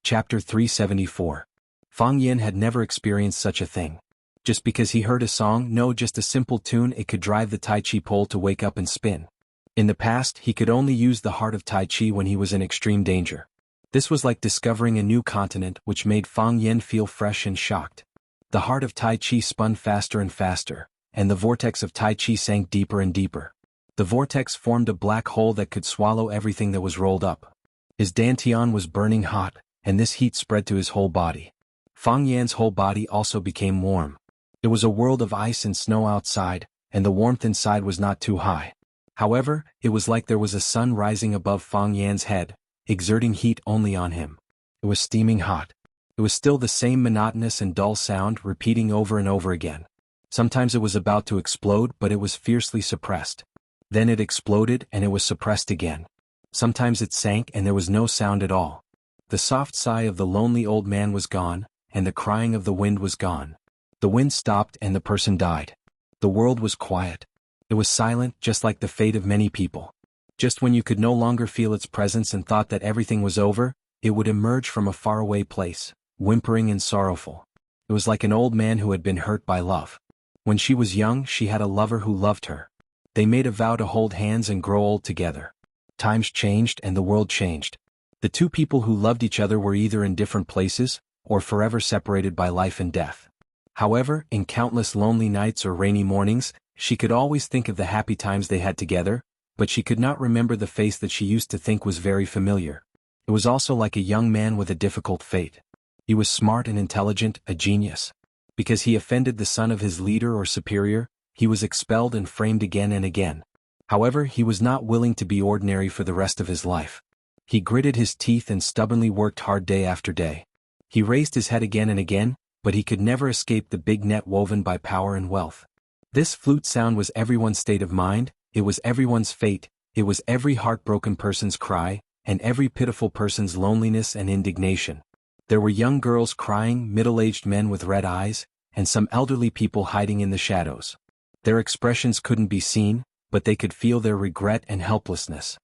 Chapter 374. Fang Yan had never experienced such a thing. Just because he heard a song, no, just a simple tune, it could drive the Tai Chi pole to wake up and spin. In the past, he could only use the heart of Tai Chi when he was in extreme danger. This was like discovering a new continent, which made Fang Yan feel fresh and shocked. The heart of Tai Chi spun faster and faster, and the vortex of Tai Chi sank deeper and deeper. The vortex formed a black hole that could swallow everything that was rolled up. His dantian was burning hot, and this heat spread to his whole body. Fang Yan's whole body also became warm. It was a world of ice and snow outside, and the warmth inside was not too high. However, it was like there was a sun rising above Fang Yan's head, exerting heat only on him. It was steaming hot. It was still the same monotonous and dull sound repeating over and over again. Sometimes it was about to explode, but it was fiercely suppressed. Then it exploded and it was suppressed again. Sometimes it sank and there was no sound at all. The soft sigh of the lonely old man was gone, and the crying of the wind was gone. The wind stopped and the person died. The world was quiet. It was silent, just like the fate of many people. Just when you could no longer feel its presence and thought that everything was over, it would emerge from a faraway place, whimpering and sorrowful. It was like an old man who had been hurt by love. When she was young, she had a lover who loved her. They made a vow to hold hands and grow old together. Times changed and the world changed. The two people who loved each other were either in different places, or forever separated by life and death. However, in countless lonely nights or rainy mornings, she could always think of the happy times they had together, but she could not remember the face that she used to think was very familiar. It was also like a young man with a difficult fate. He was smart and intelligent, a genius. Because he offended the son of his leader or superior, he was expelled and framed again and again. However, he was not willing to be ordinary for the rest of his life. He gritted his teeth and stubbornly worked hard day after day. He raised his head again and again, but he could never escape the big net woven by power and wealth. This flute sound was everyone's state of mind, it was everyone's fate, it was every heartbroken person's cry, and every pitiful person's loneliness and indignation. There were young girls crying, middle-aged men with red eyes, and some elderly people hiding in the shadows. Their expressions couldn't be seen, but they could feel their regret and helplessness.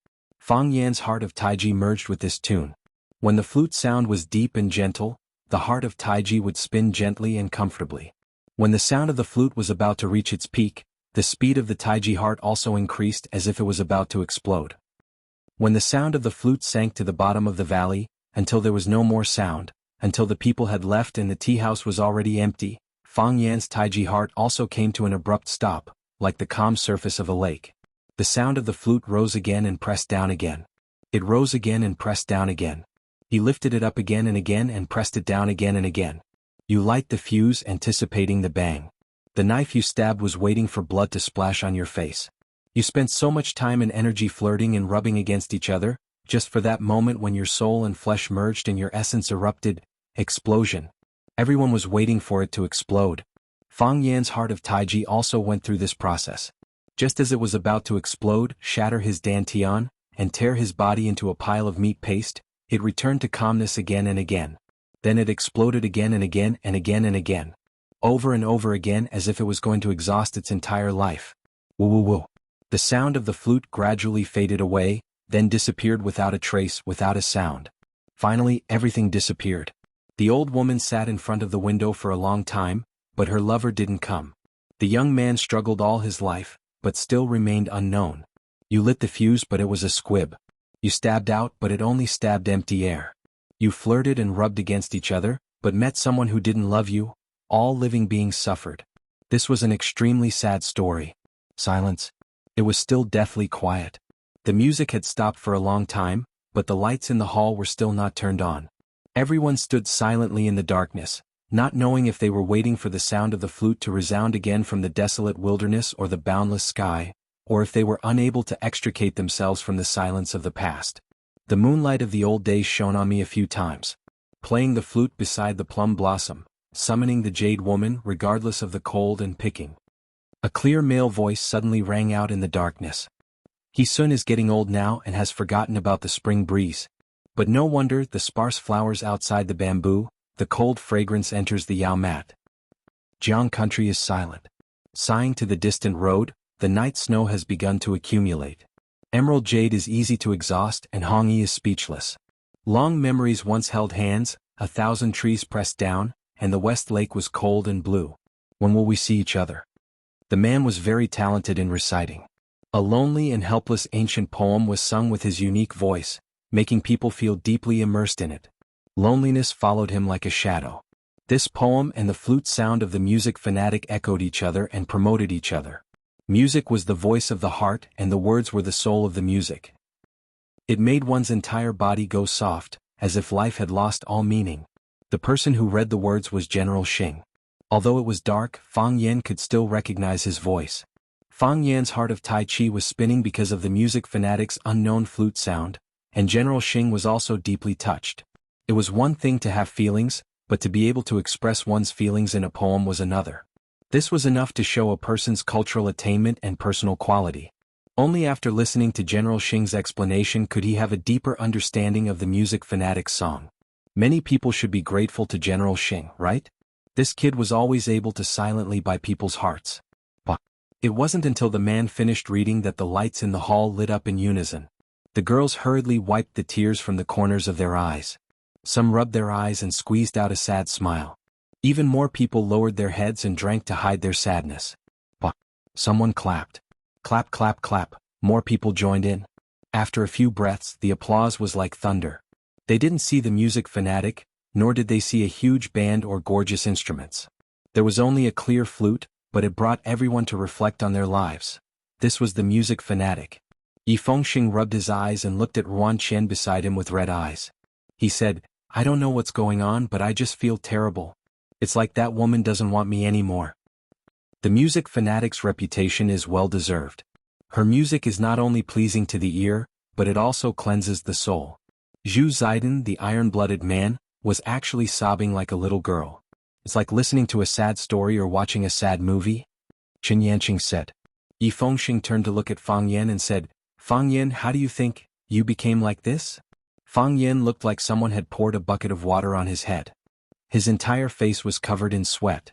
Fang Yan's heart of Taiji merged with this tune. When the flute sound was deep and gentle, the heart of Taiji would spin gently and comfortably. When the sound of the flute was about to reach its peak, the speed of the Taiji heart also increased as if it was about to explode. When the sound of the flute sank to the bottom of the valley, until there was no more sound, until the people had left and the tea house was already empty, Fang Yan's Taiji heart also came to an abrupt stop, like the calm surface of a lake. The sound of the flute rose again and pressed down again. It rose again and pressed down again. He lifted it up again and pressed it down again and again. You light the fuse, anticipating the bang. The knife you stabbed was waiting for blood to splash on your face. You spent so much time and energy flirting and rubbing against each other, just for that moment when your soul and flesh merged and your essence erupted. Explosion. Everyone was waiting for it to explode. Fang Yan's heart of Taiji also went through this process. Just as it was about to explode, shatter his dantian, and tear his body into a pile of meat paste, it returned to calmness again and again. Then it exploded again and again and again and again. Over and over again, as if it was going to exhaust its entire life. Woo woo woo. The sound of the flute gradually faded away, then disappeared without a trace, without a sound. Finally, everything disappeared. The old woman sat in front of the window for a long time, but her lover didn't come. The young man struggled all his life, but still remained unknown. You lit the fuse, but it was a squib. You stabbed out, but it only stabbed empty air. You flirted and rubbed against each other, but met someone who didn't love you. All living beings suffered. This was an extremely sad story. Silence. It was still deathly quiet. The music had stopped for a long time, but the lights in the hall were still not turned on. Everyone stood silently in the darkness, not knowing if they were waiting for the sound of the flute to resound again from the desolate wilderness or the boundless sky, or if they were unable to extricate themselves from the silence of the past. The moonlight of the old days shone on me a few times, playing the flute beside the plum blossom, summoning the jade woman regardless of the cold and picking. A clear male voice suddenly rang out in the darkness. He-sun is getting old now and has forgotten about the spring breeze. But no wonder, the sparse flowers outside the bamboo, the cold fragrance enters the Yao mat. Jiang country is silent. Sighing to the distant road, the night snow has begun to accumulate. Emerald jade is easy to exhaust and Hongyi is speechless. Long memories once held hands, 1,000 trees pressed down, and the West Lake was cold and blue. When will we see each other? The man was very talented in reciting. A lonely and helpless ancient poem was sung with his unique voice, making people feel deeply immersed in it. Loneliness followed him like a shadow. This poem and the flute sound of the music fanatic echoed each other and promoted each other. Music was the voice of the heart and the words were the soul of the music. It made one's entire body go soft, as if life had lost all meaning. The person who read the words was General Xing. Although it was dark, Fang Yan could still recognize his voice. Fang Yan's heart of Tai Chi was spinning because of the music fanatic's unknown flute sound, and General Xing was also deeply touched. It was one thing to have feelings, but to be able to express one's feelings in a poem was another. This was enough to show a person's cultural attainment and personal quality. Only after listening to General Xing's explanation could he have a deeper understanding of the music fanatic's song. Many people should be grateful to General Xing, right? This kid was always able to silently buy people's hearts. But it wasn't until the man finished reading that the lights in the hall lit up in unison. The girls hurriedly wiped the tears from the corners of their eyes. Some rubbed their eyes and squeezed out a sad smile. Even more people lowered their heads and drank to hide their sadness. But someone clapped. Clap, clap, clap. More people joined in. After a few breaths, the applause was like thunder. They didn't see the music fanatic, nor did they see a huge band or gorgeous instruments. There was only a clear flute, but it brought everyone to reflect on their lives. This was the music fanatic. Yi Fengxing rubbed his eyes and looked at Ruan Qian beside him with red eyes. He said, "I don't know what's going on, but I just feel terrible. It's like that woman doesn't want me anymore." The music fanatic's reputation is well-deserved. Her music is not only pleasing to the ear, but it also cleanses the soul. Zhu Ziden, the iron-blooded man, was actually sobbing like a little girl. It's like listening to a sad story or watching a sad movie, Chen Yanqing said. Yi Fengxing turned to look at Fang Yan and said, "Fang Yan, how do you think you became like this?" Fang Yan looked like someone had poured a bucket of water on his head. His entire face was covered in sweat.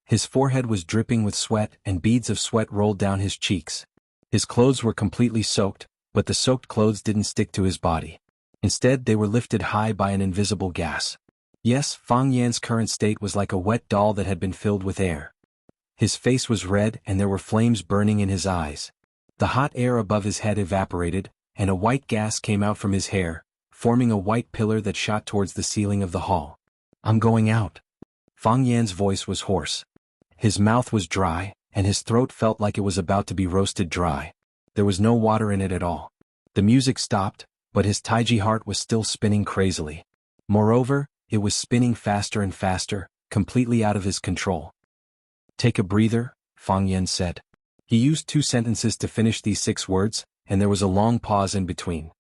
His forehead was dripping with sweat and beads of sweat rolled down his cheeks. His clothes were completely soaked, but the soaked clothes didn't stick to his body. Instead, they were lifted high by an invisible gas. Yes, Fang Yan's current state was like a wet doll that had been filled with air. His face was red and there were flames burning in his eyes. The hot air above his head evaporated, and a white gas came out from his hair, forming a white pillar that shot towards the ceiling of the hall. "I'm going out." Fang Yan's voice was hoarse. His mouth was dry, and his throat felt like it was about to be roasted dry. There was no water in it at all. The music stopped, but his Taiji heart was still spinning crazily. Moreover, it was spinning faster and faster, completely out of his control. "Take a breather," Fang Yan said. He used 2 sentences to finish these 6 words, and there was a long pause in between.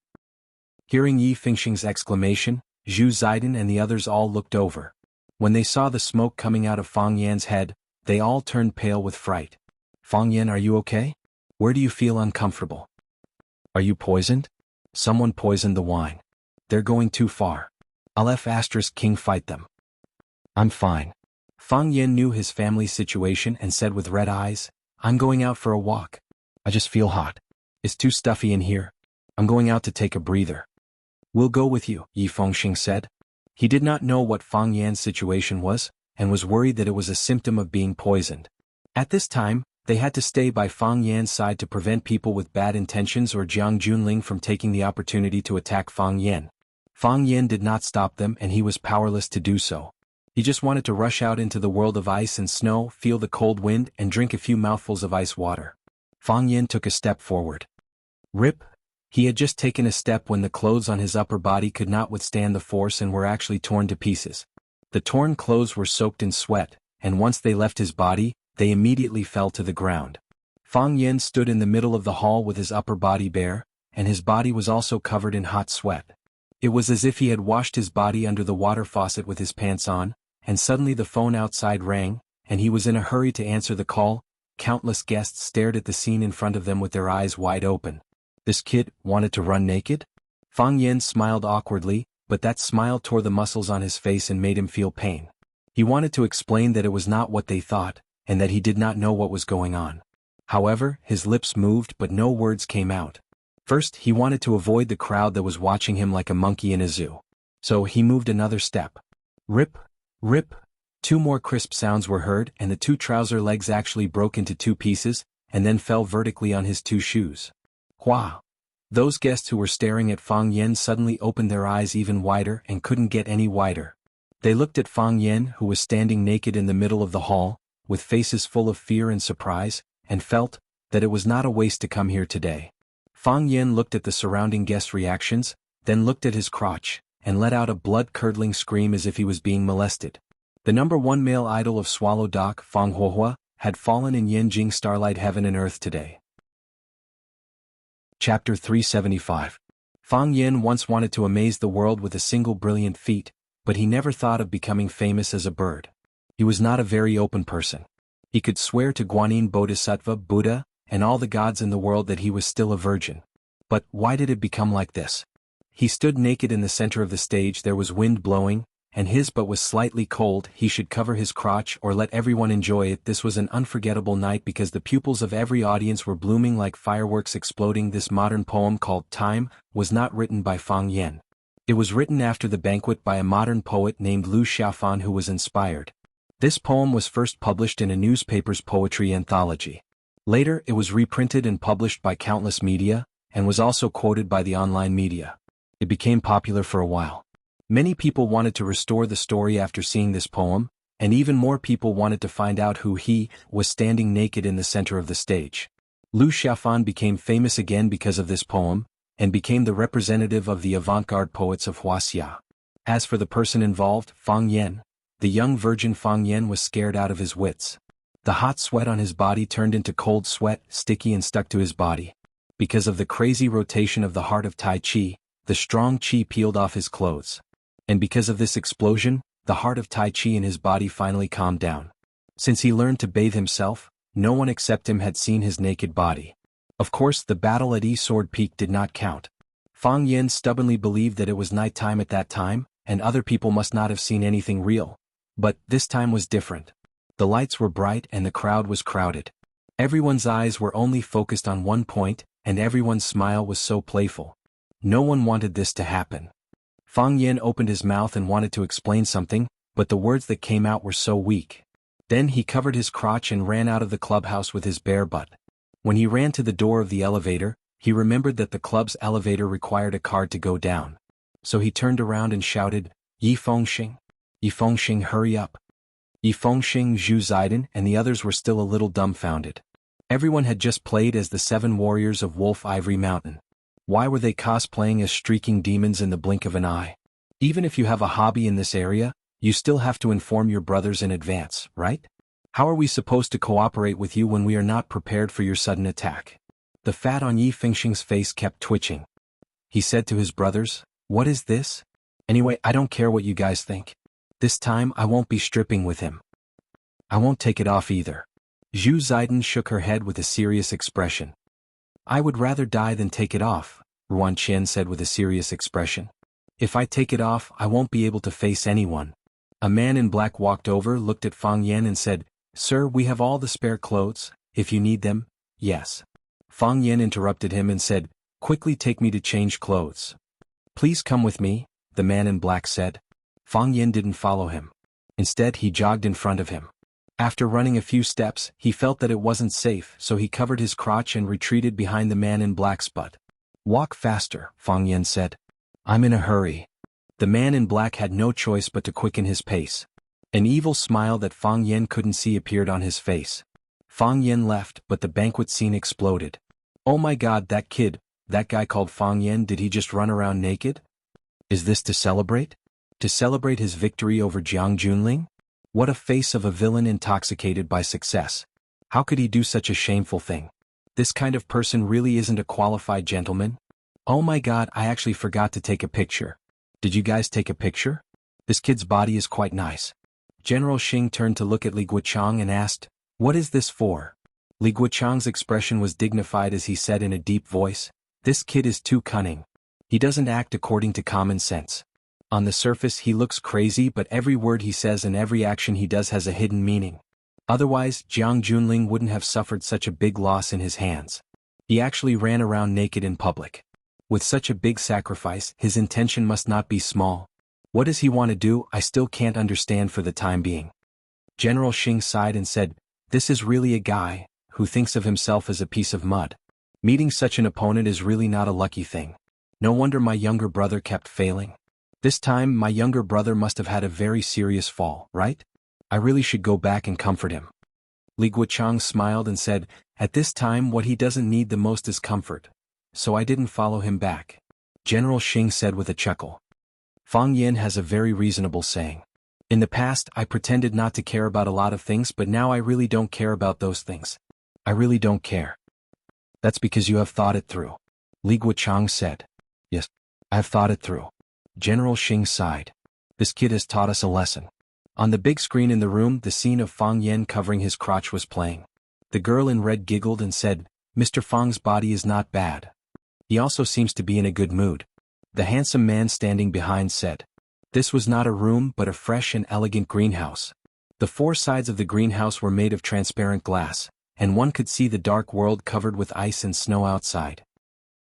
Hearing Yi Fengxing's exclamation, Zhu Ziden and the others all looked over. When they saw the smoke coming out of Fang Yan's head, they all turned pale with fright. "Fang Yan, are you okay? Where do you feel uncomfortable? Are you poisoned? Someone poisoned the wine. They're going too far. I'll King fight them." "I'm fine." Fang Yan knew his family's situation and said with red eyes, "I'm going out for a walk. I just feel hot. It's too stuffy in here. I'm going out to take a breather." "We'll go with you," Yi Fengxing said. He did not know what Fang Yan's situation was, and was worried that it was a symptom of being poisoned. At this time, they had to stay by Fang Yan's side to prevent people with bad intentions or Jiang Junling from taking the opportunity to attack Fang Yan. Fang Yan did not stop them and he was powerless to do so. He just wanted to rush out into the world of ice and snow, feel the cold wind, and drink a few mouthfuls of ice water. Fang Yan took a step forward. Rip! He had just taken a step when the clothes on his upper body could not withstand the force and were actually torn to pieces. The torn clothes were soaked in sweat, and once they left his body, they immediately fell to the ground. Fang Yan stood in the middle of the hall with his upper body bare, and his body was also covered in hot sweat. It was as if he had washed his body under the water faucet with his pants on, and suddenly the phone outside rang, and he was in a hurry to answer the call. Countless guests stared at the scene in front of them with their eyes wide open. This kid wanted to run naked? Fang Yan smiled awkwardly, but that smile tore the muscles on his face and made him feel pain. He wanted to explain that it was not what they thought, and that he did not know what was going on. However, his lips moved but no words came out. First, he wanted to avoid the crowd that was watching him like a monkey in a zoo. So he moved another step. Rip, rip. Two more crisp sounds were heard, and the two trouser legs actually broke into two pieces, and then fell vertically on his two shoes. Hua! Those guests who were staring at Fang Yen suddenly opened their eyes even wider and couldn't get any wider. They looked at Fang Yen, who was standing naked in the middle of the hall, with faces full of fear and surprise, and felt that it was not a waste to come here today. Fang Yen looked at the surrounding guests' reactions, then looked at his crotch, and let out a blood-curdling scream as if he was being molested. The number one male idol of Swallow Dock, Fang Huohua, had fallen in Yanjing Starlight Heaven and Earth today. Chapter 375. Fang Yen once wanted to amaze the world with a single brilliant feat, but he never thought of becoming famous as a bird. He was not a very open person. He could swear to Guanyin Bodhisattva, Buddha, and all the gods in the world that he was still a virgin. But why did it become like this? He stood naked in the center of the stage. There was wind blowing, and his butt was slightly cold. He should cover his crotch or let everyone enjoy it. This was an unforgettable night because the pupils of every audience were blooming like fireworks exploding. This modern poem called Time was not written by Fang Yen. It was written after the banquet by a modern poet named Lu Xiaofan who was inspired. This poem was first published in a newspaper's poetry anthology. Later it was reprinted and published by countless media, and was also quoted by the online media. It became popular for a while. Many people wanted to restore the story after seeing this poem, and even more people wanted to find out who he was standing naked in the center of the stage. Lu Xiaofan became famous again because of this poem, and became the representative of the avant-garde poets of Wuxia. As for the person involved, Fang Yen, the young virgin Fang Yen was scared out of his wits. The hot sweat on his body turned into cold sweat, sticky and stuck to his body. Because of the crazy rotation of the heart of Tai Chi, the strong Chi peeled off his clothes. And because of this explosion, the heart of Tai Chi in his body finally calmed down. Since he learned to bathe himself, no one except him had seen his naked body. Of course, the battle at Sword Peak did not count. Fang Yen stubbornly believed that it was night time at that time, and other people must not have seen anything real. But this time was different. The lights were bright and the crowd was crowded. Everyone's eyes were only focused on one point, and everyone's smile was so playful. No one wanted this to happen. Fang Yen opened his mouth and wanted to explain something, but the words that came out were so weak. Then he covered his crotch and ran out of the clubhouse with his bare butt. When he ran to the door of the elevator, he remembered that the club's elevator required a card to go down. So he turned around and shouted, "Yi Fengxing! Yi Fengxing, hurry up!" Yi Fengxing, Zhu Ziden, and the others were still a little dumbfounded. Everyone had just played as the 7 warriors of Wolf Ivory Mountain. Why were they cosplaying as streaking demons in the blink of an eye? Even if you have a hobby in this area, you still have to inform your brothers in advance, right? How are we supposed to cooperate with you when we are not prepared for your sudden attack? The fat on Yi Fengxing's face kept twitching. He said to his brothers, "What is this? Anyway, I don't care what you guys think. This time I won't be stripping with him. I won't take it off either." Zhu Ziden shook her head with a serious expression. "I would rather die than take it off," Ruan Qian said with a serious expression. "If I take it off, I won't be able to face anyone." A man in black walked over, looked at Fang Yen and said, "Sir, we have all the spare clothes, if you need them." "Yes." Fang Yen interrupted him and said, "Quickly take me to change clothes." "Please come with me," the man in black said. Fang Yen didn't follow him. Instead, he jogged in front of him. After running a few steps, he felt that it wasn't safe, so he covered his crotch and retreated behind the man in black's butt. "Walk faster," Fang Yen said. "I'm in a hurry." The man in black had no choice but to quicken his pace. An evil smile that Fang Yen couldn't see appeared on his face. Fang Yen left, but the banquet scene exploded. "Oh my god, that kid, that guy called Fang Yen, did he just run around naked? Is this to celebrate? To celebrate his victory over Jiang Junling? What a face of a villain intoxicated by success. How could he do such a shameful thing? This kind of person really isn't a qualified gentleman? Oh my god, I actually forgot to take a picture. Did you guys take a picture? This kid's body is quite nice." General Xing turned to look at Li Guochang and asked, "What is this for?" Li Guochang's expression was dignified as he said in a deep voice, "This kid is too cunning. He doesn't act according to common sense. On the surface he looks crazy, but every word he says and every action he does has a hidden meaning. Otherwise, Jiang Junling wouldn't have suffered such a big loss in his hands. He actually ran around naked in public. With such a big sacrifice, his intention must not be small. What does he want to do? I still can't understand for the time being. General Xing sighed and said, this is really a guy who thinks of himself as a piece of mud. Meeting such an opponent is really not a lucky thing. No wonder my younger brother kept failing. This time my younger brother must have had a very serious fall, right? I really should go back and comfort him. Li Guochang smiled and said, at this time what he doesn't need the most is comfort. So I didn't follow him back. General Xing said with a chuckle. Fang Yin has a very reasonable saying. In the past I pretended not to care about a lot of things, but now I really don't care about those things. I really don't care. That's because you have thought it through. Li Guochang said. Yes, I have thought it through. General Xing sighed. This kid has taught us a lesson. On the big screen in the room, the scene of Fang Yen covering his crotch was playing. The girl in red giggled and said, Mr. Fang's body is not bad. He also seems to be in a good mood. The handsome man standing behind said. This was not a room but a fresh and elegant greenhouse. The four sides of the greenhouse were made of transparent glass, and one could see the dark world covered with ice and snow outside.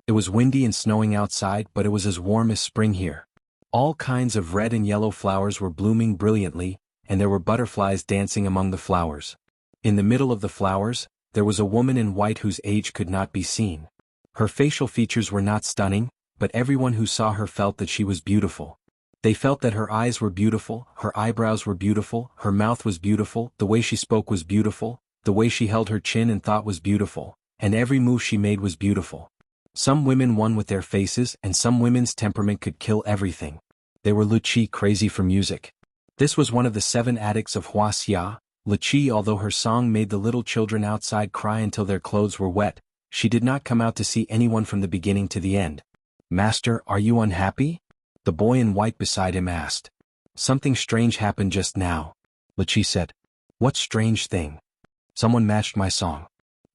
It was windy and snowing outside, but it was as warm as spring here. All kinds of red and yellow flowers were blooming brilliantly, and there were butterflies dancing among the flowers. In the middle of the flowers, there was a woman in white whose age could not be seen. Her facial features were not stunning, but everyone who saw her felt that she was beautiful. They felt that her eyes were beautiful, her eyebrows were beautiful, her mouth was beautiful, the way she spoke was beautiful, the way she held her chin and thought was beautiful, and every move she made was beautiful. Some women won with their faces, and some women's temperament could kill everything. They were Wuxia crazy for music. This was one of the 7 addicts of Wuxia. Wuxia, although her song made the little children outside cry until their clothes were wet, she did not come out to see anyone from the beginning to the end. Master, are you unhappy? The boy in white beside him asked. Something strange happened just now. Wuxia said. What strange thing? Someone matched my song.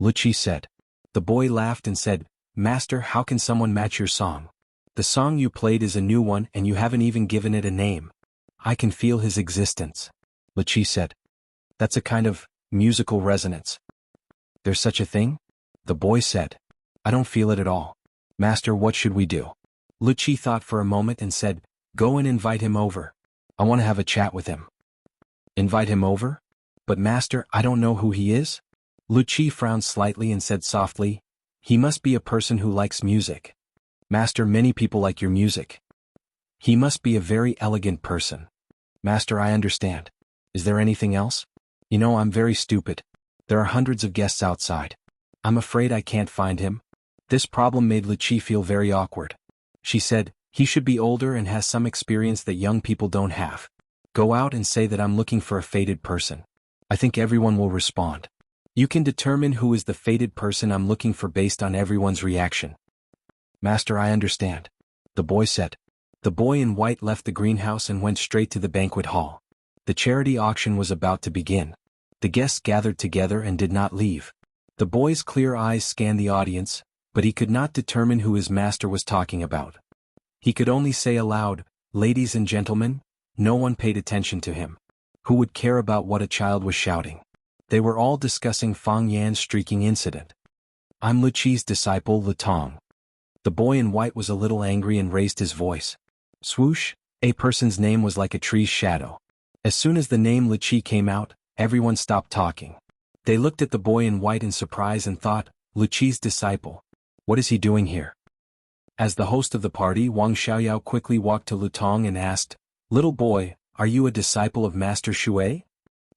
Wuxia said. The boy laughed and said, Master, how can someone match your song? The song you played is a new one and you haven't even given it a name. I can feel his existence. Wuxia said. That's a kind of musical resonance. There's such a thing? The boy said. I don't feel it at all. Master, what should we do? Wuxia thought for a moment and said, Go and invite him over. I want to have a chat with him. Invite him over? But master, I don't know who he is? Wuxia frowned slightly and said softly, He must be a person who likes music. Master, many people like your music. He must be a very elegant person. Master, I understand. Is there anything else? You know, I'm very stupid. There are hundreds of guests outside. I'm afraid I can't find him. This problem made Wuxia feel very awkward. She said, he should be older and has some experience that young people don't have. Go out and say that I'm looking for a fated person. I think everyone will respond. You can determine who is the fated person I'm looking for based on everyone's reaction. Master, I understand. The boy said. The boy in white left the greenhouse and went straight to the banquet hall. The charity auction was about to begin. The guests gathered together and did not leave. The boy's clear eyes scanned the audience, but he could not determine who his master was talking about. He could only say aloud, Ladies and gentlemen. No one paid attention to him. Who would care about what a child was shouting? They were all discussing Fang Yan's streaking incident. I'm Wuxia's disciple Lutong. The boy in white was a little angry and raised his voice. Swoosh, a person's name was like a tree's shadow. As soon as the name Wuxia came out, everyone stopped talking. They looked at the boy in white in surprise and thought, Wuxia's disciple. What is he doing here? As the host of the party, Wang Xiaoyao quickly walked to Lutong and asked, Little boy, are you a disciple of Master Shui?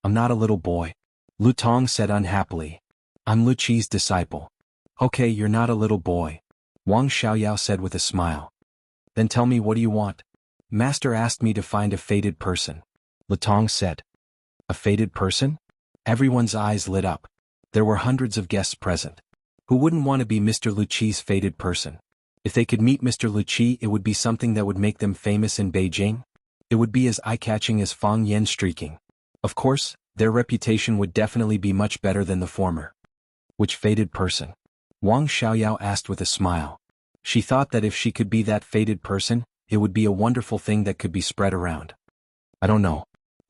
I'm not a little boy. Lutong said unhappily. I'm Wuxia's disciple. Okay, you're not a little boy. Wang Xiaoyao said with a smile. Then tell me, what do you want? Master asked me to find a fated person. Lutong said. A fated person? Everyone's eyes lit up. There were hundreds of guests present. Who wouldn't want to be Mr. Wuxia's fated person? If they could meet Mr. Wuxia, it would be something that would make them famous in Beijing. It would be as eye-catching as Fang Yen streaking. Of course, their reputation would definitely be much better than the former. Which fated person? Wang Xiaoyao asked with a smile. She thought that if she could be that fated person, it would be a wonderful thing that could be spread around. I don't know.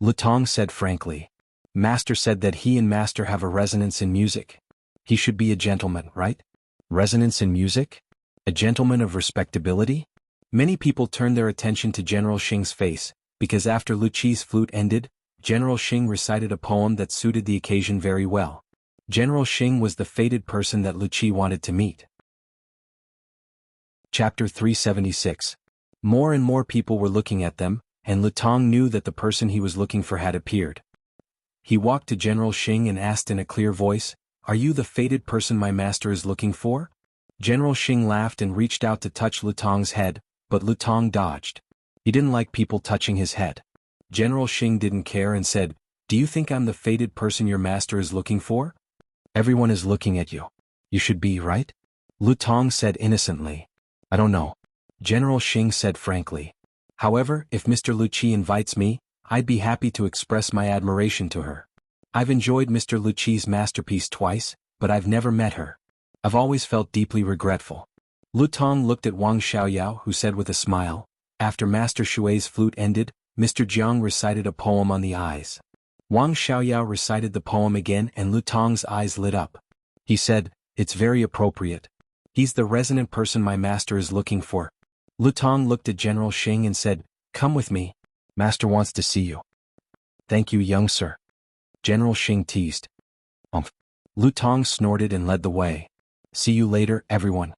Lutong said frankly. Master said that he and Master have a resonance in music. He should be a gentleman, right? Resonance in music? A gentleman of respectability? Many people turned their attention to General Xing's face, because after Lu Qi's flute ended, General Xing recited a poem that suited the occasion very well. General Xing was the fated person that Lu Qi wanted to meet. Chapter 376. More and more people were looking at them, and Lu Tong knew that the person he was looking for had appeared. He walked to General Xing and asked in a clear voice, "Are you the fated person my master is looking for?" General Xing laughed and reached out to touch Lu Tong's head, but Lu Tong dodged. He didn't like people touching his head. General Xing didn't care and said, "Do you think I'm the fated person your master is looking for? Everyone is looking at you. You should be, right?" Lu Tong said innocently. "I don't know." General Xing said frankly. "However, if Mr. Lu Qi invites me, I'd be happy to express my admiration to her. I've enjoyed Mr. Lu Qi's masterpiece twice, but I've never met her. I've always felt deeply regretful." Lu Tong looked at Wang Xiaoyao, who said with a smile, "After Master Xue's flute ended, Mr. Jiang recited a poem on the eyes." Wang Xiaoyao recited the poem again and Lu Tong's eyes lit up. He said, "It's very appropriate. He's the resonant person my master is looking for." Lu Tong looked at General Xing and said, "Come with me. Master wants to see you." "Thank you, young sir." General Xing teased. Lu Tong snorted and led the way. "See you later, everyone."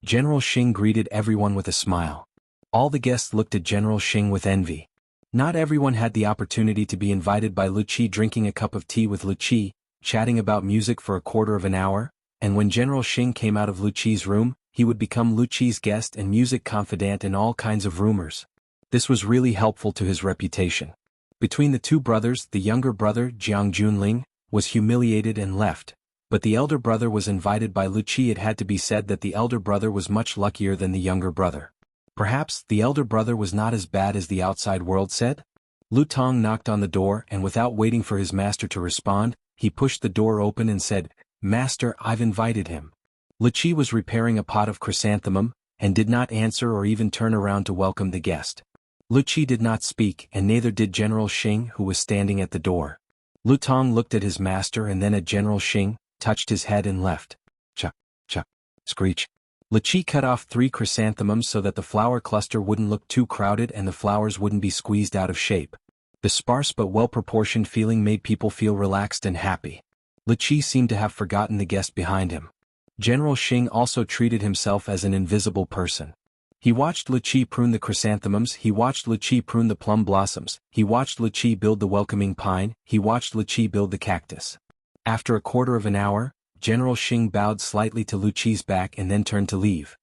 General Xing greeted everyone with a smile. All the guests looked at General Xing with envy. Not everyone had the opportunity to be invited by Lu Qi drinking a cup of tea with Lu Qi, chatting about music for a quarter of an hour, and when General Xing came out of Lu Qi's room, he would become Lu Qi's guest and music confidant and all kinds of rumors. This was really helpful to his reputation. Between the two brothers, the younger brother, Jiang Junling, was humiliated and left, but the elder brother was invited by Lu Qi. It had to be said that the elder brother was much luckier than the younger brother. Perhaps the elder brother was not as bad as the outside world said? Lu Tong knocked on the door and without waiting for his master to respond, he pushed the door open and said, "Master, I've invited him." Lu Qi was repairing a pot of chrysanthemum, and did not answer or even turn around to welcome the guest. Lu Qi did not speak and neither did General Xing, who was standing at the door. Lu Tong looked at his master and then at General Xing, touched his head and left. Chuck, chuck, screech. Lu Qi cut off 3 chrysanthemums so that the flower cluster wouldn't look too crowded and the flowers wouldn't be squeezed out of shape. The sparse but well-proportioned feeling made people feel relaxed and happy. Lu Qi seemed to have forgotten the guest behind him. General Xing also treated himself as an invisible person. He watched Lu Qi prune the chrysanthemums, he watched Lu Qi prune the plum blossoms, he watched Lu Qi build the welcoming pine, he watched Lu Qi build the cactus. After a quarter of an hour, General Xing bowed slightly to Lu Qi's back and then turned to leave.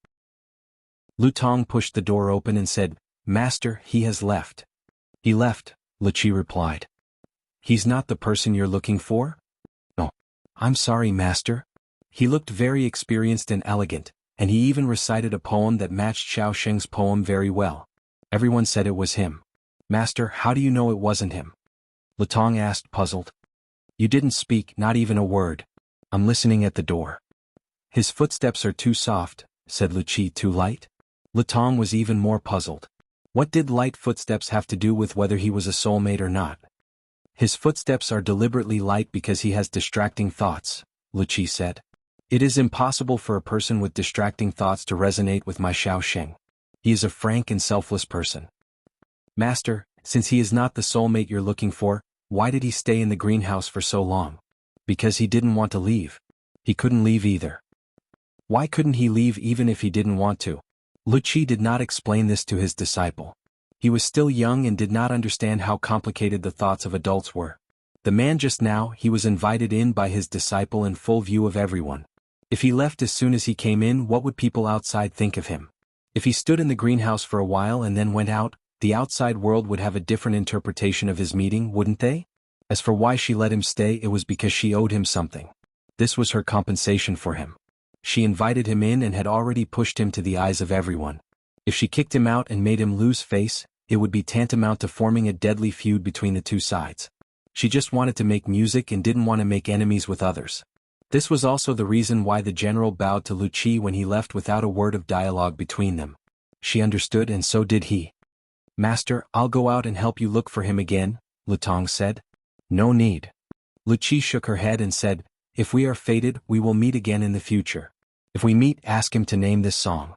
Lu Tong pushed the door open and said, "Master, he has left." "He left," Lu Qi replied. "He's not the person you're looking for?" "No. I'm sorry, master." He looked very experienced and elegant, and he even recited a poem that matched Xiao Sheng's poem very well. Everyone said it was him. "Master, how do you know it wasn't him?" Lu Tong asked, puzzled. "You didn't speak, not even a word. I'm listening at the door." "His footsteps are too soft," said Lu Qi. "Too light?" Lu Tong was even more puzzled. What did light footsteps have to do with whether he was a soulmate or not? "His footsteps are deliberately light because he has distracting thoughts," Lu Qi said. "It is impossible for a person with distracting thoughts to resonate with my Xiao Sheng. He is a frank and selfless person." "Master, since he is not the soulmate you're looking for, why did he stay in the greenhouse for so long?" "Because he didn't want to leave." "He couldn't leave either." "Why couldn't he leave even if he didn't want to?" Lu Qi did not explain this to his disciple. He was still young and did not understand how complicated the thoughts of adults were. The man just now, he was invited in by his disciple in full view of everyone. If he left as soon as he came in, what would people outside think of him? If he stood in the greenhouse for a while and then went out, the outside world would have a different interpretation of his meeting, wouldn't they? As for why she let him stay, it was because she owed him something. This was her compensation for him. She invited him in and had already pushed him to the eyes of everyone. If she kicked him out and made him lose face, it would be tantamount to forming a deadly feud between the two sides. She just wanted to make music and didn't want to make enemies with others. This was also the reason why the general bowed to Lu Qi when he left without a word of dialogue between them. She understood and so did he. "Master, I'll go out and help you look for him again," Lu Tong said. "No need." Lu Qi shook her head and said, "If we are fated, we will meet again in the future. If we meet, ask him to name this song."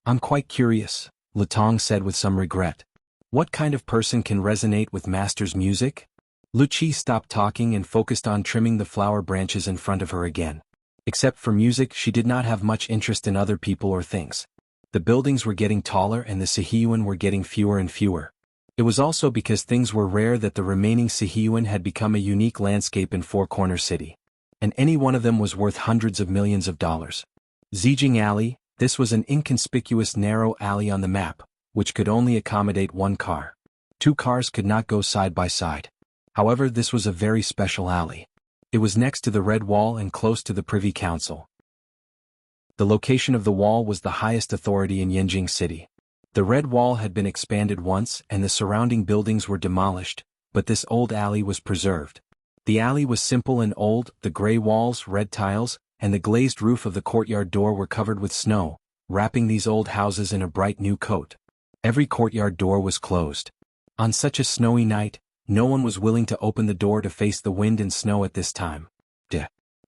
"I'm quite curious," Latong said with some regret. What kind of person can resonate with master's music? Luqi stopped talking and focused on trimming the flower branches in front of her again. Except for music, she did not have much interest in other people or things. The buildings were getting taller and the Sihiyuan were getting fewer and fewer. It was also because things were rare that the remaining Sihiyuan had become a unique landscape in Four Corner City. And any one of them was worth hundreds of millions of dollars. Zijing Alley, this was an inconspicuous narrow alley on the map, which could only accommodate one car. Two cars could not go side by side. However, this was a very special alley. It was next to the Red Wall and close to the Privy Council. The location of the wall was the highest authority in Yanjing City. The Red Wall had been expanded once and the surrounding buildings were demolished, but this old alley was preserved. The alley was simple and old, the gray walls, red tiles, and the glazed roof of the courtyard door were covered with snow, wrapping these old houses in a bright new coat. Every courtyard door was closed. On such a snowy night, no one was willing to open the door to face the wind and snow at this time.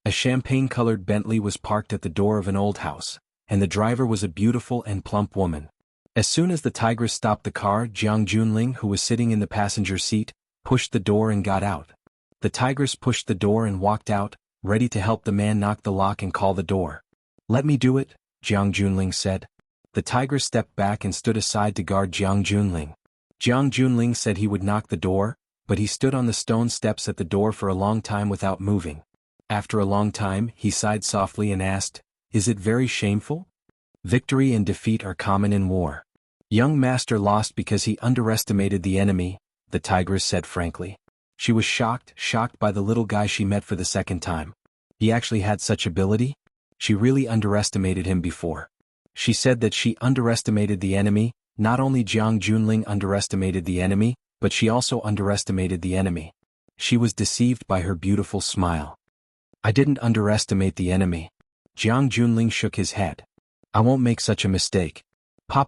A champagne-colored Bentley was parked at the door of an old house, and the driver was a beautiful and plump woman. As soon as the tigress stopped the car, Jiang Junling, who was sitting in the passenger seat, pushed the door and got out. The tigress pushed the door and walked out, ready to help the man knock the lock and call the door. "Let me do it," Jiang Junling said. The tigress stepped back and stood aside to guard Jiang Junling. Jiang Junling said he would knock the door, but he stood on the stone steps at the door for a long time without moving. After a long time, he sighed softly and asked, "Is it very shameful?" Victory and defeat are common in war. Young master lost because he underestimated the enemy, the tigress said frankly. She was shocked by the little guy she met for the second time. He actually had such ability? She really underestimated him before. She said that she underestimated the enemy. Not only Jiang Junling underestimated the enemy, but she also underestimated the enemy. She was deceived by her beautiful smile. "I didn't underestimate the enemy." Jiang Junling shook his head. "I won't make such a mistake." Pa.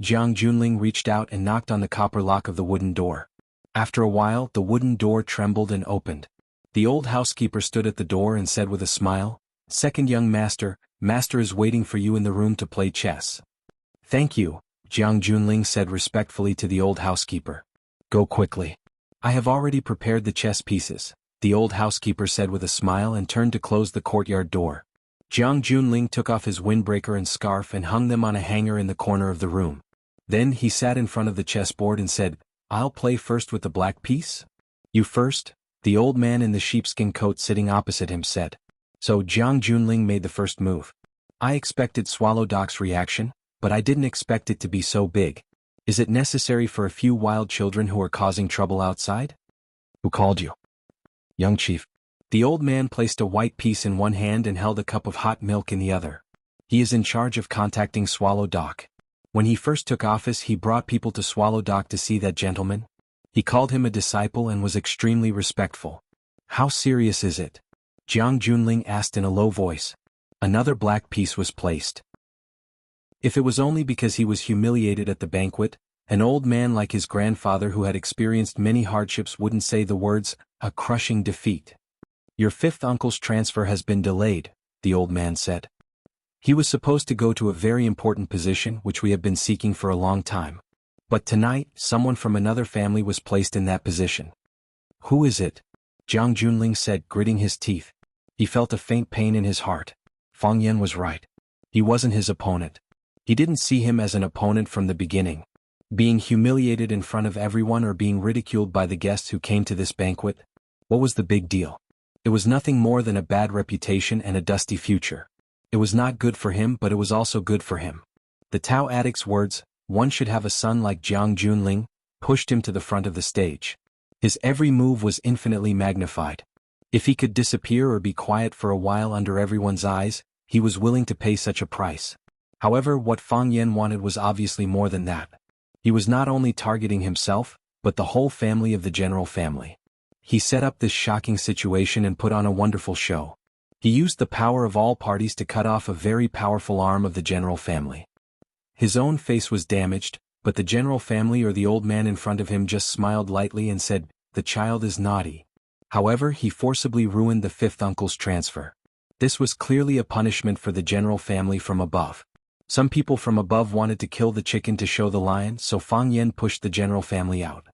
Jiang Junling reached out and knocked on the copper lock of the wooden door. After a while, the wooden door trembled and opened. The old housekeeper stood at the door and said with a smile, "Second young master, master is waiting for you in the room to play chess." "Thank you," Jiang Junling said respectfully to the old housekeeper. "Go quickly. I have already prepared the chess pieces," the old housekeeper said with a smile and turned to close the courtyard door. Jiang Junling took off his windbreaker and scarf and hung them on a hanger in the corner of the room. Then he sat in front of the chessboard and said, "I'll play first with the black piece?" "You first," the old man in the sheepskin coat sitting opposite him said. So Jiang Junling made the first move. "I expected Swallow Doc's reaction, but I didn't expect it to be so big. Is it necessary for a few wild children who are causing trouble outside?" "Who called you?" "Young chief." The old man placed a white piece in one hand and held a cup of hot milk in the other. "He is in charge of contacting Swallow Doc. When he first took office, he brought people to Swallow Doc to see that gentleman. He called him a disciple and was extremely respectful." "How serious is it?" Jiang Junling asked in a low voice. Another black piece was placed. If it was only because he was humiliated at the banquet, an old man like his grandfather who had experienced many hardships wouldn't say the words, "a crushing defeat." "Your fifth uncle's transfer has been delayed," the old man said. "He was supposed to go to a very important position which we have been seeking for a long time. But tonight, someone from another family was placed in that position." "Who is it?" Jiang Junling said, gritting his teeth. He felt a faint pain in his heart. Fang Yan was right. He wasn't his opponent. He didn't see him as an opponent from the beginning. Being humiliated in front of everyone or being ridiculed by the guests who came to this banquet? What was the big deal? It was nothing more than a bad reputation and a dusty future. It was not good for him, but it was also good for him. The Tao addict's words, "One should have a son like Jiang Junling," pushed him to the front of the stage. His every move was infinitely magnified. If he could disappear or be quiet for a while under everyone's eyes, he was willing to pay such a price. However, what Fang Yan wanted was obviously more than that. He was not only targeting himself, but the whole family of the general family. He set up this shocking situation and put on a wonderful show. He used the power of all parties to cut off a very powerful arm of the general family. His own face was damaged, but the general family or the old man in front of him just smiled lightly and said, "The child is naughty." However, he forcibly ruined the fifth uncle's transfer. This was clearly a punishment for the general family from above. Some people from above wanted to kill the chicken to show the lion, so Fang Yan pushed the general family out.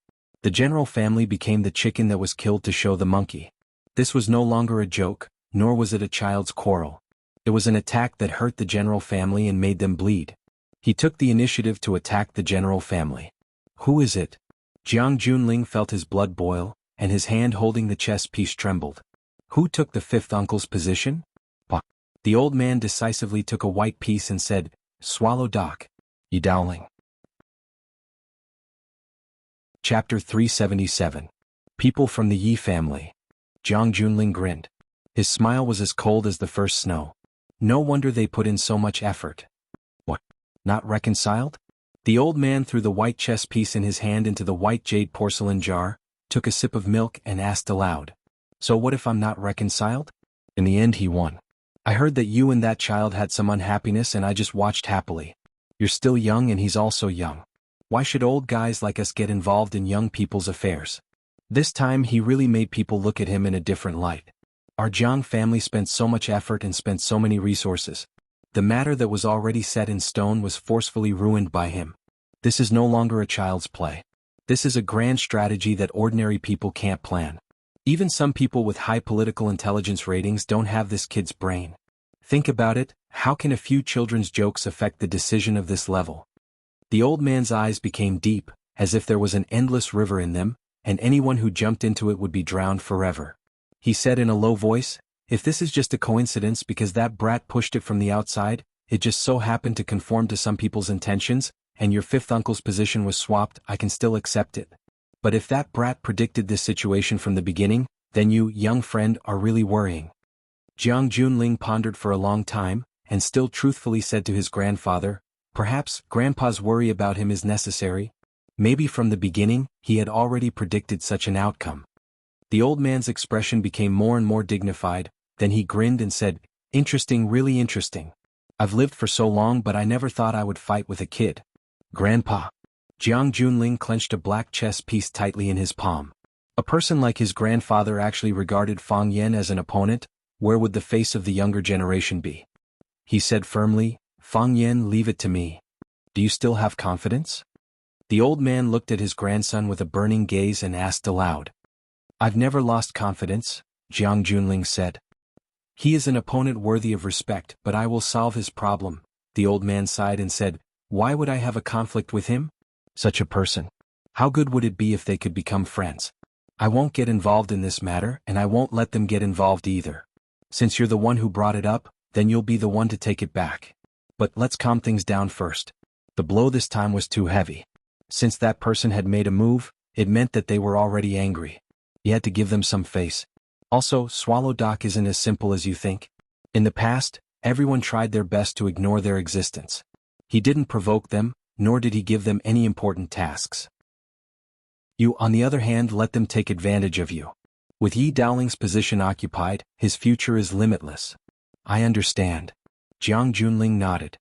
The general family became the chicken that was killed to show the monkey. This was no longer a joke, nor was it a child's quarrel. It was an attack that hurt the general family and made them bleed. He took the initiative to attack the general family. Who is it? Jiang Junling felt his blood boil, and his hand holding the chess piece trembled. Who took the fifth uncle's position? Bah. The old man decisively took a white piece and said, "Swallow doc. Yi Dowling." Chapter 377. People from the Yi family. Jiang Junling grinned. His smile was as cold as the first snow. No wonder they put in so much effort. What? Not reconciled? The old man threw the white chess piece in his hand into the white jade porcelain jar, took a sip of milk and asked aloud. So what if I'm not reconciled? In the end he won. I heard that you and that child had some unhappiness and I just watched happily. You're still young and he's also young. Why should old guys like us get involved in young people's affairs? This time he really made people look at him in a different light. Our Jiang family spent so much effort and spent so many resources. The matter that was already set in stone was forcefully ruined by him. This is no longer a child's play. This is a grand strategy that ordinary people can't plan. Even some people with high political intelligence ratings don't have this kid's brain. Think about it, how can a few children's jokes affect the decision of this level? The old man's eyes became deep, as if there was an endless river in them, and anyone who jumped into it would be drowned forever. He said in a low voice, "If this is just a coincidence because that brat pushed it from the outside, it just so happened to conform to some people's intentions, and your fifth uncle's position was swapped, I can still accept it. But if that brat predicted this situation from the beginning, then you, young friend, are really worrying." Jiang Junling pondered for a long time, and still truthfully said to his grandfather, "Perhaps Grandpa's worry about him is necessary. Maybe from the beginning, he had already predicted such an outcome." The old man's expression became more and more dignified, then he grinned and said, "Interesting, really interesting. I've lived for so long but I never thought I would fight with a kid." "Grandpa." Jiang Junling clenched a black chess piece tightly in his palm. A person like his grandfather actually regarded Fang Yan as an opponent. Where would the face of the younger generation be? He said firmly, "Fang Yan, leave it to me. Do you still have confidence?" The old man looked at his grandson with a burning gaze and asked aloud. "I've never lost confidence," Jiang Junling said. "He is an opponent worthy of respect, but I will solve his problem." The old man sighed and said, "Why would I have a conflict with him? Such a person. How good would it be if they could become friends? I won't get involved in this matter and I won't let them get involved either. Since you're the one who brought it up, then you'll be the one to take it back. But let's calm things down first. The blow this time was too heavy. Since that person had made a move, it meant that they were already angry. You had to give them some face. Also, swallow doc isn't as simple as you think. In the past, everyone tried their best to ignore their existence. He didn't provoke them, nor did he give them any important tasks. You, on the other hand, let them take advantage of you. With Yi Dowling's position occupied, his future is limitless. I understand. Jiang Junling nodded.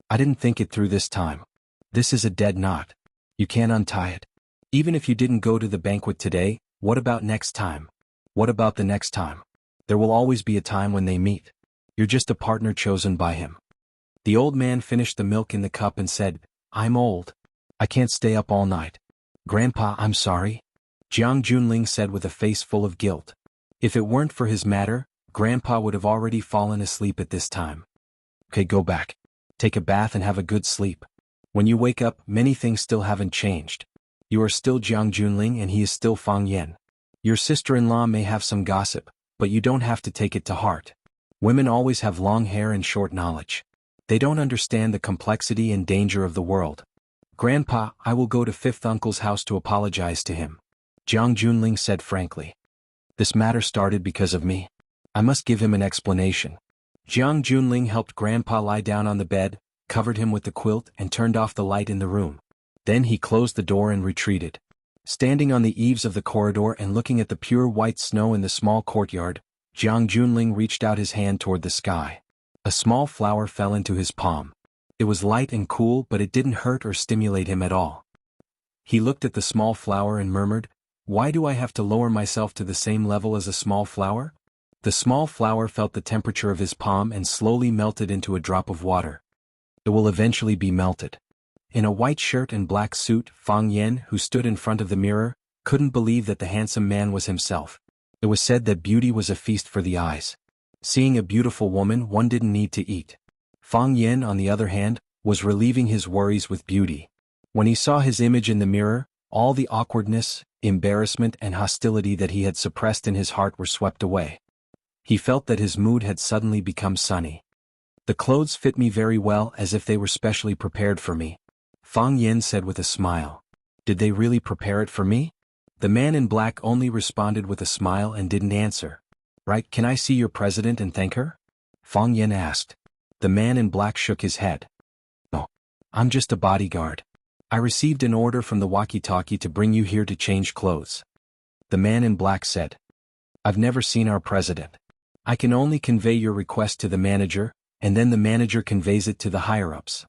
I didn't think it through this time. This is a dead knot. You can't untie it. Even if you didn't go to the banquet today, what about next time? What about the next time? There will always be a time when they meet. You're just a partner chosen by him. The old man finished the milk in the cup and said, "I'm old. I can't stay up all night." "Grandpa, I'm sorry," Jiang Junling said with a face full of guilt. If it weren't for his matter, Grandpa would have already fallen asleep at this time. "Okay, go back. Take a bath and have a good sleep. When you wake up, many things still haven't changed. You are still Jiang Junling and he is still Fang Yan. Your sister-in-law may have some gossip, but you don't have to take it to heart. Women always have long hair and short knowledge. They don't understand the complexity and danger of the world. Grandpa, I will go to fifth uncle's house to apologize to him," Jiang Junling said frankly. "This matter started because of me. I must give him an explanation." Jiang Junling helped Grandpa lie down on the bed, covered him with the quilt and turned off the light in the room. Then he closed the door and retreated. Standing on the eaves of the corridor and looking at the pure white snow in the small courtyard, Jiang Junling reached out his hand toward the sky. A small flower fell into his palm. It was light and cool, but it didn't hurt or stimulate him at all. He looked at the small flower and murmured, "Why do I have to lower myself to the same level as a small flower?" The small flower felt the temperature of his palm and slowly melted into a drop of water. It will eventually be melted. In a white shirt and black suit, Fang Yan, who stood in front of the mirror, couldn't believe that the handsome man was himself. It was said that beauty was a feast for the eyes. Seeing a beautiful woman, one didn't need to eat. Fang Yan, on the other hand, was relieving his worries with beauty. When he saw his image in the mirror, all the awkwardness, embarrassment and hostility that he had suppressed in his heart were swept away. He felt that his mood had suddenly become sunny. The clothes fit me very well, as if they were specially prepared for me, Fang Yan said with a smile. Did they really prepare it for me? The man in black only responded with a smile and didn't answer. Right, can I see your president and thank her? Fang Yan asked. The man in black shook his head. No. I'm just a bodyguard. I received an order from the walkie-talkie to bring you here to change clothes. The man in black said. I've never seen our president. I can only convey your request to the manager, and then the manager conveys it to the higher-ups.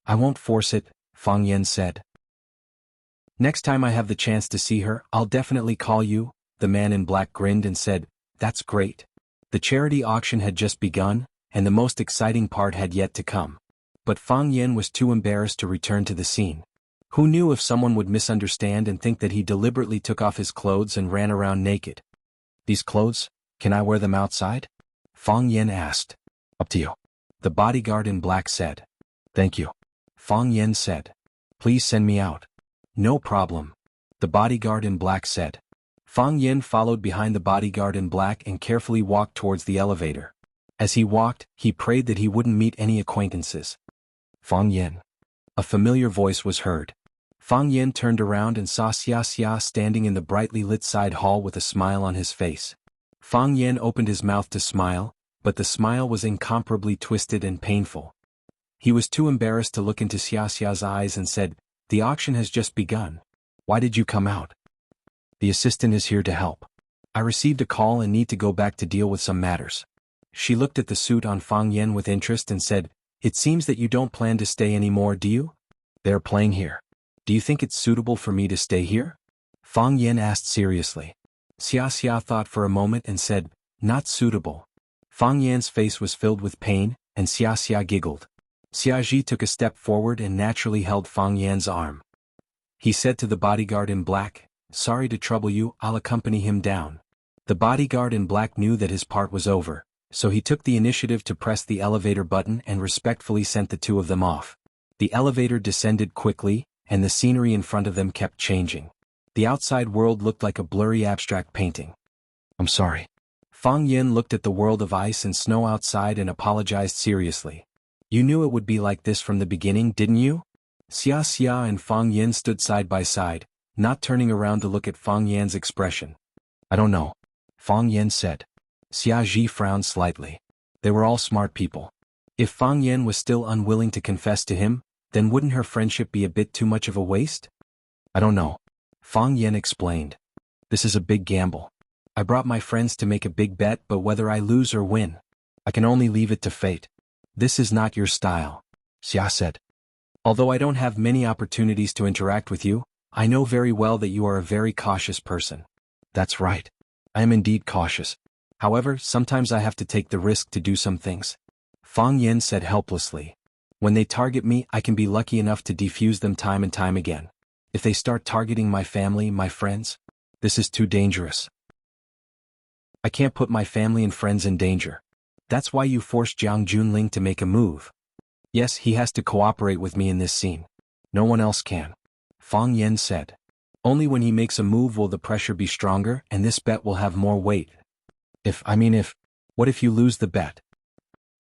I won't force it, Fang Yan said. Next time I have the chance to see her, I'll definitely call you, the man in black grinned and said, That's great. The charity auction had just begun, and the most exciting part had yet to come. But Fang Yan was too embarrassed to return to the scene. Who knew if someone would misunderstand and think that he deliberately took off his clothes and ran around naked? These clothes, can I wear them outside? Fang Yan asked. Up to you. The bodyguard in black said. Thank you. Fang Yan said. Please send me out. No problem. The bodyguard in black said. Fang Yan followed behind the bodyguard in black and carefully walked towards the elevator. As he walked, he prayed that he wouldn't meet any acquaintances. Fang Yan. A familiar voice was heard. Fang Yan turned around and saw Xia standing in the brightly lit side hall with a smile on his face. Fang Yan opened his mouth to smile, but the smile was incomparably twisted and painful. He was too embarrassed to look into Xia's eyes and said, The auction has just begun. Why did you come out? The assistant is here to help. I received a call and need to go back to deal with some matters. She looked at the suit on Fang Yan with interest and said, It seems that you don't plan to stay anymore, do you? They're playing here. Do you think it's suitable for me to stay here? Fang Yan asked seriously. Xia thought for a moment and said, Not suitable. Fang Yan's face was filled with pain, and Xia giggled. Xia took a step forward and naturally held Fang Yan's arm. He said to the bodyguard in black, Sorry to trouble you, I'll accompany him down. The bodyguard in black knew that his part was over, so he took the initiative to press the elevator button and respectfully sent the two of them off. The elevator descended quickly, and the scenery in front of them kept changing. The outside world looked like a blurry abstract painting. I'm sorry. Fang Yan looked at the world of ice and snow outside and apologized seriously. You knew it would be like this from the beginning, didn't you? Xia and Fang Yan stood side by side, not turning around to look at Fang Yan's expression. I don't know. Fang Yan said. Xia frowned slightly. They were all smart people. If Fang Yan was still unwilling to confess to him, then wouldn't her friendship be a bit too much of a waste? I don't know. Fang Yan explained. This is a big gamble. I brought my friends to make a big bet, but whether I lose or win, I can only leave it to fate. This is not your style, Xia said. Although I don't have many opportunities to interact with you, I know very well that you are a very cautious person. That's right. I am indeed cautious. However, sometimes I have to take the risk to do some things. Fang Yan said helplessly. When they target me, I can be lucky enough to defuse them time and time again. If they start targeting my family, my friends, this is too dangerous. I can't put my family and friends in danger. That's why you forced Jiang Junling to make a move. Yes, he has to cooperate with me in this scene. No one else can. Fang Yan said. Only when he makes a move will the pressure be stronger and this bet will have more weight. What if you lose the bet?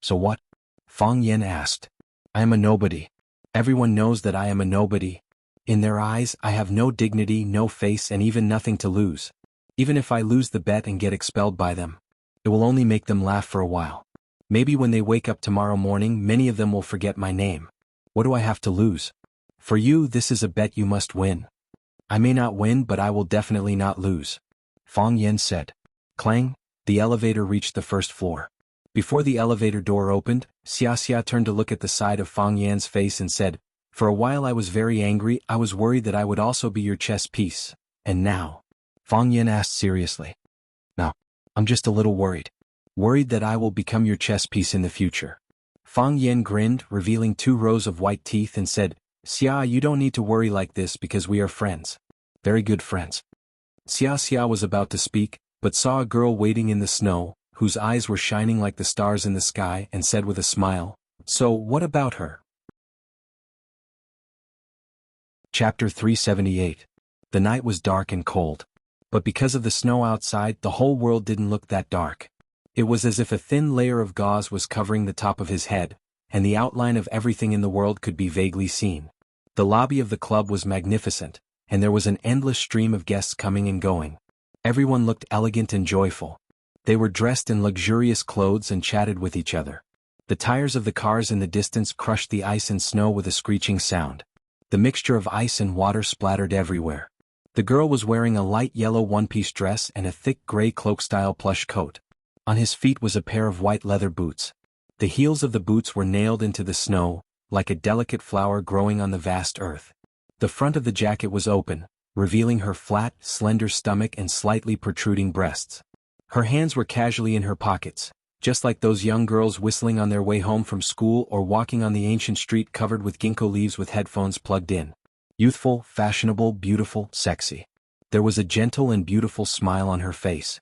So what? Fang Yan asked. I am a nobody. Everyone knows that I am a nobody. In their eyes, I have no dignity, no face, and even nothing to lose. Even if I lose the bet and get expelled by them, it will only make them laugh for a while. Maybe when they wake up tomorrow morning, many of them will forget my name. What do I have to lose? For you, this is a bet you must win. I may not win, but I will definitely not lose. Fang Yan said. Clang, the elevator reached the first floor. Before the elevator door opened, Xia turned to look at the side of Fang Yan's face and said, For a while I was very angry, I was worried that I would also be your chess piece. And now? Fang Yan asked seriously. No, I'm just a little worried. Worried that I will become your chess piece in the future. Fang Yan grinned, revealing 2 rows of white teeth and said, Xia, you don't need to worry like this because we are friends. Very good friends. Xia was about to speak, but saw a girl waiting in the snow, whose eyes were shining like the stars in the sky, and said with a smile, So what about her? Chapter 378. The night was dark and cold. But because of the snow outside, the whole world didn't look that dark. It was as if a thin layer of gauze was covering the top of his head, and the outline of everything in the world could be vaguely seen. The lobby of the club was magnificent, and there was an endless stream of guests coming and going. Everyone looked elegant and joyful. They were dressed in luxurious clothes and chatted with each other. The tires of the cars in the distance crushed the ice and snow with a screeching sound. The mixture of ice and water splattered everywhere. The girl was wearing a light yellow one-piece dress and a thick gray cloak-style plush coat. On his feet was a pair of white leather boots. The heels of the boots were nailed into the snow, like a delicate flower growing on the vast earth. The front of the jacket was open, revealing her flat, slender stomach and slightly protruding breasts. Her hands were casually in her pockets, just like those young girls whistling on their way home from school or walking on the ancient street covered with ginkgo leaves with headphones plugged in. Youthful, fashionable, beautiful, sexy. There was a gentle and beautiful smile on her face.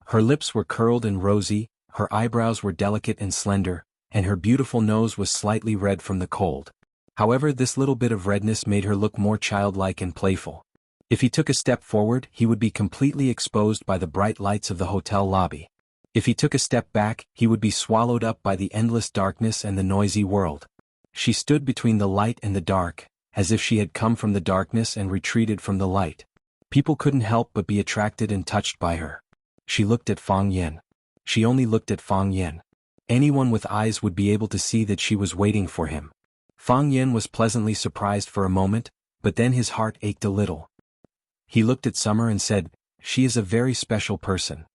Her lips were curled and rosy, her eyebrows were delicate and slender, and her beautiful nose was slightly red from the cold. However, this little bit of redness made her look more childlike and playful. If he took a step forward, he would be completely exposed by the bright lights of the hotel lobby. If he took a step back, he would be swallowed up by the endless darkness and the noisy world. She stood between the light and the dark, as if she had come from the darkness and retreated from the light. People couldn't help but be attracted and touched by her. She looked at Fang Yan. She only looked at Fang Yan. Anyone with eyes would be able to see that she was waiting for him. Fang Yan was pleasantly surprised for a moment, but then his heart ached a little. He looked at Summer and said, She is a very special person.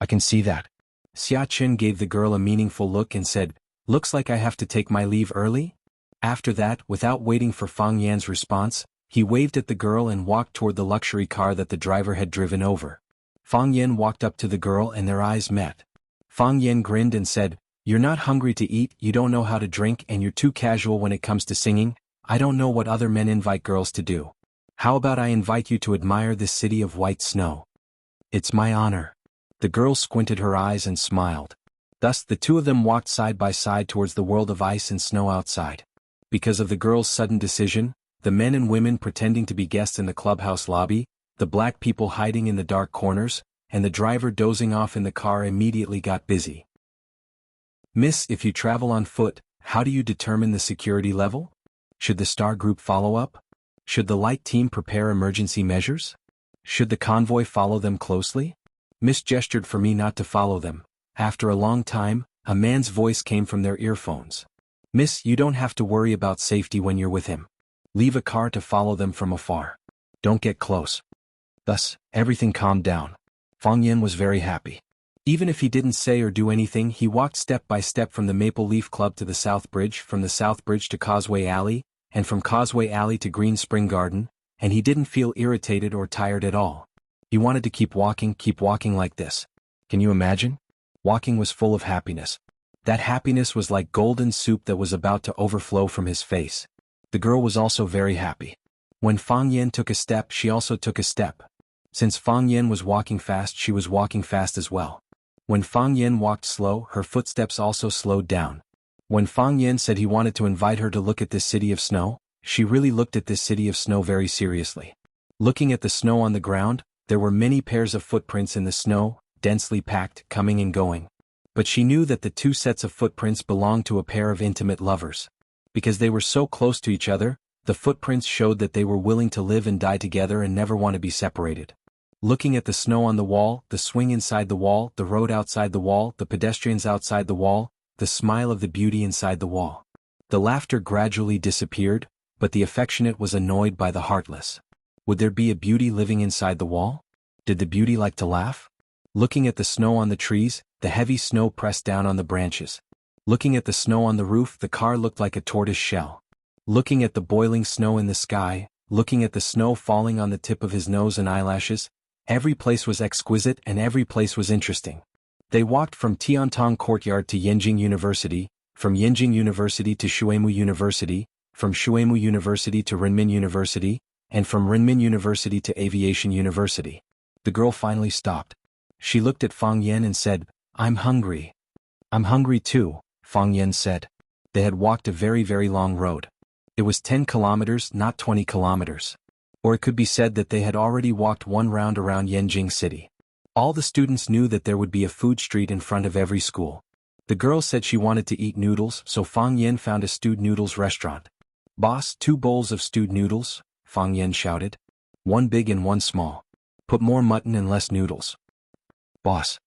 I can see that. Xia Chen gave the girl a meaningful look and said, Looks like I have to take my leave early? After that, without waiting for Fang Yan's response, he waved at the girl and walked toward the luxury car that the driver had driven over. Fang Yan walked up to the girl and their eyes met. Fang Yan grinned and said, You're not hungry to eat, you don't know how to drink, and you're too casual when it comes to singing. I don't know what other men invite girls to do. How about I invite you to admire this city of white snow? It's my honor. The girl squinted her eyes and smiled. Thus the two of them walked side by side towards the world of ice and snow outside. Because of the girl's sudden decision, the men and women pretending to be guests in the clubhouse lobby, the black people hiding in the dark corners, and the driver dozing off in the car immediately got busy. Miss, if you travel on foot, how do you determine the security level? Should the star group follow up? Should the light team prepare emergency measures? Should the convoy follow them closely? Miss gestured for me not to follow them. After a long time, a man's voice came from their earphones. Miss, you don't have to worry about safety when you're with him. Leave a car to follow them from afar. Don't get close. Thus, everything calmed down. Fang Yan was very happy. Even if he didn't say or do anything, he walked step by step from the Maple Leaf Club to the South Bridge, from the South Bridge to Causeway Alley, and from Causeway Alley to Green Spring Garden, and he didn't feel irritated or tired at all. He wanted to keep walking like this. Can you imagine? Walking was full of happiness. That happiness was like golden soup that was about to overflow from his face. The girl was also very happy. When Fang Yan took a step, she also took a step. Since Fang Yan was walking fast, she was walking fast as well. When Fang Yan walked slow, her footsteps also slowed down. When Fang Yan said he wanted to invite her to look at this city of snow, she really looked at this city of snow very seriously. Looking at the snow on the ground, there were many pairs of footprints in the snow, densely packed, coming and going. But she knew that the two sets of footprints belonged to a pair of intimate lovers. Because they were so close to each other, the footprints showed that they were willing to live and die together and never want to be separated. Looking at the snow on the wall, the swing inside the wall, the road outside the wall, the pedestrians outside the wall, the smile of the beauty inside the wall. The laughter gradually disappeared, but the affectionate was annoyed by the heartless. Would there be a beauty living inside the wall? Did the beauty like to laugh? Looking at the snow on the trees, the heavy snow pressed down on the branches. Looking at the snow on the roof, the car looked like a tortoise shell. Looking at the boiling snow in the sky, looking at the snow falling on the tip of his nose and eyelashes, every place was exquisite and every place was interesting. They walked from Tiantong Courtyard to Yenjing University, From Yenjing University to Shuemu University, from Shuemu University to Renmin University, and from Renmin University to Aviation University. The girl finally stopped. She looked at Fang Yan and said, "I'm hungry." "I'm hungry too," Fang Yan said. They had walked a very, very long road. It was 10 kilometers, not 20 kilometers. Or it could be said that they had already walked one round around Yenjing City. All the students knew that there would be a food street in front of every school. The girl said she wanted to eat noodles, so Fang Yan found a stewed noodles restaurant. "Boss, 2 bowls of stewed noodles," Fang Yan shouted. "1 big and 1 small. Put more mutton and less noodles." "Boss."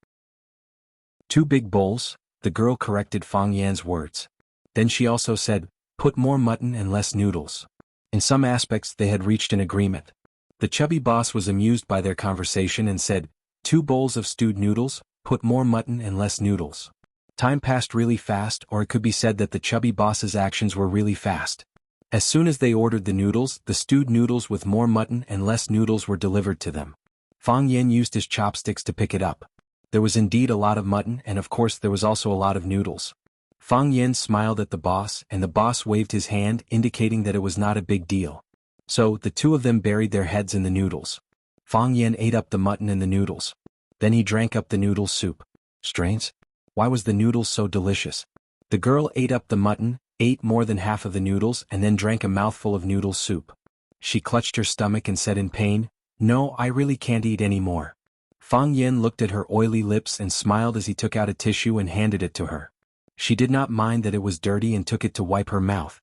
"2 big bowls," the girl corrected Fang Yan's words. Then she also said, "Put more mutton and less noodles." In some aspects they had reached an agreement. The chubby boss was amused by their conversation and said, "2 bowls of stewed noodles, put more mutton and less noodles." Time passed really fast, or it could be said that the chubby boss's actions were really fast. As soon as they ordered the noodles, the stewed noodles with more mutton and less noodles were delivered to them. Fang Yan used his chopsticks to pick it up. There was indeed a lot of mutton, and of course there was also a lot of noodles. Fang Yan smiled at the boss, and the boss waved his hand, indicating that it was not a big deal. So, the two of them buried their heads in the noodles. Fang Yan ate up the mutton and the noodles. Then he drank up the noodle soup. Strange. Why was the noodles so delicious? The girl ate up the mutton, ate more than half of the noodles, and then drank a mouthful of noodle soup. She clutched her stomach and said in pain, "No, I really can't eat any more." Fang Yan looked at her oily lips and smiled as he took out a tissue and handed it to her. She did not mind that it was dirty and took it to wipe her mouth.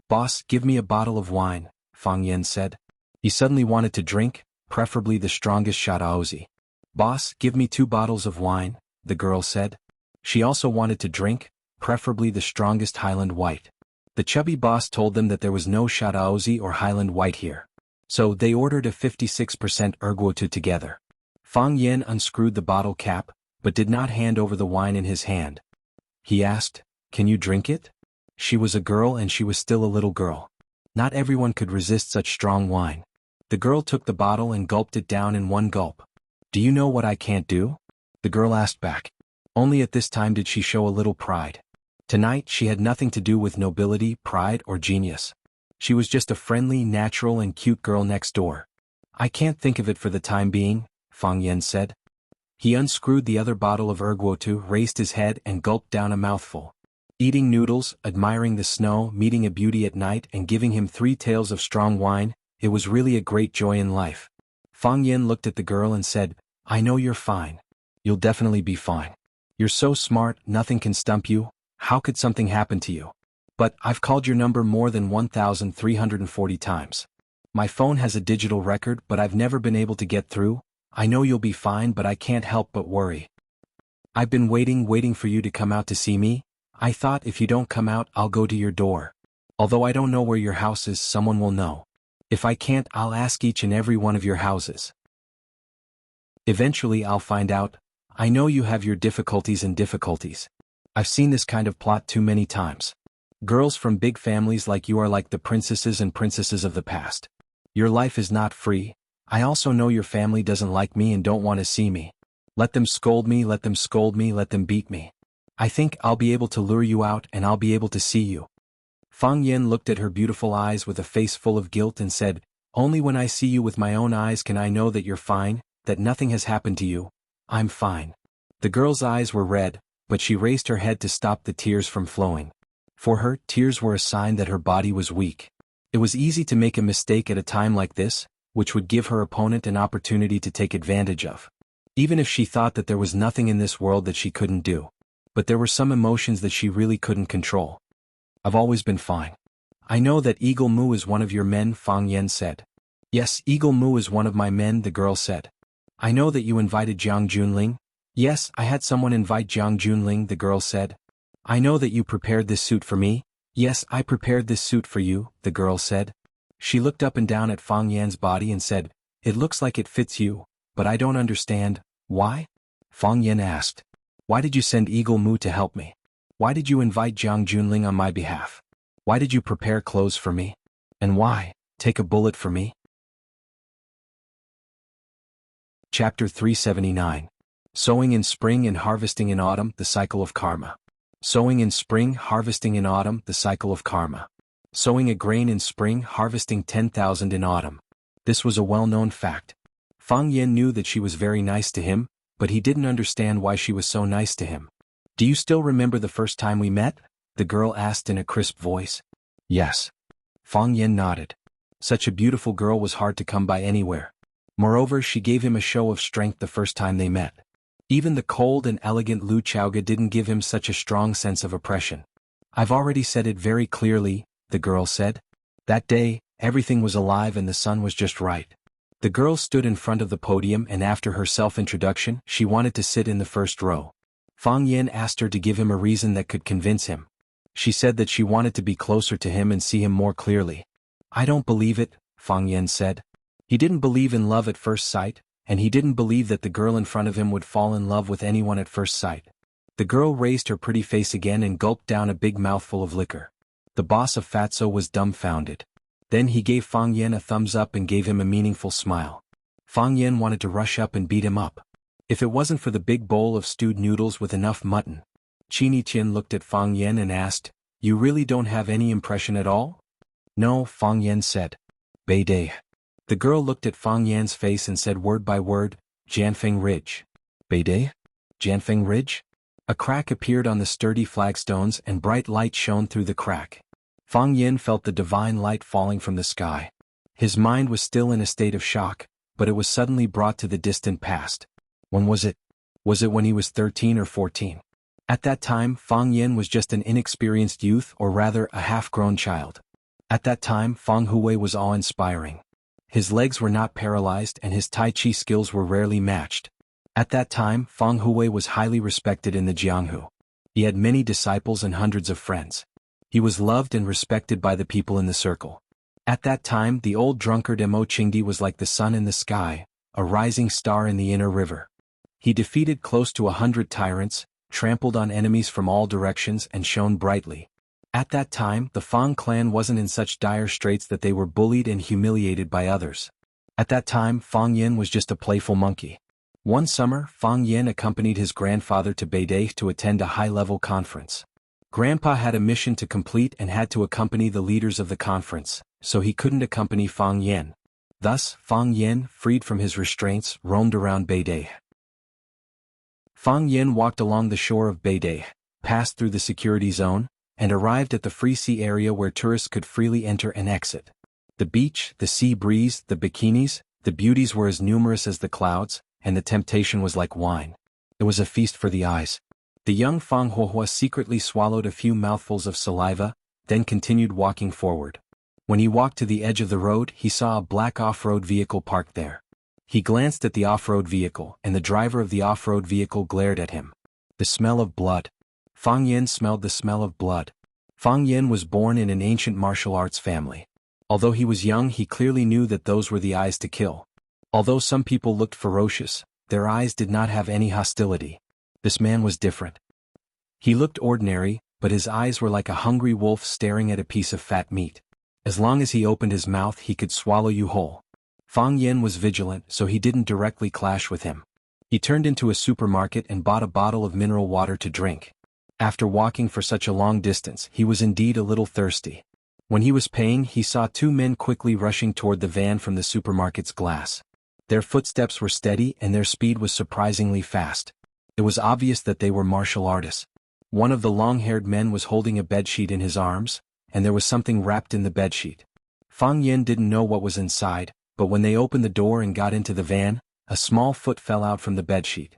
"Boss, give me a bottle of wine," Fang Yan said. He suddenly wanted to drink, preferably the strongest Shadaozi. "Boss, give me 2 bottles of wine," the girl said. She also wanted to drink, preferably the strongest Highland White. The chubby boss told them that there was no Shadaozi or Highland White here. So they ordered a 56% erguotu together. Fang Yan unscrewed the bottle cap, but did not hand over the wine in his hand. He asked, "Can you drink it?" She was a girl and she was still a little girl. Not everyone could resist such strong wine. The girl took the bottle and gulped it down in 1 gulp. "Do you know what I can't do?" the girl asked back. Only at this time did she show a little pride. Tonight she had nothing to do with nobility, pride, or genius. She was just a friendly, natural and cute girl next door. "I can't think of it for the time being," Fang Yan said. He unscrewed the other bottle of erguotu, raised his head and gulped down a mouthful. Eating noodles, admiring the snow, meeting a beauty at night and giving him 3 tales of strong wine, it was really a great joy in life. Fang Yan looked at the girl and said, "I know you're fine. You'll definitely be fine. You're so smart, nothing can stump you. How could something happen to you? But I've called your number more than 1,340 times. My phone has a digital record, but I've never been able to get through. I know you'll be fine, but I can't help but worry. I've been waiting for you to come out to see me. I thought if you don't come out, I'll go to your door. Although I don't know where your house is, someone will know. If I can't, I'll ask each and every one of your houses. Eventually I'll find out. I know you have your difficulties. I've seen this kind of plot too many times. Girls from big families like you are like the princesses and princesses of the past. Your life is not free. I also know your family doesn't like me and don't want to see me. Let them scold me, let them beat me. I think I'll be able to lure you out and I'll be able to see you." Fang Yan looked at her beautiful eyes with a face full of guilt and said, "Only when I see you with my own eyes can I know that you're fine, that nothing has happened to you. I'm fine." The girl's eyes were red, but she raised her head to stop the tears from flowing. For her, tears were a sign that her body was weak. It was easy to make a mistake at a time like this, which would give her opponent an opportunity to take advantage of. Even if she thought that there was nothing in this world that she couldn't do. But there were some emotions that she really couldn't control. "I've always been fine. I know that Eagle Mu is one of your men," Fang Yan said. "Yes, Eagle Mu is one of my men," the girl said. "I know that you invited Jiang Junling." "Yes, I had someone invite Jiang Junling," the girl said. "I know that you prepared this suit for me." "Yes, I prepared this suit for you," the girl said. She looked up and down at Fang Yan's body and said, "It looks like it fits you, but I don't understand. Why?" Fang Yan asked. "Why did you send Eagle Mu to help me? Why did you invite Jiang Junling on my behalf? Why did you prepare clothes for me? And why take a bullet for me?" Chapter 379. Sowing in spring and harvesting in autumn, the cycle of karma. Sowing in spring, harvesting in autumn, the cycle of karma. Sowing a grain in spring, harvesting 10,000 in autumn. This was a well-known fact. Fang Yan knew that she was very nice to him, but he didn't understand why she was so nice to him. "Do you still remember the first time we met?" the girl asked in a crisp voice. "Yes." Fang Yan nodded. Such a beautiful girl was hard to come by anywhere. Moreover, she gave him a show of strength the first time they met. Even the cold and elegant Lu Chaoga didn't give him such a strong sense of oppression. "I've already said it very clearly," the girl said. That day, everything was alive and the sun was just right. The girl stood in front of the podium and after her self-introduction, she wanted to sit in the first row. Fang Yan asked her to give him a reason that could convince him. She said that she wanted to be closer to him and see him more clearly. "I don't believe it," Fang Yan said. He didn't believe in love at first sight, and he didn't believe that the girl in front of him would fall in love with anyone at first sight. The girl raised her pretty face again and gulped down a big mouthful of liquor. The boss of Fatso was dumbfounded. Then he gave Fang Yan a thumbs up and gave him a meaningful smile. Fang Yan wanted to rush up and beat him up. If it wasn't for the big bowl of stewed noodles with enough mutton. Chini Qian looked at Fang Yan and asked, "You really don't have any impression at all?" "No," Fang Yan said. "Beidei." The girl looked at Fang Yan's face and said word by word, "Jianfeng Ridge." "Beidei? Jianfeng Ridge?" A crack appeared on the sturdy flagstones and bright light shone through the crack. Fang Yan felt the divine light falling from the sky. His mind was still in a state of shock, but it was suddenly brought to the distant past. When was it? Was it when he was 13 or 14? At that time, Fang Yan was just an inexperienced youth or rather a half-grown child. At that time, Fang Huwei was awe-inspiring. His legs were not paralyzed and his Tai Chi skills were rarely matched. At that time, Fang Huwei was highly respected in the Jianghu. He had many disciples and hundreds of friends. He was loved and respected by the people in the circle. At that time, the old drunkard Mo Qingdi was like the sun in the sky, a rising star in the inner river. He defeated close to 100 tyrants, trampled on enemies from all directions and shone brightly. At that time, the Fang clan wasn't in such dire straits that they were bullied and humiliated by others. At that time, Fang Yan was just a playful monkey. One summer, Fang Yan accompanied his grandfather to Beidei to attend a high-level conference. Grandpa had a mission to complete and had to accompany the leaders of the conference, so he couldn't accompany Fang Yan. Thus, Fang Yan, freed from his restraints, roamed around Beidei. Fang Yan walked along the shore of Beidei, passed through the security zone, and arrived at the free sea area where tourists could freely enter and exit. The beach, the sea breeze, the bikinis, the beauties were as numerous as the clouds, and the temptation was like wine. It was a feast for the eyes. The young Fang Huohua secretly swallowed a few mouthfuls of saliva, then continued walking forward. When he walked to the edge of the road, he saw a black off-road vehicle parked there. He glanced at the off-road vehicle, and the driver of the off-road vehicle glared at him. The smell of blood. Fang Yan smelled the smell of blood. Fang Yan was born in an ancient martial arts family. Although he was young, he clearly knew that those were the eyes to kill. Although some people looked ferocious, their eyes did not have any hostility. This man was different. He looked ordinary, but his eyes were like a hungry wolf staring at a piece of fat meat. As long as he opened his mouth, he could swallow you whole. Fang Yan was vigilant, so he didn't directly clash with him. He turned into a supermarket and bought a bottle of mineral water to drink. After walking for such a long distance, he was indeed a little thirsty. When he was paying, he saw two men quickly rushing toward the van from the supermarket's glass. Their footsteps were steady and their speed was surprisingly fast. It was obvious that they were martial artists. One of the long-haired men was holding a bedsheet in his arms, and there was something wrapped in the bedsheet. Fang Yan didn't know what was inside, but when they opened the door and got into the van, a small foot fell out from the bedsheet.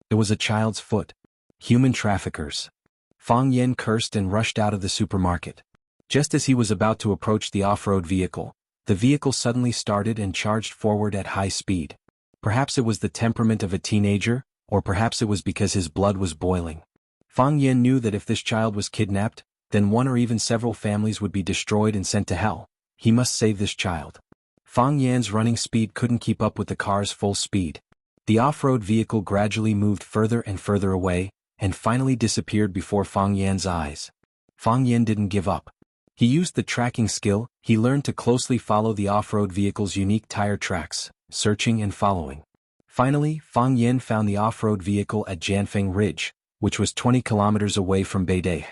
It was a child's foot. Human traffickers. Fang Yan cursed and rushed out of the supermarket. Just as he was about to approach the off-road vehicle, the vehicle suddenly started and charged forward at high speed. Perhaps it was the temperament of a teenager, or perhaps it was because his blood was boiling. Fang Yan knew that if this child was kidnapped, then one or even several families would be destroyed and sent to hell. He must save this child. Fang Yan's running speed couldn't keep up with the car's full speed. The off-road vehicle gradually moved further and further away, and finally disappeared before Fang Yan's eyes. Fang Yan didn't give up. He used the tracking skill. He learned to closely follow the off-road vehicle's unique tire tracks, searching and following. Finally, Fang Yan found the off-road vehicle at Jianfeng Ridge, which was 20 kilometers away from Beidei.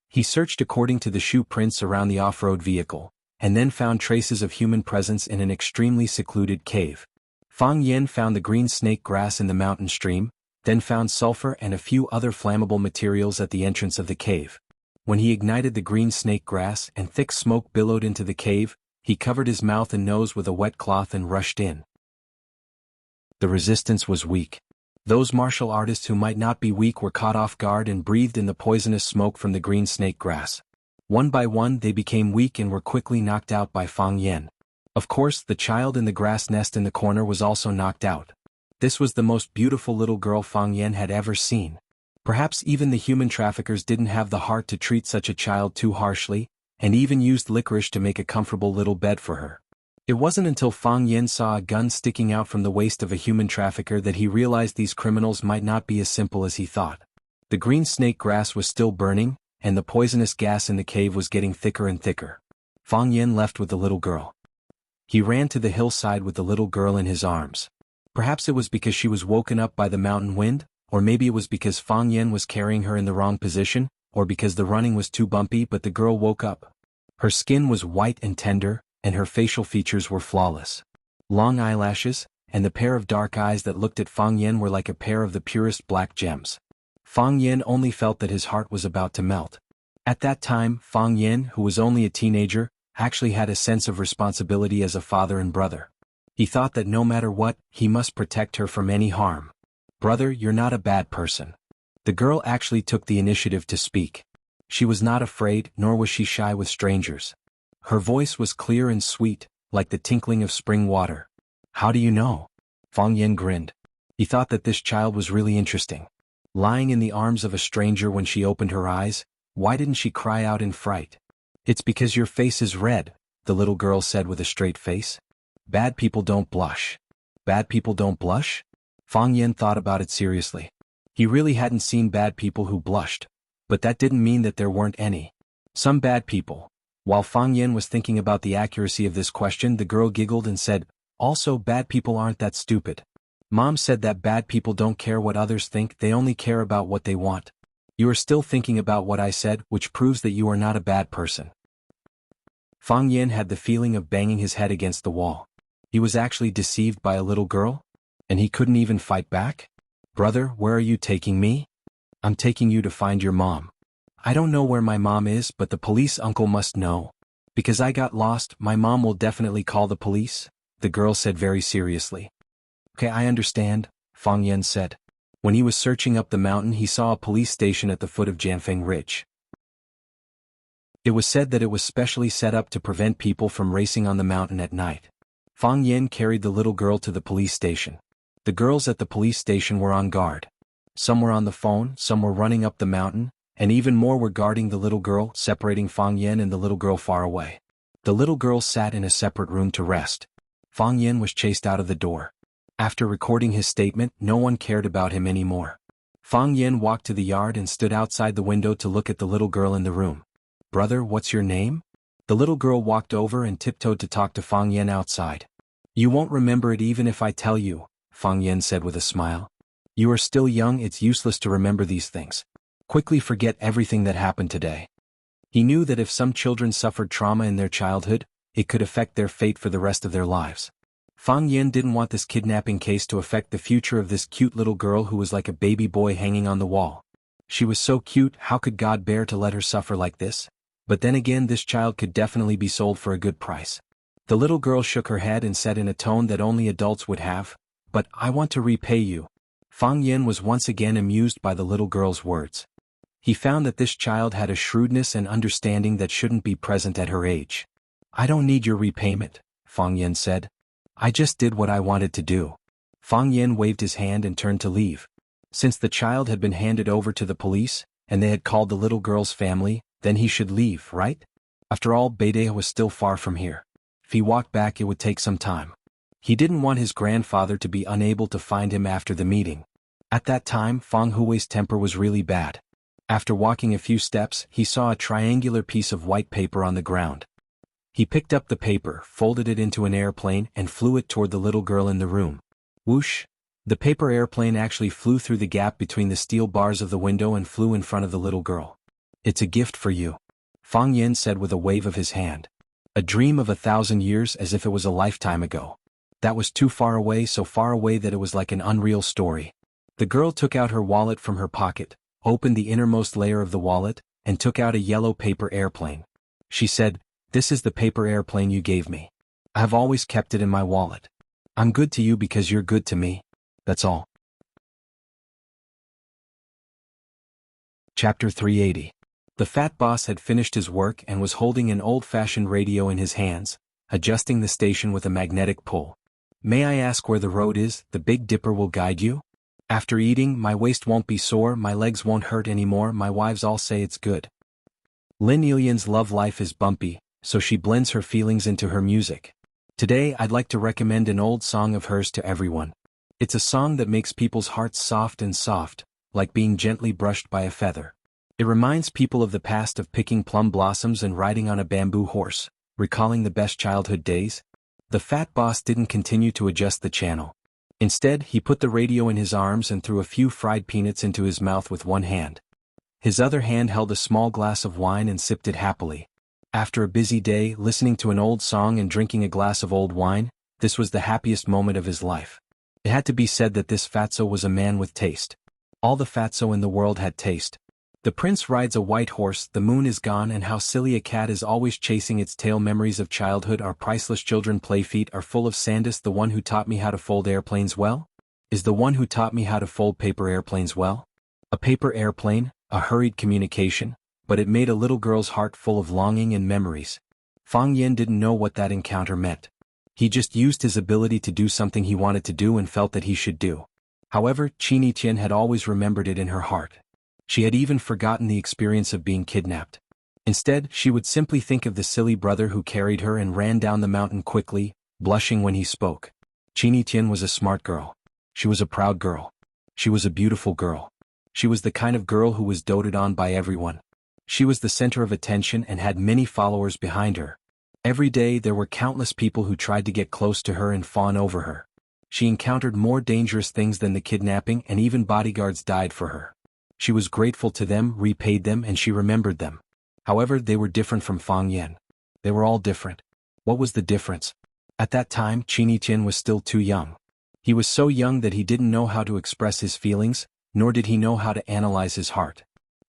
He searched according to the shoe prints around the off-road vehicle, and then found traces of human presence in an extremely secluded cave. Fang Yen found the green snake grass in the mountain stream, then found sulfur and a few other flammable materials at the entrance of the cave. When he ignited the green snake grass and thick smoke billowed into the cave, he covered his mouth and nose with a wet cloth and rushed in. The resistance was weak. Those martial artists who might not be weak were caught off guard and breathed in the poisonous smoke from the green snake grass. One by one they became weak and were quickly knocked out by Fang Yen. Of course, the child in the grass nest in the corner was also knocked out. This was the most beautiful little girl Fang Yen had ever seen. Perhaps even the human traffickers didn't have the heart to treat such a child too harshly, and even used licorice to make a comfortable little bed for her. It wasn't until Fang Yen saw a gun sticking out from the waist of a human trafficker that he realized these criminals might not be as simple as he thought. The green snake grass was still burning, and the poisonous gas in the cave was getting thicker and thicker. Fang Yen left with the little girl. He ran to the hillside with the little girl in his arms. Perhaps it was because she was woken up by the mountain wind, or maybe it was because Fang Yen was carrying her in the wrong position, or because the running was too bumpy, but the girl woke up. Her skin was white and tender, and her facial features were flawless. Long eyelashes, and the pair of dark eyes that looked at Fang Yen were like a pair of the purest black gems. Fang Yen only felt that his heart was about to melt. At that time, Fang Yen, who was only a teenager, actually had a sense of responsibility as a father and brother. He thought that no matter what, he must protect her from any harm. "Brother, you're not a bad person." The girl actually took the initiative to speak. She was not afraid, nor was she shy with strangers. Her voice was clear and sweet, like the tinkling of spring water. "How do you know?" Fang Yen grinned. He thought that this child was really interesting. Lying in the arms of a stranger when she opened her eyes, why didn't she cry out in fright? "It's because your face is red," the little girl said with a straight face. "Bad people don't blush." Bad people don't blush? Fang Yen thought about it seriously. He really hadn't seen bad people who blushed, but that didn't mean that there weren't any. Some bad people. While Fang Yen was thinking about the accuracy of this question, the girl giggled and said, "Also, bad people aren't that stupid. Mom said that bad people don't care what others think, they only care about what they want." You are still thinking about what I said, which proves that you are not a bad person. Fang Yen had the feeling of banging his head against the wall. He was actually deceived by a little girl? And he couldn't even fight back? "Brother, where are you taking me?" "I'm taking you to find your mom." "I don't know where my mom is, but the police uncle must know. Because I got lost, my mom will definitely call the police," the girl said very seriously. "Okay, I understand," Fang Yen said. When he was searching up the mountain, he saw a police station at the foot of Jianfeng Ridge. It was said that it was specially set up to prevent people from racing on the mountain at night. Fang Yen carried the little girl to the police station. The girls at the police station were on guard. Some were on the phone, some were running up the mountain, and even more were guarding the little girl, separating Fang Yen and the little girl far away. The little girl sat in a separate room to rest. Fang Yen was chased out of the door. After recording his statement, no one cared about him anymore. Fang Yen walked to the yard and stood outside the window to look at the little girl in the room. "Brother, what's your name?" The little girl walked over and tiptoed to talk to Fang Yen outside. "You won't remember it even if I tell you," Fang Yen said with a smile. "You are still young, it's useless to remember these things. Quickly forget everything that happened today." He knew that if some children suffered trauma in their childhood, it could affect their fate for the rest of their lives. Fang Yen didn't want this kidnapping case to affect the future of this cute little girl who was like a baby boy hanging on the wall. She was so cute, how could God bear to let her suffer like this? But then again, this child could definitely be sold for a good price. The little girl shook her head and said in a tone that only adults would have, "But I want to repay you." Fang Yen was once again amused by the little girl's words. He found that this child had a shrewdness and understanding that shouldn't be present at her age. "I don't need your repayment," Fang Yen said. "I just did what I wanted to do." Fang Yen waved his hand and turned to leave. Since the child had been handed over to the police, and they had called the little girl's family, then he should leave, right? After all, Beidei was still far from here. If he walked back, it would take some time. He didn't want his grandfather to be unable to find him after the meeting. At that time, Fang Hui's temper was really bad. After walking a few steps, he saw a triangular piece of white paper on the ground. He picked up the paper, folded it into an airplane, and flew it toward the little girl in the room. Whoosh! The paper airplane actually flew through the gap between the steel bars of the window and flew in front of the little girl. "It's a gift for you," Fang Yin said with a wave of his hand. "A dream of 1,000 years, as if it was a lifetime ago. That was too far away, so far away that it was like an unreal story." The girl took out her wallet from her pocket, opened the innermost layer of the wallet, and took out a yellow paper airplane. She said, "This is the paper airplane you gave me. I have always kept it in my wallet. I'm good to you because you're good to me. That's all." Chapter 380. The fat boss had finished his work and was holding an old-fashioned radio in his hands, adjusting the station with a magnetic pull. "May I ask where the road is? The Big Dipper will guide you. After eating, my waist won't be sore, my legs won't hurt anymore, my wives all say it's good." Lin Yilian's love life is bumpy, so she blends her feelings into her music. Today I'd like to recommend an old song of hers to everyone. It's a song that makes people's hearts soft, like being gently brushed by a feather. It reminds people of the past, of picking plum blossoms and riding on a bamboo horse, recalling the best childhood days. The fat boss didn't continue to adjust the channel. Instead, he put the radio in his arms and threw a few fried peanuts into his mouth with one hand. His other hand held a small glass of wine and sipped it happily. After a busy day, listening to an old song and drinking a glass of old wine, this was the happiest moment of his life. It had to be said that this fatso was a man with taste. All the fatso in the world had taste. The prince rides a white horse, the moon is gone, and how silly a cat is always chasing its tail. Memories of childhood are priceless. Children play, feet are full of sandus. The one who taught me how to fold airplanes well is the one who taught me how to fold paper airplanes well. A paper airplane, a hurried communication, but it made a little girl's heart full of longing and memories. Fang Yin didn't know what that encounter meant. He just used his ability to do something he wanted to do and felt that he should do. However, Qini Tian had always remembered it in her heart. She had even forgotten the experience of being kidnapped. Instead, she would simply think of the silly brother who carried her and ran down the mountain quickly, blushing when he spoke. Qini Tian was a smart girl. She was a proud girl. She was a beautiful girl. She was the kind of girl who was doted on by everyone. She was the center of attention and had many followers behind her. Every day there were countless people who tried to get close to her and fawn over her. She encountered more dangerous things than the kidnapping, and even bodyguards died for her. She was grateful to them, repaid them, and she remembered them. However, they were different from Fang Yin. They were all different. What was the difference? At that time, Qini Tian was still too young. He was so young that he didn't know how to express his feelings, nor did he know how to analyze his heart.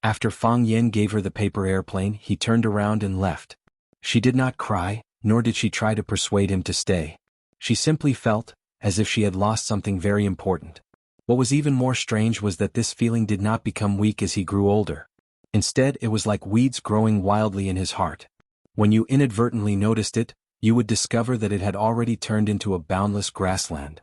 After Fang Yin gave her the paper airplane, he turned around and left. She did not cry, nor did she try to persuade him to stay. She simply felt as if she had lost something very important. What was even more strange was that this feeling did not become weak as he grew older. Instead, it was like weeds growing wildly in his heart. When you inadvertently noticed it, you would discover that it had already turned into a boundless grassland.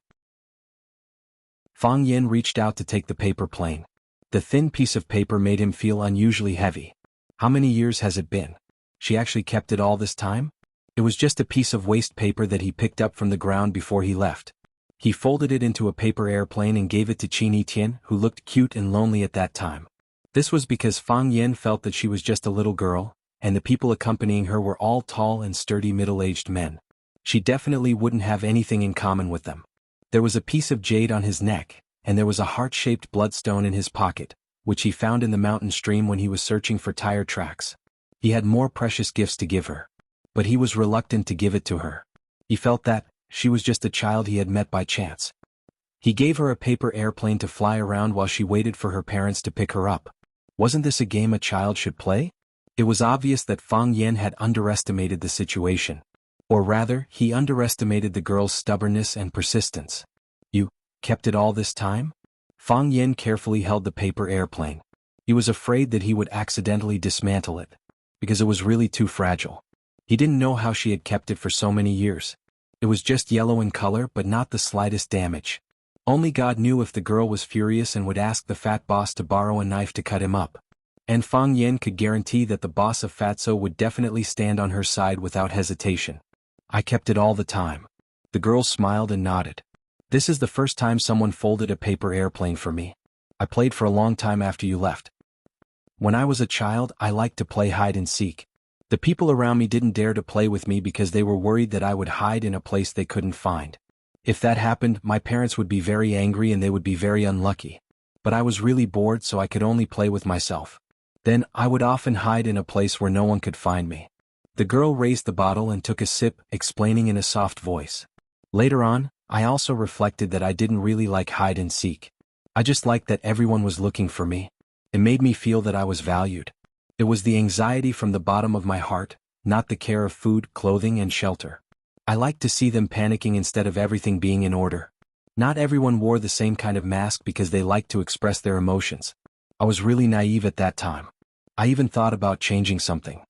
Fang Yin reached out to take the paper plane. The thin piece of paper made him feel unusually heavy. How many years has it been? She actually kept it all this time? It was just a piece of waste paper that he picked up from the ground before he left. He folded it into a paper airplane and gave it to Qini Tian, who looked cute and lonely at that time. This was because Fang Yin felt that she was just a little girl, and the people accompanying her were all tall and sturdy middle-aged men. She definitely wouldn't have anything in common with them. There was a piece of jade on his neck, and there was a heart-shaped bloodstone in his pocket, which he found in the mountain stream when he was searching for tire tracks. He had more precious gifts to give her, but he was reluctant to give it to her. He felt that she was just a child he had met by chance. He gave her a paper airplane to fly around while she waited for her parents to pick her up. Wasn't this a game a child should play? It was obvious that Fang Yin had underestimated the situation. Or rather, he underestimated the girl's stubbornness and persistence. "You kept it all this time?" Fang Yin carefully held the paper airplane. He was afraid that he would accidentally dismantle it, because it was really too fragile. He didn't know how she had kept it for so many years. It was just yellow in color, but not the slightest damage. Only God knew if the girl was furious and would ask the fat boss to borrow a knife to cut him up. And Fang Yin could guarantee that the boss of Fatso would definitely stand on her side without hesitation. "I kept it all the time." The girl smiled and nodded. "This is the first time someone folded a paper airplane for me. I played for a long time after you left. When I was a child, I liked to play hide and seek. The people around me didn't dare to play with me because they were worried that I would hide in a place they couldn't find. If that happened, my parents would be very angry and they would be very unlucky. But I was really bored, so I could only play with myself. Then, I would often hide in a place where no one could find me. The girl raised the bottle and took a sip, explaining in a soft voice. Later on, I also reflected that I didn't really like hide and seek. I just liked that everyone was looking for me. It made me feel that I was valued. It was the anxiety from the bottom of my heart, not the care of food, clothing, and shelter. I liked to see them panicking instead of everything being in order. Not everyone wore the same kind of mask because they liked to express their emotions. I was really naive at that time. I even thought about changing something.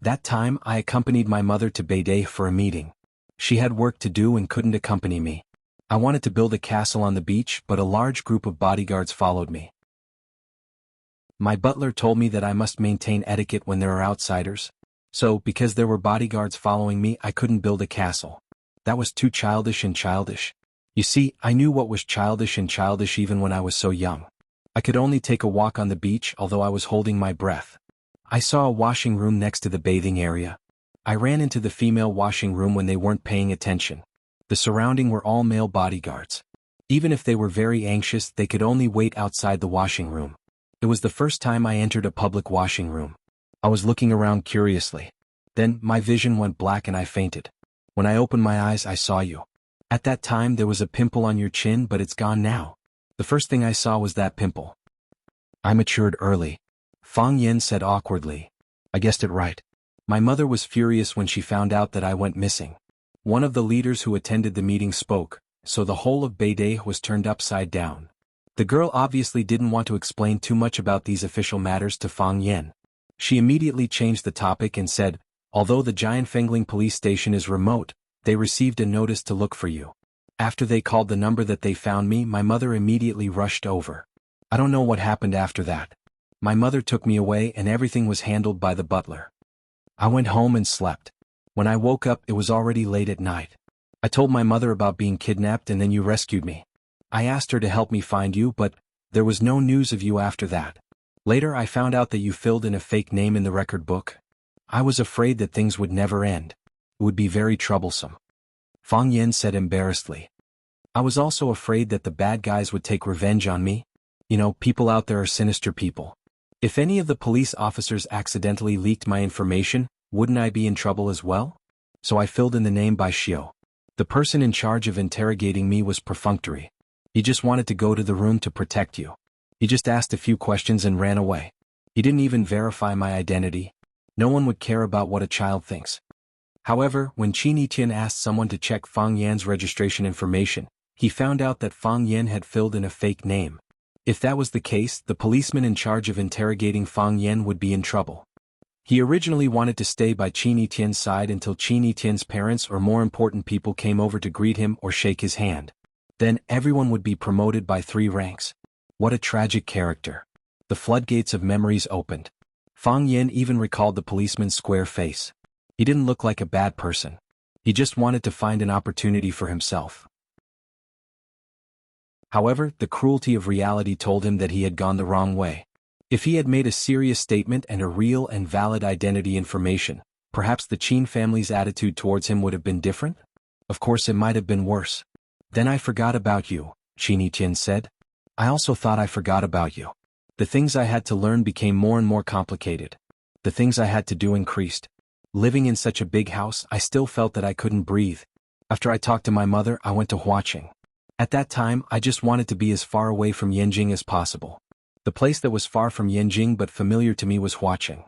That time, I accompanied my mother to Beidei for a meeting. She had work to do and couldn't accompany me. I wanted to build a castle on the beach, but a large group of bodyguards followed me. My butler told me that I must maintain etiquette when there are outsiders. So, because there were bodyguards following me, I couldn't build a castle. That was too childish and childish. You see, I knew what was childish and childish even when I was so young. I could only take a walk on the beach, although I was holding my breath. I saw a washing room next to the bathing area. I ran into the female washing room when they weren't paying attention. The surrounding were all male bodyguards. Even if they were very anxious, they could only wait outside the washing room. It was the first time I entered a public washing room. I was looking around curiously. Then, my vision went black and I fainted. When I opened my eyes, I saw you. At that time, there was a pimple on your chin, but it's gone now. The first thing I saw was that pimple. I matured early. Fang Yen said awkwardly. I guessed it right. My mother was furious when she found out that I went missing. One of the leaders who attended the meeting spoke, so the whole of Beidei was turned upside down. The girl obviously didn't want to explain too much about these official matters to Fang Yen. She immediately changed the topic and said, although the Giant Fengling police station is remote, they received a notice to look for you. After they called the number that they found me, my mother immediately rushed over. I don't know what happened after that. My mother took me away and everything was handled by the butler. I went home and slept. When I woke up, it was already late at night. I told my mother about being kidnapped and then you rescued me. I asked her to help me find you, but there was no news of you after that. Later I found out that you filled in a fake name in the record book. I was afraid that things would never end. It would be very troublesome. Fang Yen said embarrassedly. I was also afraid that the bad guys would take revenge on me. You know, people out there are sinister people. If any of the police officers accidentally leaked my information, wouldn't I be in trouble as well? So I filled in the name by Xiao. The person in charge of interrogating me was perfunctory. He just wanted to go to the room to protect you. He just asked a few questions and ran away. He didn't even verify my identity. No one would care about what a child thinks. However, when Qin Yitian asked someone to check Fang Yan's registration information, he found out that Fang Yan had filled in a fake name. If that was the case, the policeman in charge of interrogating Fang Yan would be in trouble. He originally wanted to stay by Qin Yitian's side until Qin Yitian's parents or more important people came over to greet him or shake his hand. Then everyone would be promoted by 3 ranks. What a tragic character. The floodgates of memories opened. Fang Yan even recalled the policeman's square face. He didn't look like a bad person. He just wanted to find an opportunity for himself. However, the cruelty of reality told him that he had gone the wrong way. If he had made a serious statement and a real and valid identity information, perhaps the Qin family's attitude towards him would have been different? Of course it might have been worse. Then I forgot about you, Qin Yitian said. I also thought I forgot about you. The things I had to learn became more and more complicated. The things I had to do increased. Living in such a big house, I still felt that I couldn't breathe. After I talked to my mother, I went to Huaqing. At that time, I just wanted to be as far away from Yanjing as possible. The place that was far from Yanjing but familiar to me was Huaqing.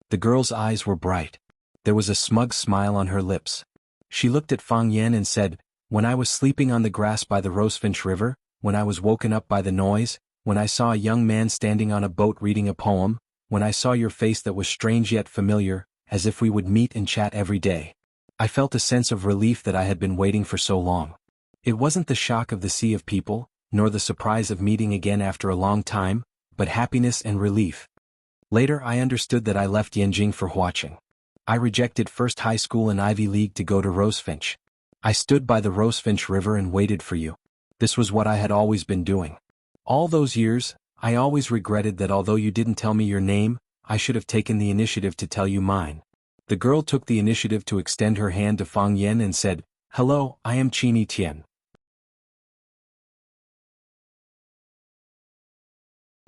The girl's eyes were bright. There was a smug smile on her lips. She looked at Fang Yan and said, when I was sleeping on the grass by the Rosefinch River, when I was woken up by the noise, when I saw a young man standing on a boat reading a poem, when I saw your face that was strange yet familiar, as if we would meet and chat every day. I felt a sense of relief that I had been waiting for so long. It wasn't the shock of the sea of people, nor the surprise of meeting again after a long time, but happiness and relief. Later I understood that I left Yanjing for Huaqing. I rejected first high school and Ivy League to go to Rosefinch. I stood by the Rosefinch River and waited for you. This was what I had always been doing. All those years, I always regretted that although you didn't tell me your name, I should have taken the initiative to tell you mine. The girl took the initiative to extend her hand to Fang Yan and said, hello, I am Qin Yitian.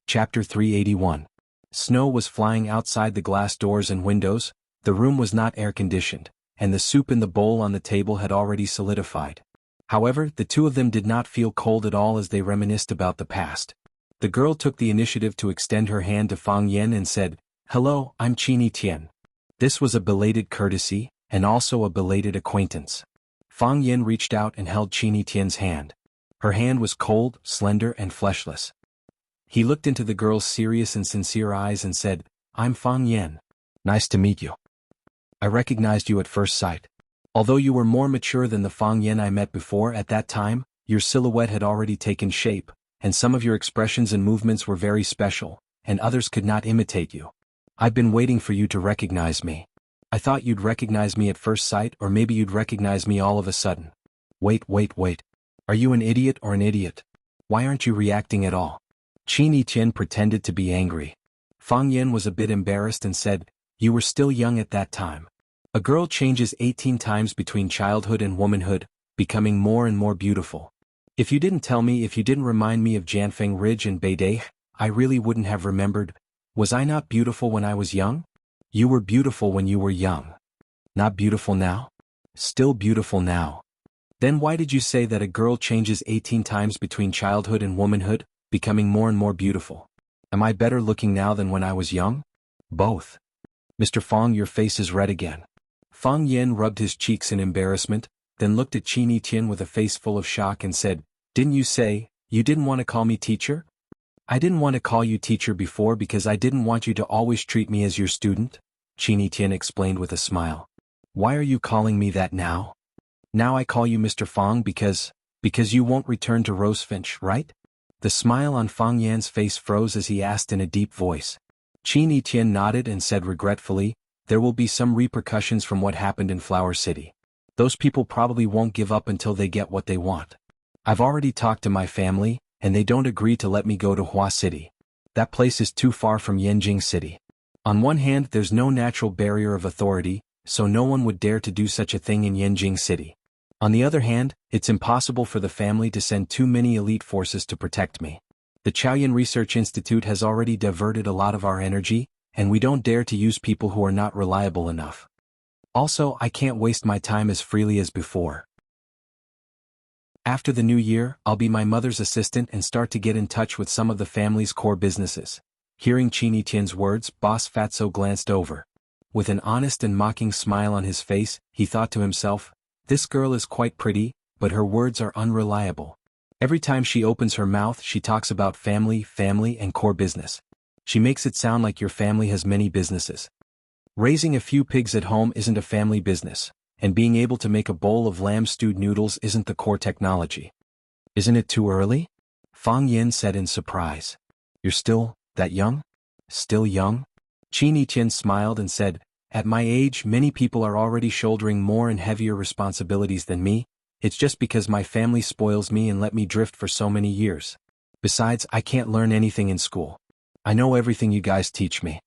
Chapter 381. Snow was flying outside the glass doors and windows, the room was not air-conditioned, and the soup in the bowl on the table had already solidified. However, the two of them did not feel cold at all as they reminisced about the past. The girl took the initiative to extend her hand to Fang Yan and said, "Hello, I'm Qini Tian." This was a belated courtesy, and also a belated acquaintance. Fang Yan reached out and held Qini Tian's hand. Her hand was cold, slender and fleshless. He looked into the girl's serious and sincere eyes and said, "I'm Fang Yan. Nice to meet you. I recognized you at first sight. Although you were more mature than the Fang Yan I met before at that time, your silhouette had already taken shape, and some of your expressions and movements were very special, and others could not imitate you. I've been waiting for you to recognize me. I thought you'd recognize me at first sight, or maybe you'd recognize me all of a sudden. Wait. Are you an idiot or an idiot? Why aren't you reacting at all?" Qini Tian pretended to be angry. Fang Yan was a bit embarrassed and said, "You were still young at that time. A girl changes 18 times between childhood and womanhood, becoming more and more beautiful. If you didn't tell me, if you didn't remind me of Jianfeng Ridge and Beidai, I really wouldn't have remembered. Was I not beautiful when I was young? You were beautiful when you were young. Not beautiful now? Still beautiful now. Then why did you say that a girl changes 18 times between childhood and womanhood, becoming more and more beautiful? Am I better looking now than when I was young? Both. Mr. Fang, your face is red again." Fang Yan rubbed his cheeks in embarrassment, then looked at Qini Tian with a face full of shock and said, "Didn't you say, you didn't want to call me teacher?" "I didn't want to call you teacher before because I didn't want you to always treat me as your student," Qini Tian explained with a smile. "Why are you calling me that now? Now I call you Mr. Fang because you won't return to Rosefinch, right?" The smile on Fang Yan's face froze as he asked in a deep voice. Qini Tian nodded and said regretfully, "There will be some repercussions from what happened in Flower City. Those people probably won't give up until they get what they want. I've already talked to my family, and they don't agree to let me go to Hua City. That place is too far from Yanjing City. On one hand, there's no natural barrier of authority, so no one would dare to do such a thing in Yanjing City. On the other hand, it's impossible for the family to send too many elite forces to protect me. The Chaoyan Research Institute has already diverted a lot of our energy, and we don't dare to use people who are not reliable enough. Also, I can't waste my time as freely as before. After the new year, I'll be my mother's assistant and start to get in touch with some of the family's core businesses." Hearing Qini Tian's words, Boss Fatso glanced over. With an honest and mocking smile on his face, he thought to himself, "This girl is quite pretty, but her words are unreliable. Every time she opens her mouth she talks about family, and core business. She makes it sound like your family has many businesses. Raising a few pigs at home isn't a family business, and being able to make a bowl of lamb-stewed noodles isn't the core technology." "Isn't it too early?" Fang Yan said in surprise. "You're still that young?" "Still young?" Qini Tian smiled and said, "At my age many people are already shouldering more and heavier responsibilities than me. It's just because my family spoils me and let me drift for so many years. Besides, I can't learn anything in school. I know everything you guys teach me."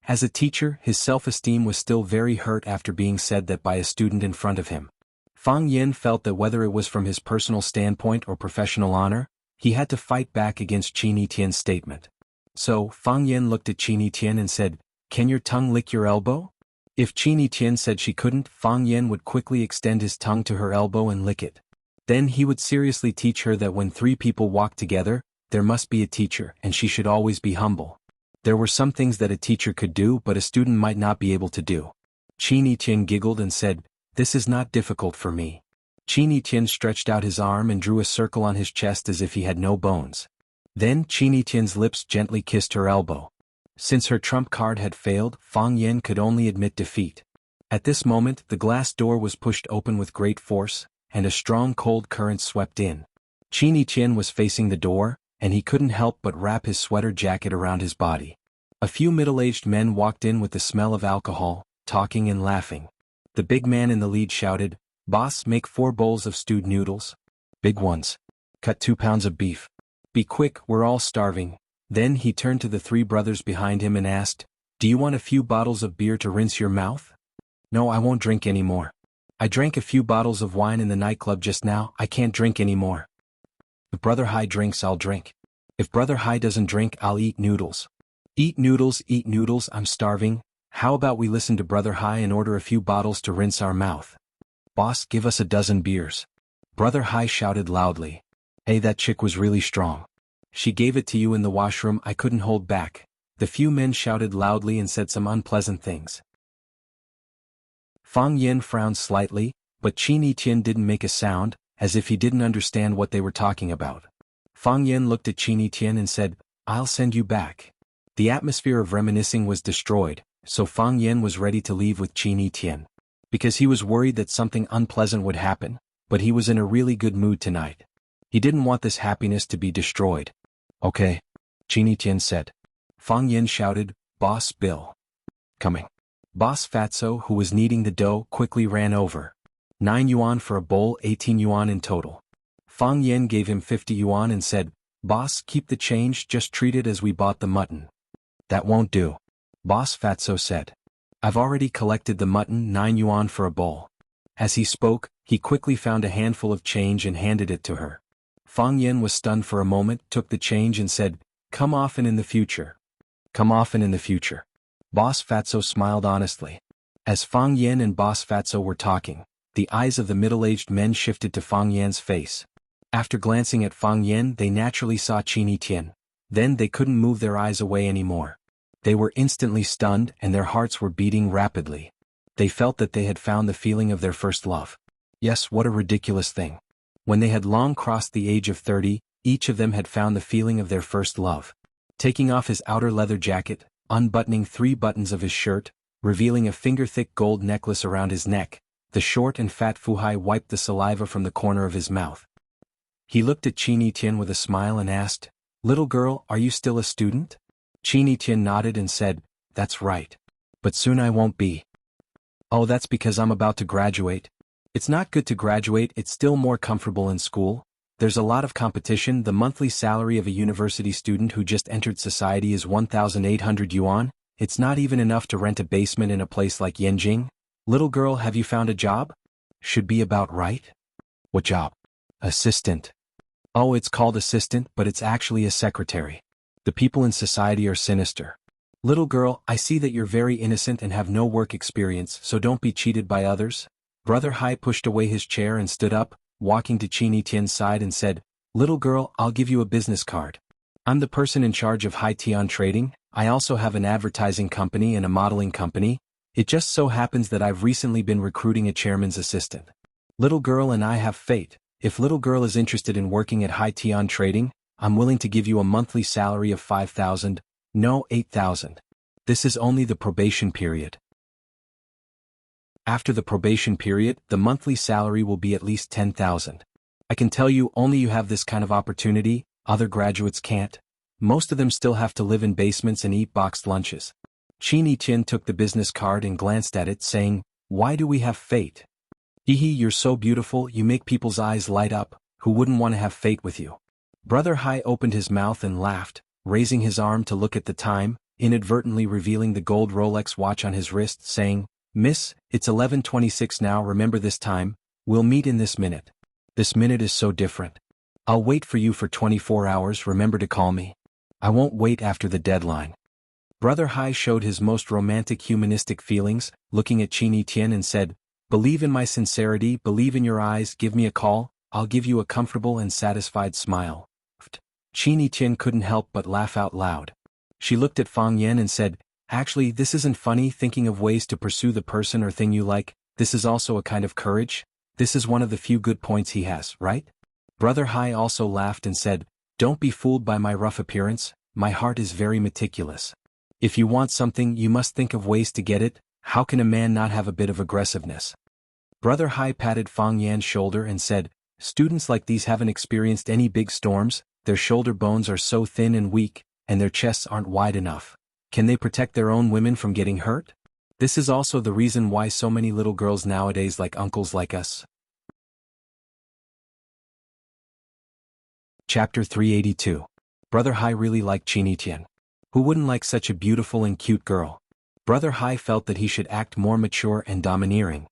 As a teacher, his self-esteem was still very hurt after being said that by a student in front of him. Fang Yan felt that whether it was from his personal standpoint or professional honor, he had to fight back against Qini Tian's statement. So, Fang Yan looked at Qini Tian and said, "Can your tongue lick your elbow?" If Qini Tian said she couldn't, Fang Yan would quickly extend his tongue to her elbow and lick it. Then he would seriously teach her that when three people walk together, there must be a teacher and she should always be humble. There were some things that a teacher could do but a student might not be able to do. Qini Tian giggled and said, "This is not difficult for me." Qini Tian stretched out his arm and drew a circle on his chest as if he had no bones. Then Qini Tian's lips gently kissed her elbow. Since her trump card had failed, Fang Yan could only admit defeat. At this moment, the glass door was pushed open with great force, and a strong cold current swept in. Qini Tian was facing the door, and he couldn't help but wrap his sweater jacket around his body. A few middle-aged men walked in with the smell of alcohol, talking and laughing. The big man in the lead shouted, "Boss, make 4 bowls of stewed noodles. Big ones. Cut 2 pounds of beef. Be quick, we're all starving." Then he turned to the 3 brothers behind him and asked, "Do you want a few bottles of beer to rinse your mouth?" "No, I won't drink any more. I drank a few bottles of wine in the nightclub just now, I can't drink any more." "If brother Hai drinks, I'll drink. If Brother Hai doesn't drink, I'll eat noodles. Eat noodles, I'm starving. How about we listen to Brother Hai and order a few bottles to rinse our mouth? Boss, give us a dozen beers. Brother Hai shouted loudly. Hey, that chick was really strong. She gave it to you in the washroom, I couldn't hold back. The few men shouted loudly and said some unpleasant things. Fang Yen frowned slightly, but Qin Yiqian didn't make a sound, as if he didn't understand what they were talking about. Fang Yen looked at Qin Yiqian and said, I'll send you back. The atmosphere of reminiscing was destroyed, so Fang Yen was ready to leave with Qin Yiqian. Because he was worried that something unpleasant would happen, but he was in a really good mood tonight. He didn't want this happiness to be destroyed. Okay, Qin Yiqian said. Fang Yen shouted, Boss Bill. Coming. Boss Fatso, who was kneading the dough, quickly ran over. 9 yuan for a bowl, 18 yuan in total. Fang Yen gave him 50 yuan and said, Boss, keep the change, just treat it as we bought the mutton. That won't do. Boss Fatso said. I've already collected the mutton, 9 yuan for a bowl. As he spoke, he quickly found a handful of change and handed it to her. Fang Yen was stunned for a moment, took the change and said, Come often in the future. Come often in the future. Boss Fatso smiled honestly. As Fang Yen and Boss Fatso were talking, the eyes of the middle-aged men shifted to Fang Yen's face. After glancing at Fang Yen, they naturally saw Qin Yiqian. Then they couldn't move their eyes away anymore. They were instantly stunned and their hearts were beating rapidly. They felt that they had found the feeling of their first love. Yes, what a ridiculous thing. When they had long crossed the age of 30, each of them had found the feeling of their first love. Taking off his outer leather jacket, unbuttoning 3 buttons of his shirt, revealing a finger-thick gold necklace around his neck, the short and fat Fuhai wiped the saliva from the corner of his mouth. He looked at Qin Yiqian with a smile and asked, Little girl, are you still a student? Qin Yiqian nodded and said, That's right. But soon I won't be. Oh, that's because I'm about to graduate. It's not good to graduate, it's still more comfortable in school. There's a lot of competition. The monthly salary of a university student who just entered society is 1,800 yuan. It's not even enough to rent a basement in a place like Yanjing. Little girl, have you found a job? Should be about right. What job? Assistant. Oh, it's called assistant, but it's actually a secretary. The people in society are sinister. Little girl, I see that you're very innocent and have no work experience, so don't be cheated by others. Brother Hai pushed away his chair and stood up, walking to Qin Yiqian's side and said, Little girl, I'll give you a business card. I'm the person in charge of Hai Tian trading. I also have an advertising company and a modeling company. It just so happens that I've recently been recruiting a chairman's assistant. Little girl and I have fate. If little girl is interested in working at Hai Tian trading, I'm willing to give you a monthly salary of 5,000, no 8,000. This is only the probation period. After the probation period, the monthly salary will be at least 10,000. I can tell you, only you have this kind of opportunity, other graduates can't. Most of them still have to live in basements and eat boxed lunches. Qin Yiqian took the business card and glanced at it, saying, Why do we have fate? Hehe, you're so beautiful, you make people's eyes light up. Who wouldn't want to have fate with you? Brother Hai opened his mouth and laughed, raising his arm to look at the time, inadvertently revealing the gold Rolex watch on his wrist, saying, Miss, it's 11:26 now, remember this time, we'll meet in this minute. This minute is so different. I'll wait for you for 24 hours, remember to call me. I won't wait after the deadline. Brother Hai showed his most romantic humanistic feelings, looking at Qin Yiqian and said, Believe in my sincerity, believe in your eyes, give me a call, I'll give you a comfortable and satisfied smile. Qin Yiqian couldn't help but laugh out loud. She looked at Fang Yen and said, Actually, this isn't funny, thinking of ways to pursue the person or thing you like, this is also a kind of courage. This is one of the few good points he has, right? Brother Hai also laughed and said, Don't be fooled by my rough appearance, my heart is very meticulous. If you want something, you must think of ways to get it. How can a man not have a bit of aggressiveness? Brother Hai patted Fang Yan's shoulder and said, Students like these haven't experienced any big storms, their shoulder bones are so thin and weak, and their chests aren't wide enough. Can they protect their own women from getting hurt? This is also the reason why so many little girls nowadays like uncles like us. Chapter 382. Brother Hai really liked Qin Yiqian. Who wouldn't like such a beautiful and cute girl? Brother Hai felt that he should act more mature and domineering.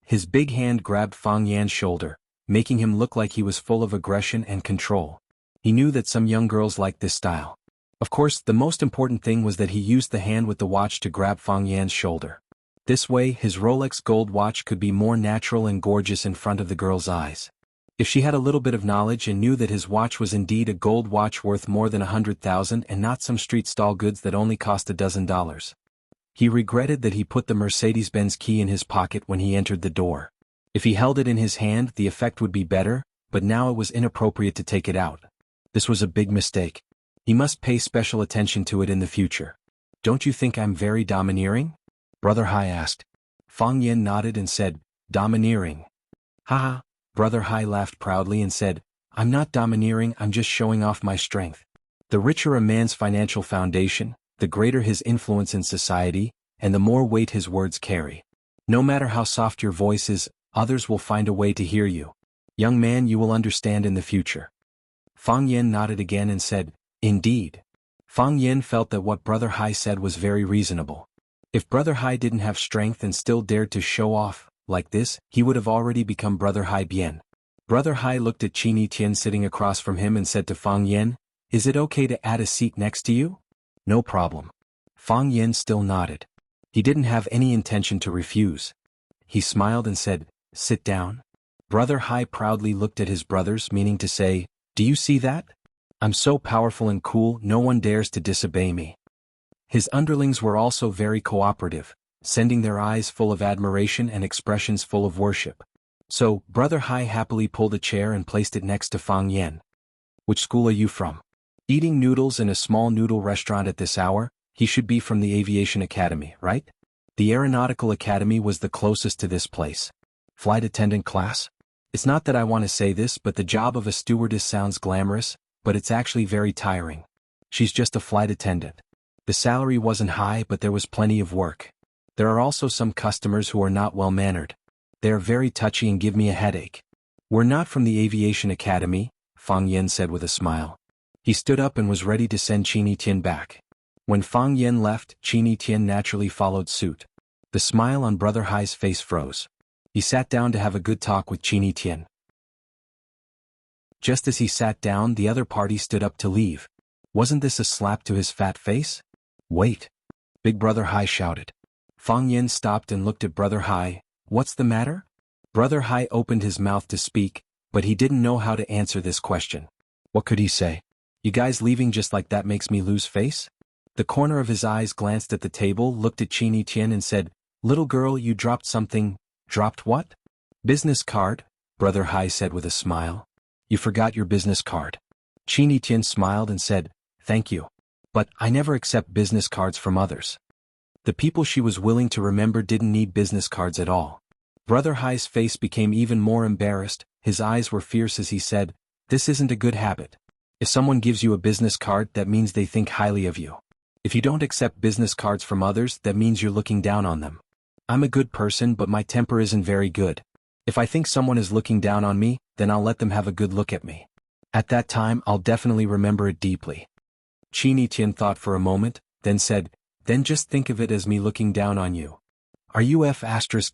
His big hand grabbed Fang Yan's shoulder, making him look like he was full of aggression and control. He knew that some young girls liked this style. Of course, the most important thing was that he used the hand with the watch to grab Fang Yan's shoulder. This way, his Rolex gold watch could be more natural and gorgeous in front of the girl's eyes. If she had a little bit of knowledge and knew that his watch was indeed a gold watch worth more than 100,000 and not some street stall goods that only cost a dozen dollars. He regretted that he put the Mercedes-Benz key in his pocket when he entered the door. If he held it in his hand, the effect would be better, but now it was inappropriate to take it out. This was a big mistake. He must pay special attention to it in the future. Don't you think I'm very domineering? Brother Hai asked. Fang Yan nodded and said, domineering. Haha. Brother Hai laughed proudly and said, I'm not domineering, I'm just showing off my strength. The richer a man's financial foundation, the greater his influence in society, and the more weight his words carry. No matter how soft your voice is, others will find a way to hear you. Young man, you will understand in the future. Fang Yan nodded again and said, indeed. Fang Yan felt that what Brother Hai said was very reasonable. If Brother Hai didn't have strength and still dared to show off like this, he would have already become Brother Hai Bien. Brother Hai looked at Qini Tian sitting across from him and said to Fang Yan, is it okay to add a seat next to you? No problem. Fang Yan still nodded. He didn't have any intention to refuse. He smiled and said, sit down. Brother Hai proudly looked at his brothers, meaning to say, do you see that? I'm so powerful and cool, no one dares to disobey me. His underlings were also very cooperative, sending their eyes full of admiration and expressions full of worship. So, Brother Hai happily pulled a chair and placed it next to Fang Yan. Which school are you from? Eating noodles in a small noodle restaurant at this hour? He should be from the Aviation Academy, right? The Aeronautical Academy was the closest to this place. Flight attendant class? It's not that I want to say this, but the job of a stewardess sounds glamorous, but it's actually very tiring. She's just a flight attendant. The salary wasn't high, but there was plenty of work. There are also some customers who are not well-mannered. They are very touchy and give me a headache. We're not from the Aviation Academy, Fang Yan said with a smile. He stood up and was ready to send Qini Tian back. When Fang Yan left, Qini Tian naturally followed suit. The smile on Brother Hai's face froze. He sat down to have a good talk with Qini Tian. Just as he sat down, the other party stood up to leave. Wasn't this a slap to his fat face? Wait! Big Brother Hai shouted. Fang Yan stopped and looked at Brother Hai. What's the matter? Brother Hai opened his mouth to speak, but he didn't know how to answer this question. What could he say? You guys leaving just like that makes me lose face? The corner of his eyes glanced at the table, looked at Qini Tian and said, little girl, you dropped something. Dropped what? Business card, Brother Hai said with a smile. You forgot your business card. Qini Tian smiled and said, thank you. But I never accept business cards from others. The people she was willing to remember didn't need business cards at all. Brother Hai's face became even more embarrassed, his eyes were fierce as he said, this isn't a good habit. If someone gives you a business card, that means they think highly of you. If you don't accept business cards from others, that means you're looking down on them. I'm a good person, but my temper isn't very good. If I think someone is looking down on me, then I'll let them have a good look at me. At that time, I'll definitely remember it deeply. Qini Tian thought for a moment, then said, then just think of it as me looking down on you. Are you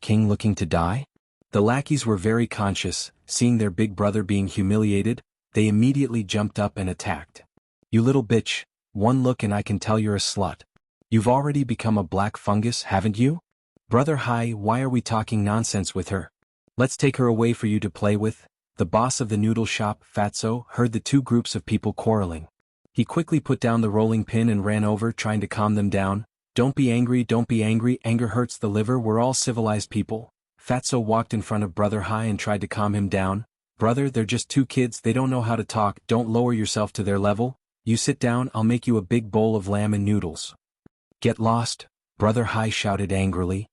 King looking to die? The lackeys were very conscious, seeing their big brother being humiliated, they immediately jumped up and attacked. You little bitch, one look and I can tell you're a slut. You've already become a black fungus, haven't you? Brother Hai, why are we talking nonsense with her? Let's take her away for you to play with. The boss of the noodle shop, Fatso, heard the two groups of people quarreling. He quickly put down the rolling pin and ran over, trying to calm them down. Don't be angry, anger hurts the liver, we're all civilized people. Fatso walked in front of Brother Hai and tried to calm him down. Brother, they're just two kids, they don't know how to talk, don't lower yourself to their level. You sit down, I'll make you a big bowl of lamb and noodles. Get lost, Brother Hai shouted angrily.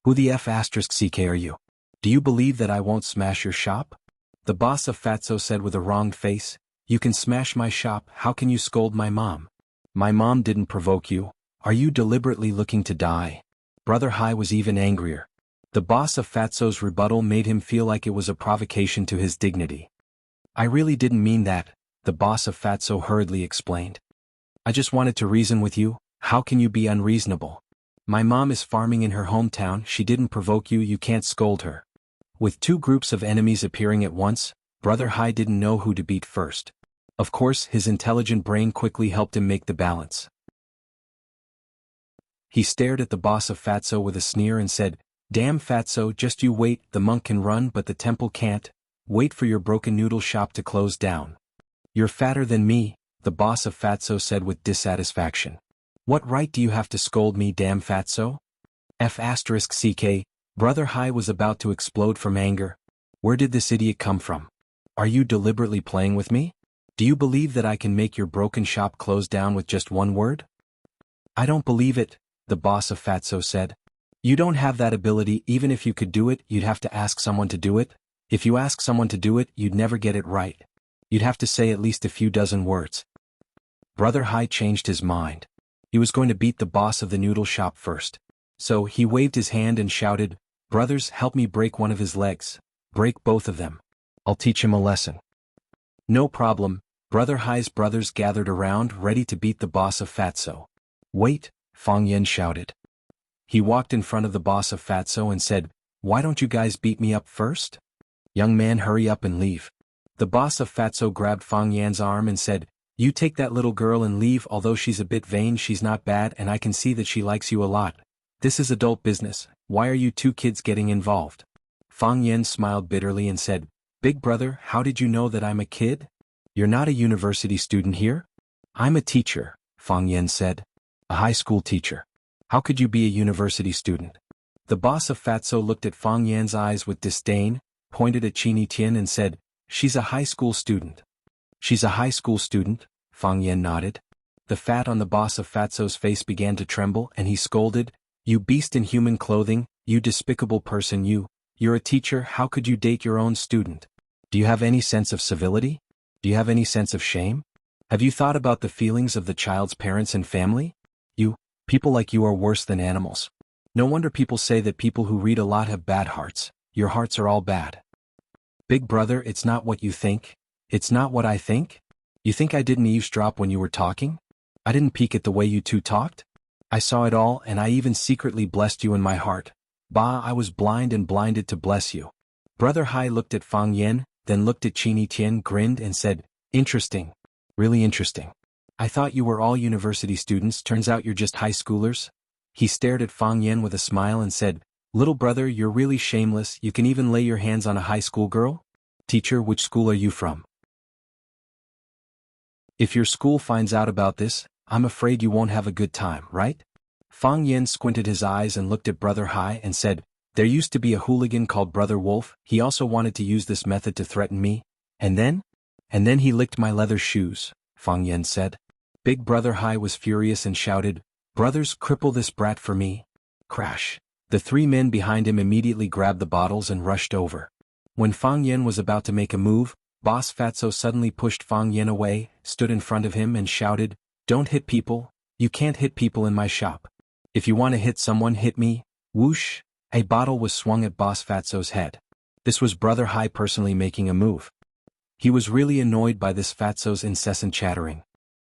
Who the CK are you? Do you believe that I won't smash your shop? The boss of Fatso said with a wronged face. You can smash my shop, how can you scold my mom? My mom didn't provoke you. Are you deliberately looking to die? Brother Hai was even angrier. The boss of Fatso's rebuttal made him feel like it was a provocation to his dignity. I really didn't mean that, the boss of Fatso hurriedly explained. I just wanted to reason with you, how can you be unreasonable? My mom is farming in her hometown, she didn't provoke you, you can't scold her. With two groups of enemies appearing at once, Brother Hai didn't know who to beat first. Of course, his intelligent brain quickly helped him make the balance. He stared at the boss of Fatso with a sneer and said, "Damn Fatso, just you wait, the monk can run but the temple can't. Wait for your broken noodle shop to close down." "You're fatter than me," the boss of Fatso said with dissatisfaction. "What right do you have to scold me, damn Fatso?" F***ck, Brother Hai was about to explode from anger. Where did this idiot come from? Are you deliberately playing with me? Do you believe that I can make your broken shop close down with just one word? "I don't believe it," the boss of Fatso said. "You don't have that ability. Even if you could do it, you'd have to ask someone to do it. If you ask someone to do it, you'd never get it right. You'd have to say at least a few dozen words." Brother Hai changed his mind. He was going to beat the boss of the noodle shop first. So he waved his hand and shouted, "Brothers, help me break one of his legs. Break both of them. I'll teach him a lesson." "No problem." Brother Hai's brothers gathered around, ready to beat the boss of Fatso. "Wait," Fang Yen shouted. He walked in front of the boss of Fatso and said, "Why don't you guys beat me up first? Young man, hurry up and leave." The boss of Fatso grabbed Fang Yan's arm and said, "You take that little girl and leave. Although she's a bit vain, she's not bad and I can see that she likes you a lot. This is adult business. Why are you two kids getting involved?" Fang Yan smiled bitterly and said, "Big brother, how did you know that I'm a kid? You're not a university student here?" "I'm a teacher," Fang Yan said. "A high school teacher. How could you be a university student?" The boss of Fatso looked at Fang Yan's eyes with disdain, pointed at Qini Tian and said, "She's a high school student." "She's a high school student," Fang Yan nodded. The fat on the boss of Fatso's face began to tremble and he scolded, "You beast in human clothing, you despicable person, you're a teacher. How could you date your own student? Do you have any sense of civility? Do you have any sense of shame? Have you thought about the feelings of the child's parents and family? People like you are worse than animals. No wonder people say that people who read a lot have bad hearts. Your hearts are all bad." "Big brother, it's not what you think. It's not what I think. You think I didn't eavesdrop when you were talking? I didn't peek at the way you two talked? I saw it all and I even secretly blessed you in my heart. Bah, I was blind and blinded to bless you." Brother Hai looked at Fang Yan, then looked at Qini Tian, grinned and said, "Interesting. Really interesting. I thought you were all university students, turns out you're just high schoolers." He stared at Fang Yan with a smile and said, "Little brother, you're really shameless. You can even lay your hands on a high school girl? Teacher, which school are you from? If your school finds out about this, I'm afraid you won't have a good time, right?" Fang Yan squinted his eyes and looked at Brother Hai and said, "There used to be a hooligan called Brother Wolf. He also wanted to use this method to threaten me. And then he licked my leather shoes," Fang Yan said. Big Brother Hai was furious and shouted, "Brothers, cripple this brat for me." Crash. The three men behind him immediately grabbed the bottles and rushed over. When Fang Yan was about to make a move, Boss Fatso suddenly pushed Fang Yan away, stood in front of him and shouted, "Don't hit people. You can't hit people in my shop. If you want to hit someone, hit me." Whoosh! A bottle was swung at Boss Fatso's head. This was Brother Hai personally making a move. He was really annoyed by this Fatso's incessant chattering.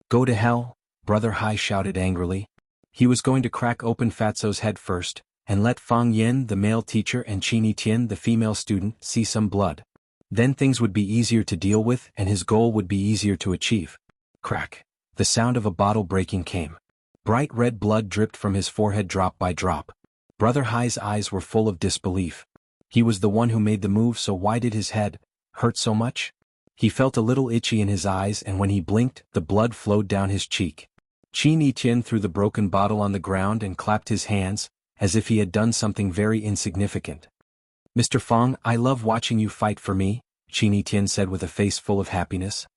"Go to hell," Brother Hai shouted angrily. He was going to crack open Fatso's head first, and let Fang Yan, the male teacher, and Qini Tian, the female student, see some blood. Then things would be easier to deal with and his goal would be easier to achieve. Crack. The sound of a bottle breaking came. Bright red blood dripped from his forehead drop by drop. Brother Hai's eyes were full of disbelief. He was the one who made the move, so why did his head hurt so much? He felt a little itchy in his eyes and when he blinked, the blood flowed down his cheek. Qini Tian threw the broken bottle on the ground and clapped his hands, as if he had done something very insignificant. "Mr. Fang, I love watching you fight for me," Qini Tian said with a face full of happiness.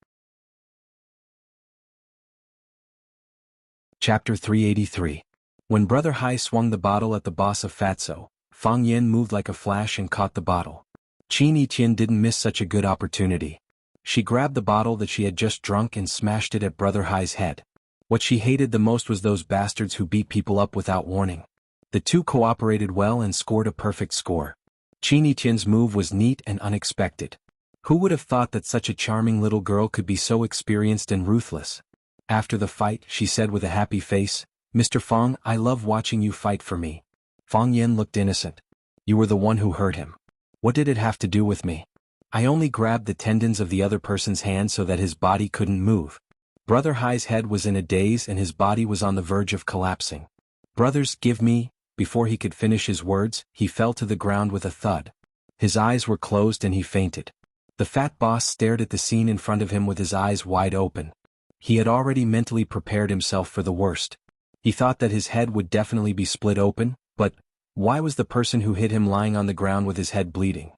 Chapter 383. When Brother Hai swung the bottle at the boss of Fatso, Fang Yan moved like a flash and caught the bottle. Qini Tian didn't miss such a good opportunity. She grabbed the bottle that she had just drunk and smashed it at Brother Hai's head. What she hated the most was those bastards who beat people up without warning. The two cooperated well and scored a perfect score. Qini Tian's move was neat and unexpected. Who would have thought that such a charming little girl could be so experienced and ruthless? After the fight, she said with a happy face, "Mr. Fang, I love watching you fight for me." Fang Yan looked innocent. "You were the one who hurt him. What did it have to do with me?" I only grabbed the tendons of the other person's hand so that his body couldn't move. Brother Hai's head was in a daze and his body was on the verge of collapsing. Brothers, give me. Before he could finish his words, he fell to the ground with a thud. His eyes were closed and he fainted. The fat boss stared at the scene in front of him with his eyes wide open. He had already mentally prepared himself for the worst. He thought that his head would definitely be split open, but why was the person who hit him lying on the ground with his head bleeding?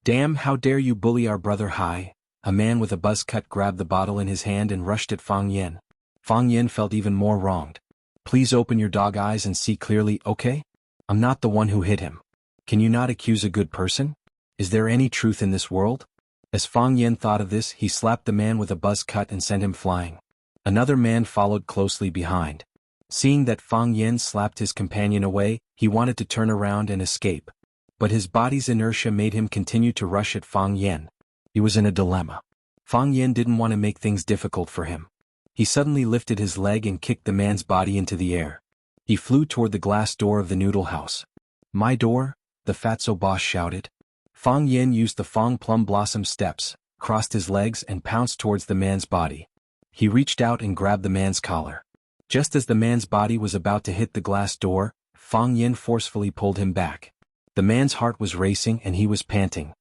Damn, how dare you bully our brother Hai? A man with a buzz cut grabbed the bottle in his hand and rushed at Fang Yen. Fang Yen felt even more wronged. Please open your dog eyes and see clearly, okay? I'm not the one who hit him. Can you not accuse a good person? Is there any truth in this world? As Fang Yen thought of this, he slapped the man with a buzz cut and sent him flying. Another man followed closely behind. Seeing that Fang Yen slapped his companion away, he wanted to turn around and escape. But his body's inertia made him continue to rush at Fang Yen. He was in a dilemma. Fang Yen didn't want to make things difficult for him. He suddenly lifted his leg and kicked the man's body into the air. He flew toward the glass door of the noodle house. My door? The fatso boss shouted. Fang Yen used the Fang Plum Blossom steps, crossed his legs and pounced towards the man's body. He reached out and grabbed the man's collar. Just as the man's body was about to hit the glass door, Fang Yen forcefully pulled him back. The man's heart was racing and he was panting.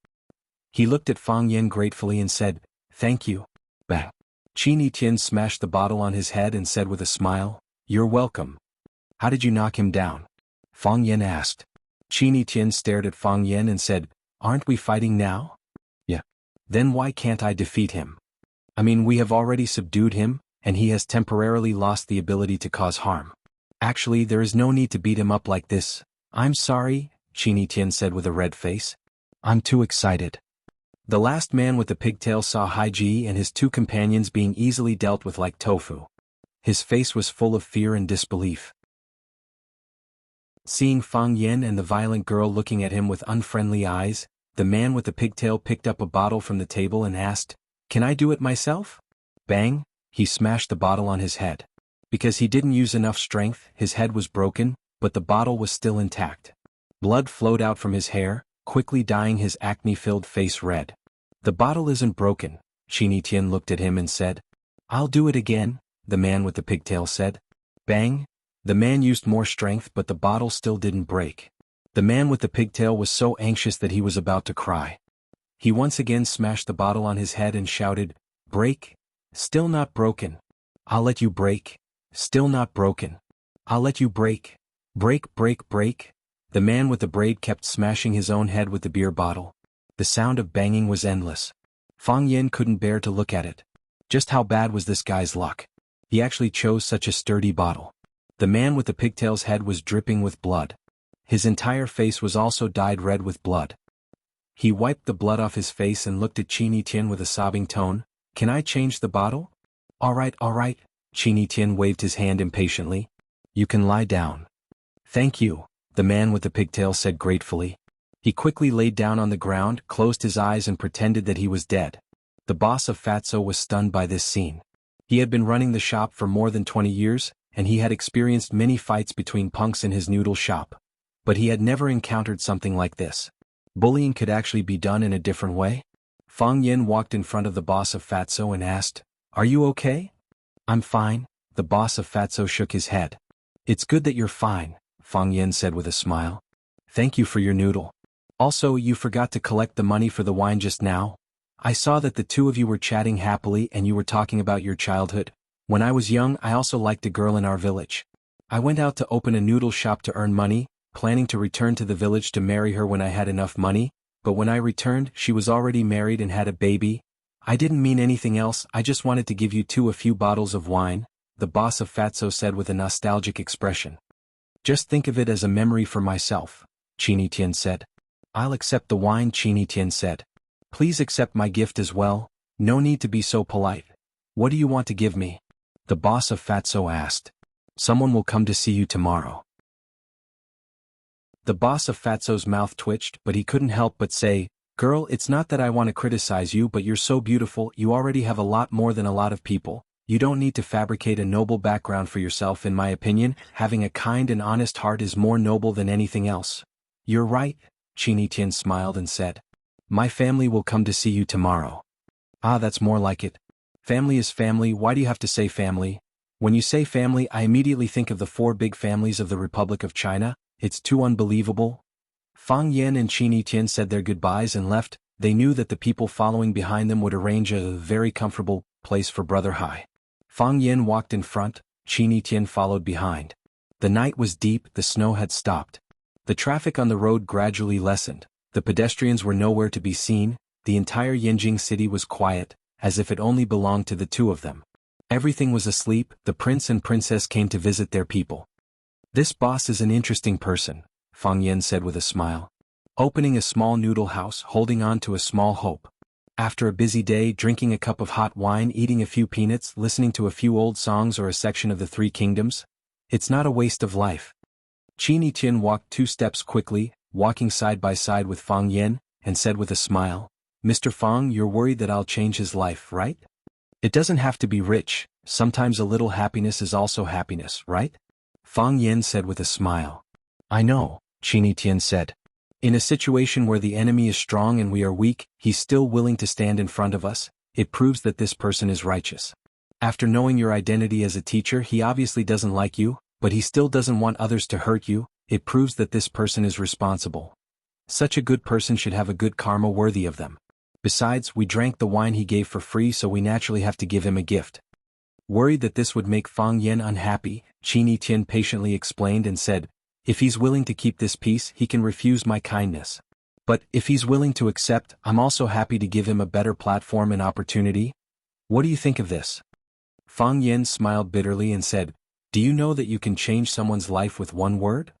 He looked at Fang Yen gratefully and said, "Thank you." Bang. Qin Tian smashed the bottle on his head and said with a smile, "You're welcome." How did you knock him down? Fang Yen asked. Qin Tian stared at Fang Yen and said, "Aren't we fighting now?" "Yeah." "Then why can't I defeat him? I mean, we have already subdued him, and he has temporarily lost the ability to cause harm. Actually, there is no need to beat him up like this." "I'm sorry," Qin Tian said with a red face. "I'm too excited." The last man with the pigtail saw Haiji and his two companions being easily dealt with like tofu. His face was full of fear and disbelief. Seeing Fang Yen and the violent girl looking at him with unfriendly eyes, the man with the pigtail picked up a bottle from the table and asked, "Can I do it myself?" Bang! He smashed the bottle on his head. Because he didn't use enough strength, his head was broken, but the bottle was still intact. Blood flowed out from his hair, quickly dyeing his acne-filled face red. "The bottle isn't broken," Qin Tian looked at him and said. "I'll do it again," the man with the pigtail said. Bang! The man used more strength but the bottle still didn't break. The man with the pigtail was so anxious that he was about to cry. He once again smashed the bottle on his head and shouted, "Break! Still not broken. I'll let you break. Still not broken. I'll let you break. Break, break, break." The man with the braid kept smashing his own head with the beer bottle. The sound of banging was endless. Fang Yen couldn't bear to look at it. Just how bad was this guy's luck? He actually chose such a sturdy bottle. The man with the pigtail's head was dripping with blood. His entire face was also dyed red with blood. He wiped the blood off his face and looked at Qin Tian with a sobbing tone. "Can I change the bottle?" All right, Qin Tian waved his hand impatiently. "You can lie down." "Thank you," the man with the pigtail said gratefully. He quickly laid down on the ground, closed his eyes and pretended that he was dead. The boss of Fatso was stunned by this scene. He had been running the shop for more than 20 years, and he had experienced many fights between punks in his noodle shop. But he had never encountered something like this. Bullying could actually be done in a different way? Fang Yen walked in front of the boss of Fatso and asked, "Are you okay?" "I'm fine," the boss of Fatso shook his head. "It's good that you're fine," Fang Yen said with a smile. "Thank you for your noodle. Also, you forgot to collect the money for the wine just now. I saw that the two of you were chatting happily and you were talking about your childhood. When I was young, I also liked a girl in our village. I went out to open a noodle shop to earn money, planning to return to the village to marry her when I had enough money, but when I returned, she was already married and had a baby. I didn't mean anything else, I just wanted to give you two a few bottles of wine," the boss of Fatso said with a nostalgic expression. "Just think of it as a memory for myself," Qin Tian said. "I'll accept the wine," Qin Tian said. "Please accept my gift as well, no need to be so polite. What do you want to give me?" the boss of Fatso asked. "Someone will come to see you tomorrow." The boss of Fatso's mouth twitched but he couldn't help but say, "Girl, it's not that I want to criticize you but you're so beautiful, you already have a lot more than a lot of people. You don't need to fabricate a noble background for yourself in my opinion, having a kind and honest heart is more noble than anything else." "You're right," Qin Tian smiled and said. My family will come to see you tomorrow. Ah, that's more like it. Family is family. Why do you have to say family? When you say family, I immediately think of the 4 big families of the Republic of China. It's too unbelievable. Fang Yan and Qin Yitian said their goodbyes and left. They knew that the people following behind them would arrange a very comfortable place for Brother Hai. Fang Yan walked in front, Qin Yitian followed behind. The night was deep, the snow had stopped. The traffic on the road gradually lessened. The pedestrians were nowhere to be seen. The entire Yanjing city was quiet, as if it only belonged to the 2 of them. Everything was asleep. The prince and princess came to visit their people. This boss is an interesting person, Fang Yan said with a smile. Opening a small noodle house, holding on to a small hope. After a busy day, drinking a cup of hot wine, eating a few peanuts, listening to a few old songs or a section of the 3 Kingdoms, it's not a waste of life. Qin Yitian walked 2 steps quickly, walking side by side with Fang Yan, and said with a smile, Mr. Fang, you're worried that I'll change his life, right? It doesn't have to be rich, sometimes a little happiness is also happiness, right? Fang Yan said with a smile. I know, Qin Yitian said. In a situation where the enemy is strong and we are weak, he's still willing to stand in front of us. It proves that this person is righteous. After knowing your identity as a teacher, he obviously doesn't like you, but he still doesn't want others to hurt you. It proves that this person is responsible. Such a good person should have a good karma worthy of them. Besides, we drank the wine he gave for free, so we naturally have to give him a gift. Worried that this would make Fang Yan unhappy, Qin Yitian patiently explained and said, if he's willing to keep this peace, he can refuse my kindness. But if he's willing to accept, I'm also happy to give him a better platform and opportunity. What do you think of this? Fang Yan smiled bitterly and said, do you know that you can change someone's life with 1 word?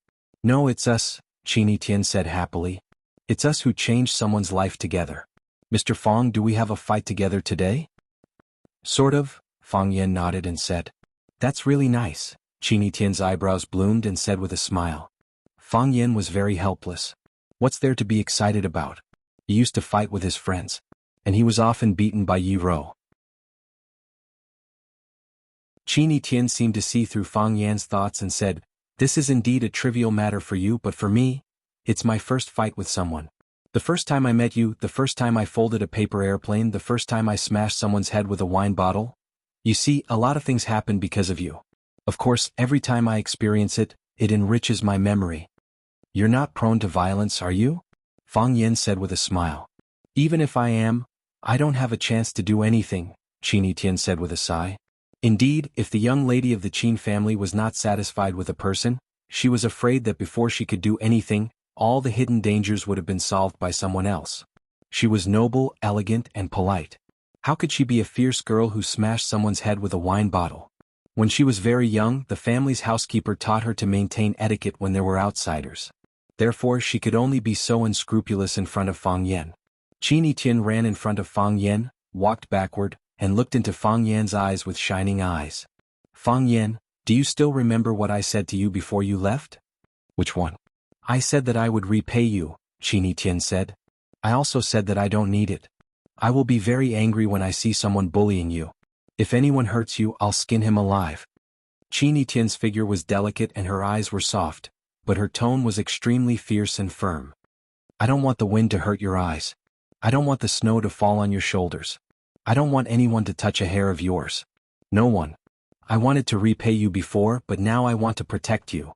No, it's us, Qin Yitian said happily. It's us who change someone's life together. Mr. Fang, do we have a fight together today? Sort of, Fang Yan nodded and said. That's really nice. Qin Yitian's eyebrows bloomed and said with a smile. Fang Yan was very helpless. What's there to be excited about? He used to fight with his friends. And he was often beaten by Yi Rou. Qin Yitian seemed to see through Fang Yan's thoughts and said, this is indeed a trivial matter for you, but for me, it's my first fight with someone. The first time I met you, the first time I folded a paper airplane, the first time I smashed someone's head with a wine bottle. You see, a lot of things happen because of you. Of course, every time I experience it, it enriches my memory. You're not prone to violence, are you? Fang Yan said with a smile. Even if I am, I don't have a chance to do anything, Qin Yitian said with a sigh. Indeed, if the young lady of the Qin family was not satisfied with a person, she was afraid that before she could do anything, all the hidden dangers would have been solved by someone else. She was noble, elegant, and polite. How could she be a fierce girl who smashed someone's head with a wine bottle? When she was very young, the family's housekeeper taught her to maintain etiquette when there were outsiders. Therefore, she could only be so unscrupulous in front of Fang Yan. Qin Yitian ran in front of Fang Yan, walked backward, and looked into Fang Yan's eyes with shining eyes. Fang Yan, do you still remember what I said to you before you left? Which one? I said that I would repay you, Qin Yitian said. I also said that I don't need it. I will be very angry when I see someone bullying you. If anyone hurts you, I'll skin him alive. Qin Yitian's figure was delicate and her eyes were soft, but her tone was extremely fierce and firm. I don't want the wind to hurt your eyes. I don't want the snow to fall on your shoulders. I don't want anyone to touch a hair of yours. No one. I wanted to repay you before, but now I want to protect you.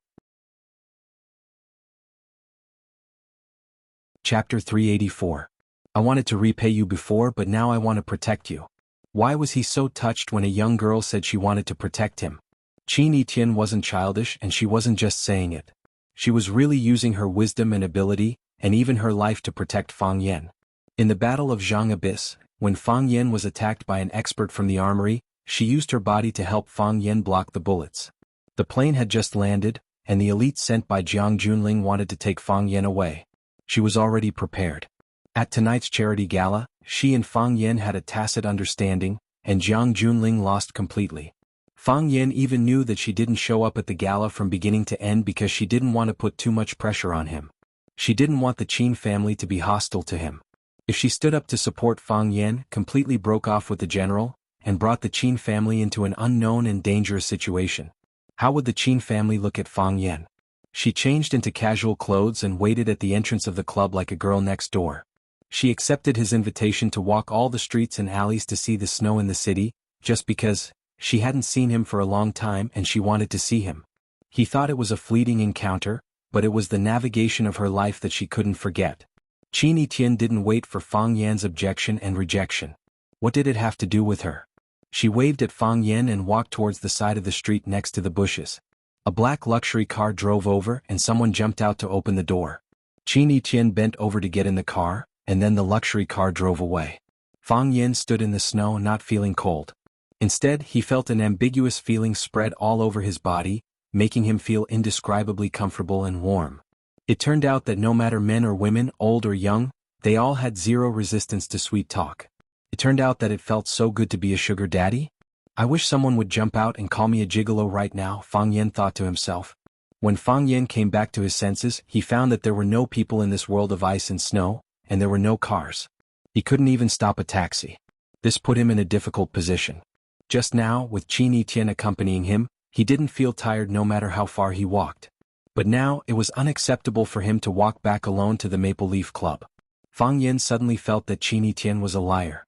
Chapter 384. I wanted to repay you before, but now I want to protect you. Why was he so touched when a young girl said she wanted to protect him? Qin Yitian wasn't childish, and she wasn't just saying it. She was really using her wisdom and ability, and even her life to protect Fang Yan. In the Battle of Zhang Abyss, when Fang Yan was attacked by an expert from the armory, she used her body to help Fang Yan block the bullets. The plane had just landed, and the elite sent by Jiang Junling wanted to take Fang Yan away. She was already prepared. At tonight's charity gala, she and Fang Yan had a tacit understanding, and Jiang Junling lost completely. Fang Yan even knew that she didn't show up at the gala from beginning to end because she didn't want to put too much pressure on him. She didn't want the Qin family to be hostile to him. If she stood up to support Fang Yan, completely broke off with the general, and brought the Qin family into an unknown and dangerous situation, how would the Qin family look at Fang Yan? She changed into casual clothes and waited at the entrance of the club like a girl next door. She accepted his invitation to walk all the streets and alleys to see the snow in the city, just because she hadn't seen him for a long time and she wanted to see him. He thought it was a fleeting encounter, but it was the navigation of her life that she couldn't forget. Qin Etian didn't wait for Fang Yan's objection and rejection. What did it have to do with her? She waved at Fang Yan and walked towards the side of the street next to the bushes. A black luxury car drove over and someone jumped out to open the door. Qin Etian bent over to get in the car, and then the luxury car drove away. Fang Yan stood in the snow not feeling cold. Instead, he felt an ambiguous feeling spread all over his body, making him feel indescribably comfortable and warm. It turned out that no matter men or women, old or young, they all had zero resistance to sweet talk. It turned out that it felt so good to be a sugar daddy. I wish someone would jump out and call me a gigolo right now, Fang Yan thought to himself. When Fang Yan came back to his senses, he found that there were no people in this world of ice and snow, and there were no cars. He couldn't even stop a taxi. This put him in a difficult position. Just now, with Qin Etian accompanying him, he didn't feel tired no matter how far he walked. But now, it was unacceptable for him to walk back alone to the Maple Leaf Club. Fang Yan suddenly felt that Qin Etian was a liar.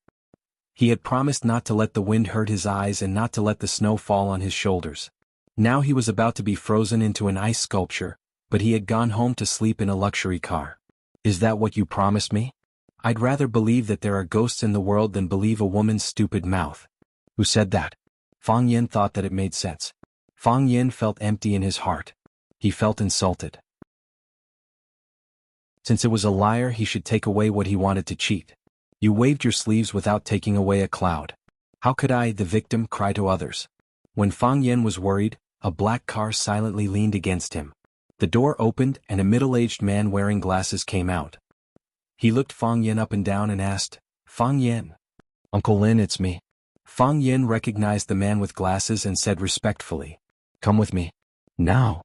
He had promised not to let the wind hurt his eyes and not to let the snow fall on his shoulders. Now he was about to be frozen into an ice sculpture, but he had gone home to sleep in a luxury car. Is that what you promised me? I'd rather believe that there are ghosts in the world than believe a woman's stupid mouth. Who said that? Fang Yan thought that it made sense. Fang Yan felt empty in his heart. He felt insulted. Since it was a liar, he should take away what he wanted to cheat. You waved your sleeves without taking away a cloud. How could I, the victim, cry to others? When Fang Yan was worried, a black car silently leaned against him. The door opened and a middle-aged man wearing glasses came out. He looked Fang Yan up and down and asked, "Fang Yan." "Uncle Lin, it's me." Fang Yan recognized the man with glasses and said respectfully, "Come with me." "Now."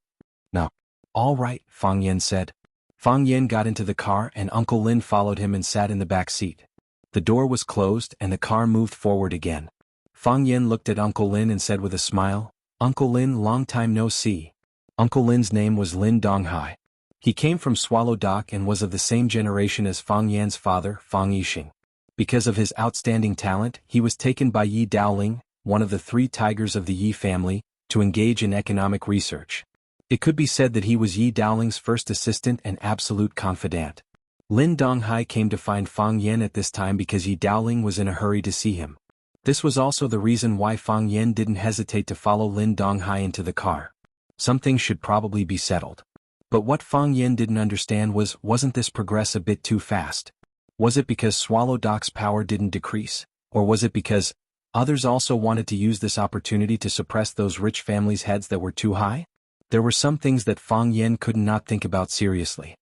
"No." "All right," Fang Yan said. Fang Yan got into the car and Uncle Lin followed him and sat in the back seat. The door was closed and the car moved forward again. Fang Yan looked at Uncle Lin and said with a smile, "Uncle Lin, long time no see." Uncle Lin's name was Lin Donghai. He came from Swallow Dock and was of the same generation as Fang Yan's father, Fang Yixing. Because of his outstanding talent, he was taken by Yi Daoling, one of the 3 tigers of the Yi family, to engage in economic research. It could be said that he was Yi Daoling's first assistant and absolute confidant. Lin Donghai came to find Fang Yan at this time because Yi Daoling was in a hurry to see him. This was also the reason why Fang Yan didn't hesitate to follow Lin Donghai into the car. Some things should probably be settled. But what Fang Yan didn't understand was, wasn't this progress a bit too fast? Was it because Swallow Dock's power didn't decrease, or was it because others also wanted to use this opportunity to suppress those rich families' heads that were too high? There were some things that Fang Yan could not think about seriously.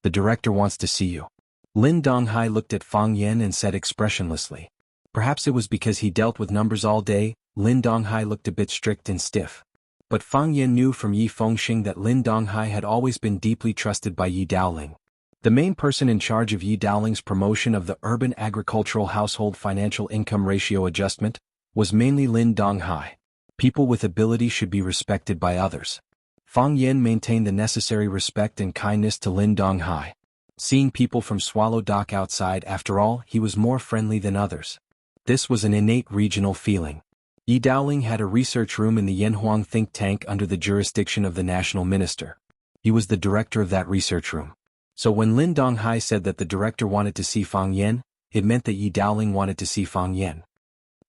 "The director wants to see you." Lin Donghai looked at Fang Yan and said expressionlessly. Perhaps it was because he dealt with numbers all day, Lin Donghai looked a bit strict and stiff. But Fang Yan knew from Yi Fengxing that Lin Donghai had always been deeply trusted by Yi Daoling. The main person in charge of Yi Daoling's promotion of the urban agricultural household financial income ratio adjustment was mainly Lin Donghai. People with ability should be respected by others. Fang Yan maintained the necessary respect and kindness to Lin Donghai. Seeing people from Swallow Dock outside, after all, he was more friendly than others. This was an innate regional feeling. Yi Daoling had a research room in the Yanhuang think tank under the jurisdiction of the national minister. He was the director of that research room. So when Lin Donghai said that the director wanted to see Fang Yan, it meant that Yi Daoling wanted to see Fang Yan.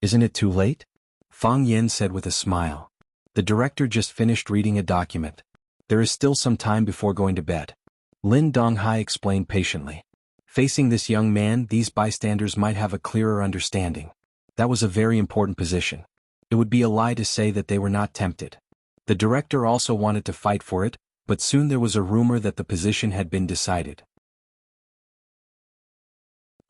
"Isn't it too late?" Fang Yan said with a smile. The director just finished reading a document. "There is still some time before going to bed." Lin Donghai explained patiently. Facing this young man, these bystanders might have a clearer understanding. That was a very important position. It would be a lie to say that they were not tempted. The director also wanted to fight for it, but soon there was a rumor that the position had been decided.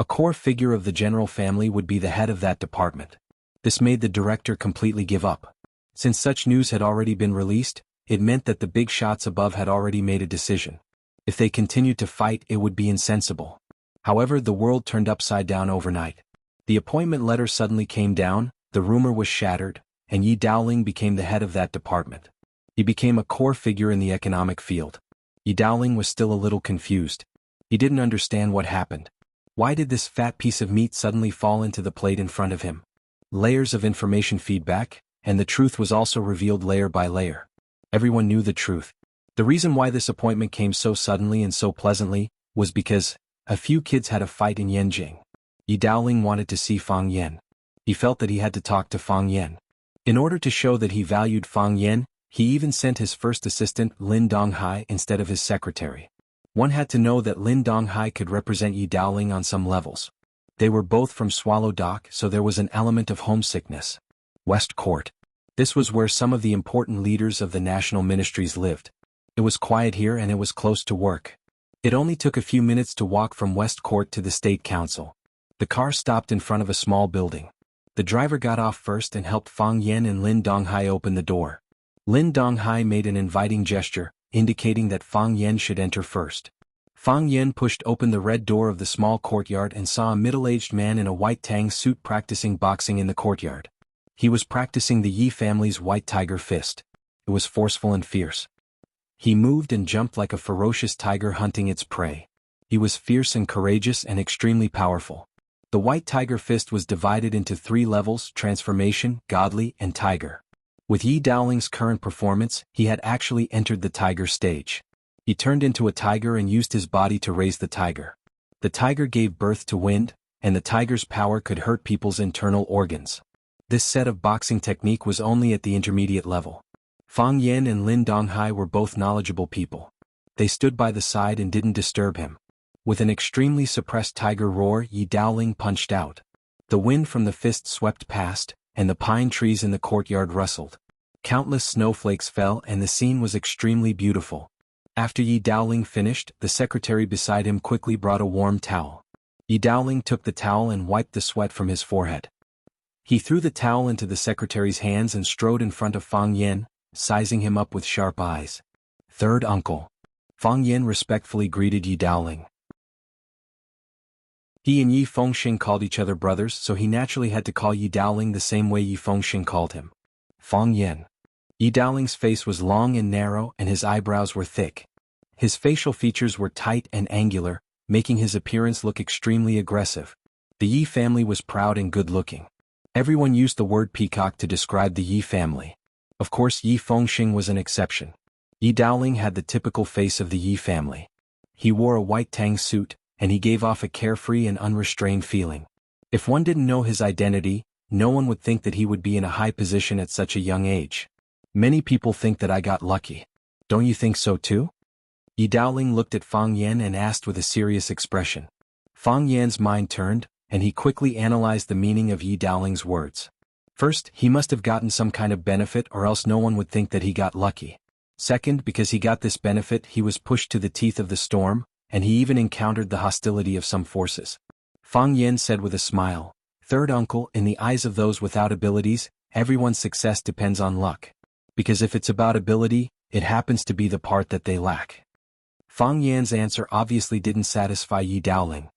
A core figure of the general family would be the head of that department. This made the director completely give up. Since such news had already been released, it meant that the big shots above had already made a decision. If they continued to fight, it would be insensible. However, the world turned upside down overnight. The appointment letter suddenly came down, the rumor was shattered, and Yi Daoling became the head of that department. He became a core figure in the economic field. Yi Daoling was still a little confused. He didn't understand what happened. Why did this fat piece of meat suddenly fall into the plate in front of him? Layers of information feedback, and the truth was also revealed layer by layer. Everyone knew the truth. The reason why this appointment came so suddenly and so pleasantly was because a few kids had a fight in Yanjing. Yi Daoling wanted to see Fang Yan. He felt that he had to talk to Fang Yan. In order to show that he valued Fang Yan, he even sent his first assistant Lin Donghai instead of his secretary. One had to know that Lin Donghai could represent Yi Daoling on some levels. They were both from Swallow Dock, so there was an element of homesickness. West Court. This was where some of the important leaders of the national ministries lived. It was quiet here and it was close to work. It only took a few minutes to walk from West Court to the State Council. The car stopped in front of a small building. The driver got off first and helped Fang Yan and Lin Donghai open the door. Lin Donghai made an inviting gesture, indicating that Fang Yan should enter first. Fang Yan pushed open the red door of the small courtyard and saw a middle-aged man in a white tang suit practicing boxing in the courtyard. He was practicing the Yi family's white tiger fist. It was forceful and fierce. He moved and jumped like a ferocious tiger hunting its prey. He was fierce and courageous and extremely powerful. The white tiger fist was divided into 3 levels: transformation, godly, and tiger. With Yi Daoling's current performance, he had actually entered the tiger stage. He turned into a tiger and used his body to raise the tiger. The tiger gave birth to wind, and the tiger's power could hurt people's internal organs. This set of boxing technique was only at the intermediate level. Fang Yan and Lin Donghai were both knowledgeable people. They stood by the side and didn't disturb him. With an extremely suppressed tiger roar, Yi Daoling punched out. The wind from the fist swept past, and the pine trees in the courtyard rustled. Countless snowflakes fell and the scene was extremely beautiful. After Yi Daoling finished, the secretary beside him quickly brought a warm towel. Yi Daoling took the towel and wiped the sweat from his forehead. He threw the towel into the secretary's hands and strode in front of Fang Yan, sizing him up with sharp eyes. "Third uncle." Fang Yan respectfully greeted Yi Daoling. He and Yi Fengxing called each other brothers, so he naturally had to call Yi Daoling the same way Yi Fengxing called him. Fang Yan. Yi Daoling's face was long and narrow and his eyebrows were thick. His facial features were tight and angular, making his appearance look extremely aggressive. The Yi family was proud and good-looking. Everyone used the word peacock to describe the Yi family. Of course, Yi Fengxing was an exception. Yi Daoling had the typical face of the Yi family. He wore a white tang suit, and he gave off a carefree and unrestrained feeling. If one didn't know his identity, no one would think that he would be in a high position at such a young age. Many people think that I got lucky. Don't you think so too? Yi Daoling looked at Fang Yan and asked with a serious expression. Fang Yan's mind turned, and he quickly analyzed the meaning of Yi Daoling's words. First, he must have gotten some kind of benefit or else no one would think that he got lucky. Second, because he got this benefit, he was pushed to the teeth of the storm, and he even encountered the hostility of some forces. Fang Yan said with a smile, "Third uncle, in the eyes of those without abilities, everyone's success depends on luck. Because if it's about ability, it happens to be the part that they lack." Fang Yan's answer obviously didn't satisfy Yi Daoling.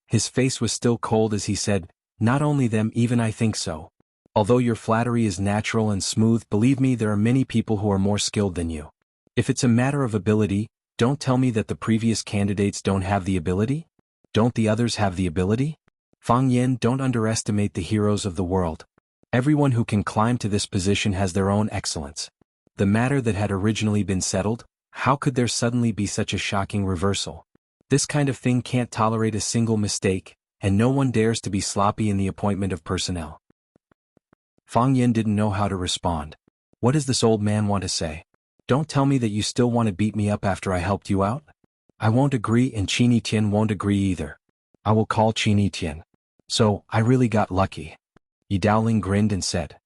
His face was still cold as he said, "Not only them, even I think so. Although your flattery is natural and smooth, believe me, there are many people who are more skilled than you. If it's a matter of ability, don't tell me that the previous candidates don't have the ability? Don't the others have the ability? Fang Yan, don't underestimate the heroes of the world. Everyone who can climb to this position has their own excellence. The matter that had originally been settled, how could there suddenly be such a shocking reversal? This kind of thing can't tolerate a single mistake, and no one dares to be sloppy in the appointment of personnel." Fang Yan didn't know how to respond. What does this old man want to say? Don't tell me that you still want to beat me up after I helped you out? I won't agree, and Qin Tian won't agree either. I will call Qin Tian. So, I really got lucky. Yi Daoling grinned and said.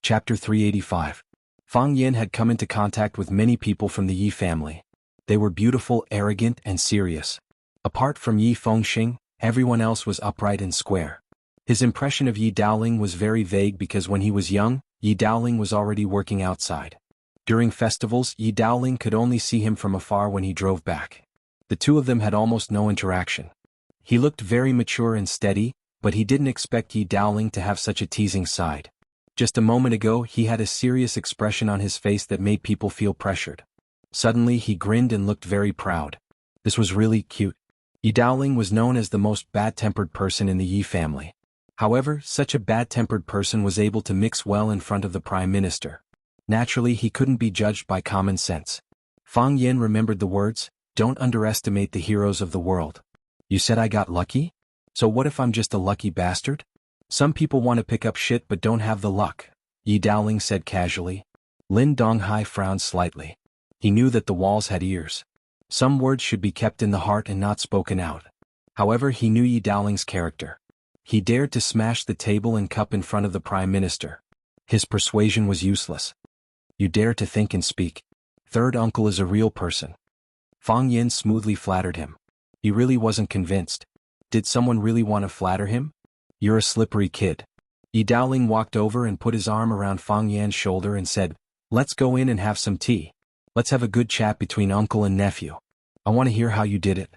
Chapter 385. Fang Yan had come into contact with many people from the Yi family. They were beautiful, arrogant, and serious. Apart from Yi Fengxing, everyone else was upright and square. His impression of Yi Daoling was very vague because when he was young, Yi Daoling was already working outside. During festivals, Yi Daoling could only see him from afar when he drove back. The two of them had almost no interaction. He looked very mature and steady, but he didn't expect Yi Daoling to have such a teasing side. Just a moment ago he had a serious expression on his face that made people feel pressured. Suddenly he grinned and looked very proud. This was really cute. Yi Daoling was known as the most bad-tempered person in the Yi family. However, such a bad-tempered person was able to mix well in front of the Prime Minister. Naturally, he couldn't be judged by common sense. Fang Yin remembered the words, "Don't underestimate the heroes of the world." You said I got lucky? So what if I'm just a lucky bastard? Some people want to pick up shit but don't have the luck, Yi Daoling said casually. Lin Donghai frowned slightly. He knew that the walls had ears. Some words should be kept in the heart and not spoken out. However, he knew Yi Daoling's character. He dared to smash the table and cup in front of the Prime Minister. His persuasion was useless. You dare to think and speak. Third uncle is a real person. Fang Yin smoothly flattered him. He really wasn't convinced. Did someone really want to flatter him? You're a slippery kid. Yi Daoling walked over and put his arm around Fang Yan's shoulder and said, "Let's go in and have some tea. Let's have a good chat between uncle and nephew. I want to hear how you did it."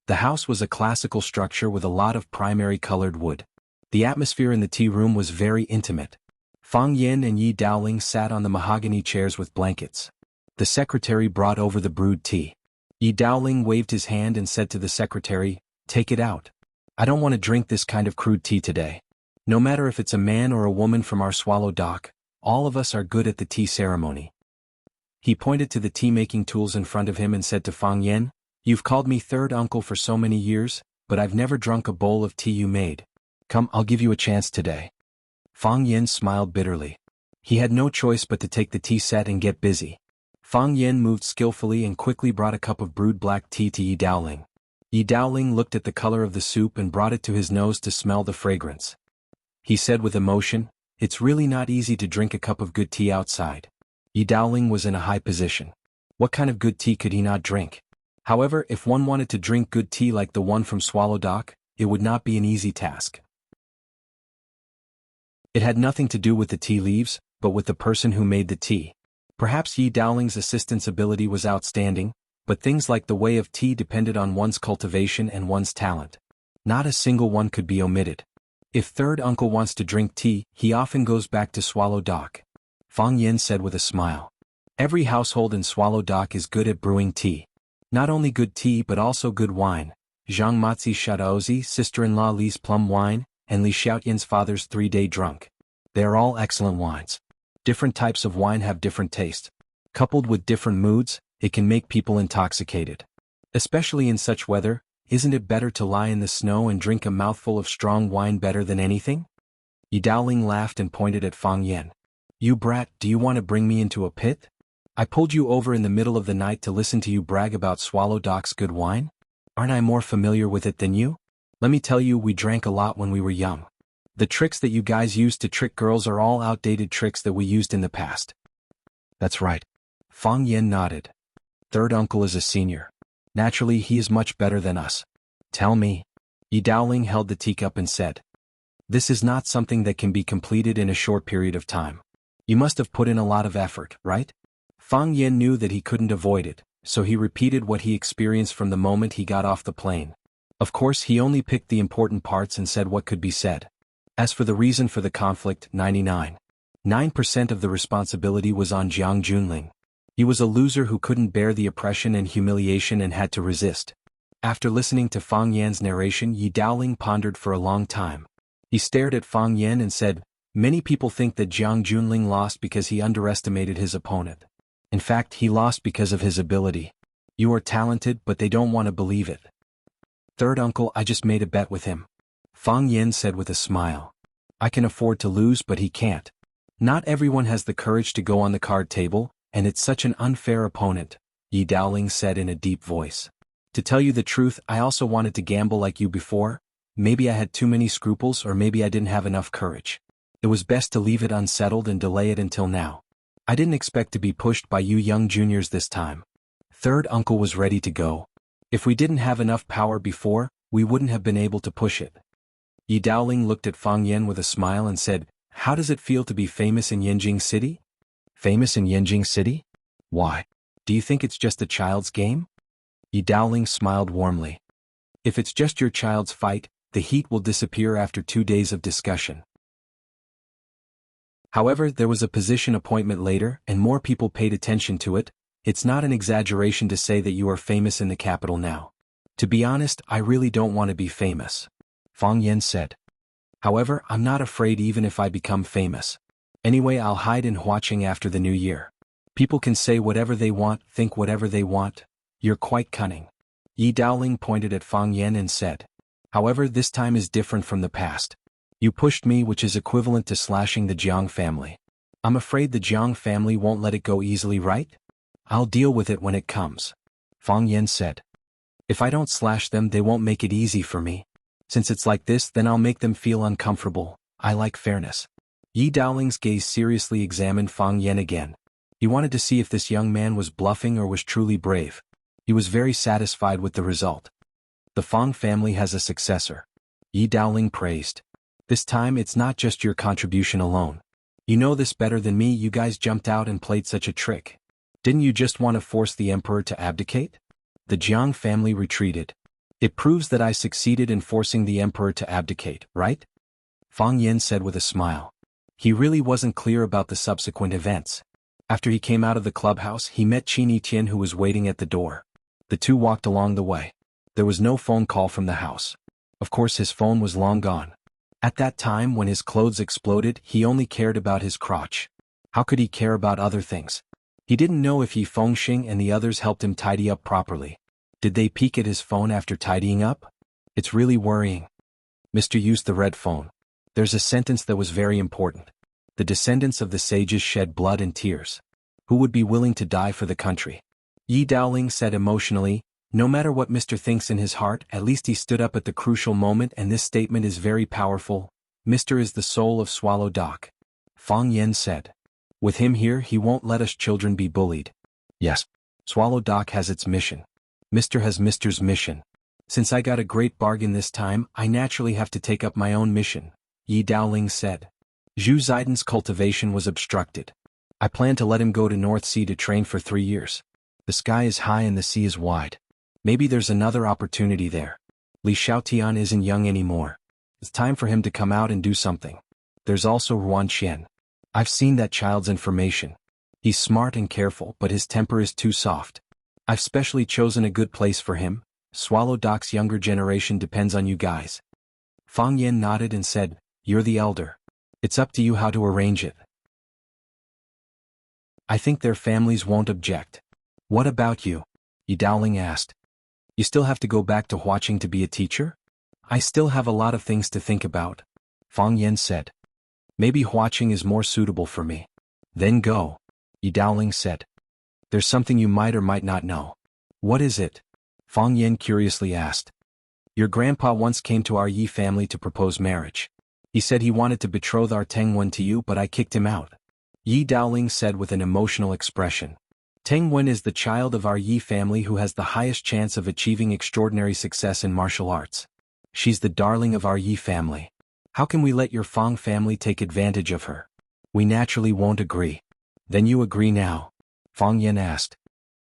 The house was a classical structure with a lot of primary colored wood. The atmosphere in the tea room was very intimate. Fang Yin and Yi Daoling sat on the mahogany chairs with blankets. The secretary brought over the brewed tea. Yi Daoling waved his hand and said to the secretary, "Take it out. I don't want to drink this kind of crude tea today. No matter if it's a man or a woman from our swallow dock, all of us are good at the tea ceremony." He pointed to the tea-making tools in front of him and said to Fang Yin, "You've called me third uncle for so many years, but I've never drunk a bowl of tea you made. Come, I'll give you a chance today." Fang Yin smiled bitterly. He had no choice but to take the tea set and get busy. Fang Yin moved skillfully and quickly brought a cup of brewed black tea to Yi Daoling. Yi Daoling looked at the color of the soup and brought it to his nose to smell the fragrance. He said with emotion, "It's really not easy to drink a cup of good tea outside." Yi Daoling was in a high position. What kind of good tea could he not drink? However, if one wanted to drink good tea like the one from Swallow Dock, it would not be an easy task. It had nothing to do with the tea leaves, but with the person who made the tea. Perhaps Yi Daoling's assistant's ability was outstanding, but things like the way of tea depended on one's cultivation and one's talent. Not a single one could be omitted. If third uncle wants to drink tea, he often goes back to Swallow Dock. Fang Yin said with a smile. Every household in Swallow Dock is good at brewing tea. Not only good tea but also good wine. Zhang Matzi's Shadozi, sister-in-law Li's plum wine, and Li Xiaoyan's father's 3-day drunk. They are all excellent wines. Different types of wine have different taste. Coupled with different moods, it can make people intoxicated. Especially in such weather, isn't it better to lie in the snow and drink a mouthful of strong wine better than anything? Yi Daoling laughed and pointed at Fang Yin. You brat, do you want to bring me into a pit? I pulled you over in the middle of the night to listen to you brag about Swallow Dock's good wine? Aren't I more familiar with it than you? Let me tell you, we drank a lot when we were young. The tricks that you guys used to trick girls are all outdated tricks that we used in the past. That's right. Fang Yin nodded. Third uncle is a senior. Naturally, he is much better than us. Tell me. Yi Daoling held the teacup and said. This is not something that can be completed in a short period of time. You must have put in a lot of effort, right? Fang Yin knew that he couldn't avoid it, so he repeated what he experienced from the moment he got off the plane. Of course, he only picked the important parts and said what could be said. As for the reason for the conflict, 99.9% of the responsibility was on Jiang Junling. He was a loser who couldn't bear the oppression and humiliation and had to resist. After listening to Fang Yan's narration, Yi Daoling pondered for a long time. He stared at Fang Yan and said, Many people think that Jiang Junling lost because he underestimated his opponent. In fact, he lost because of his ability. You are talented, but they don't want to believe it. Third uncle, I just made a bet with him. Fang Yin said with a smile. I can afford to lose, but he can't. Not everyone has the courage to go on the card table, and it's such an unfair opponent, Yi Daoling said in a deep voice. To tell you the truth, I also wanted to gamble like you before. Maybe I had too many scruples, or maybe I didn't have enough courage. It was best to leave it unsettled and delay it until now. I didn't expect to be pushed by you young juniors this time. Third uncle was ready to go. If we didn't have enough power before, we wouldn't have been able to push it. Yi Daoling looked at Fang Yin with a smile and said, How does it feel to be famous in Yanjing City? Famous in Yanjing City? Why? Do you think it's just a child's game? Yi Daoling smiled warmly. If it's just your child's fight, the heat will disappear after 2 days of discussion. However, there was a position appointment later, and more people paid attention to it. It's not an exaggeration to say that you are famous in the capital now. To be honest, I really don't want to be famous, Fang Yan said. However, I'm not afraid even if I become famous. Anyway, I'll hide in Huaqing after the new year. People can say whatever they want, think whatever they want. You're quite cunning. Yi Daoling pointed at Fang Yan and said. However, this time is different from the past. You pushed me, which is equivalent to slashing the Jiang family. I'm afraid the Jiang family won't let it go easily, right? I'll deal with it when it comes, Fang Yan said. If I don't slash them, they won't make it easy for me. Since it's like this, then I'll make them feel uncomfortable. I like fairness. Yi Daoling's gaze seriously examined Fang Yan again. He wanted to see if this young man was bluffing or was truly brave. He was very satisfied with the result. The Fang family has a successor, Yi Daoling praised. This time it's not just your contribution alone. You know this better than me. You guys jumped out and played such a trick. Didn't you just want to force the emperor to abdicate? The Jiang family retreated. It proves that I succeeded in forcing the emperor to abdicate, right? Fang Yan said with a smile. He really wasn't clear about the subsequent events. After he came out of the clubhouse, he met Qin Yitian, who was waiting at the door. The two walked along the way. There was no phone call from the house. Of course, his phone was long gone. At that time, when his clothes exploded, he only cared about his crotch. How could he care about other things? He didn't know if Yi Fengxing and the others helped him tidy up properly. Did they peek at his phone after tidying up? It's really worrying. Mr. used the red phone. There's a sentence that was very important. The descendants of the sages shed blood and tears. Who would be willing to die for the country? Yi Daoling said emotionally. No matter what Mr. thinks in his heart, at least he stood up at the crucial moment, and this statement is very powerful. Mr. is the soul of Swallow Dock. Fang Yan said. With him here, he won't let us children be bullied. Yes. Swallow Dock has its mission. Mr. has Mr.'s mission. Since I got a great bargain this time, I naturally have to take up my own mission, Yi Daoling said. Zhu Zaidan's cultivation was obstructed. I plan to let him go to North Sea to train for 3 years. The sky is high and the sea is wide. Maybe there's another opportunity there. Li Xiaotian isn't young anymore. It's time for him to come out and do something. There's also Ruan Qian. I've seen that child's information. He's smart and careful, but his temper is too soft. I've specially chosen a good place for him. Swallow Dock's younger generation depends on you guys. Fang Yan nodded and said, You're the elder. It's up to you how to arrange it. I think their families won't object. What about you? Yi Daoling asked. You still have to go back to Huaqing to be a teacher? I still have a lot of things to think about, Fang Yan said. Maybe Huaqing is more suitable for me. Then go, Yi Daoling said. There's something you might or might not know. What is it? Fang Yan curiously asked. Your grandpa once came to our Yi family to propose marriage. He said he wanted to betroth our Tengwen to you, but I kicked him out, Yi Daoling said with an emotional expression. Tengwen is the child of our Yi family who has the highest chance of achieving extraordinary success in martial arts. She's the darling of our Yi family. How can we let your Fang family take advantage of her? We naturally won't agree. Then you agree now? Fang Yan asked.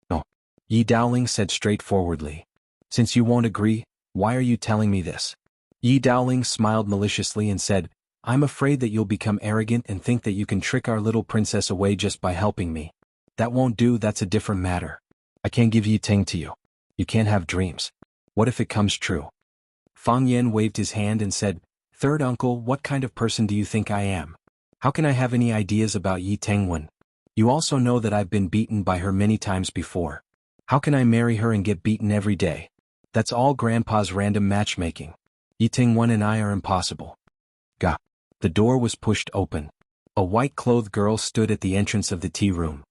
No, Yi Daoling said straightforwardly. Since you won't agree, why are you telling me this? Yi Daoling smiled maliciously and said, I'm afraid that you'll become arrogant and think that you can trick our little princess away just by helping me. That won't do. That's a different matter. I can't give Yi Ting to you. You can't have dreams. What if it comes true? Fang Yan waved his hand and said, Third uncle, what kind of person do you think I am? How can I have any ideas about Yi Tengwen? You also know that I've been beaten by her many times before. How can I marry her and get beaten every day? That's all Grandpa's random matchmaking. Yi Tengwen and I are impossible. Gah. The door was pushed open. A white-clothed girl stood at the entrance of the tea room.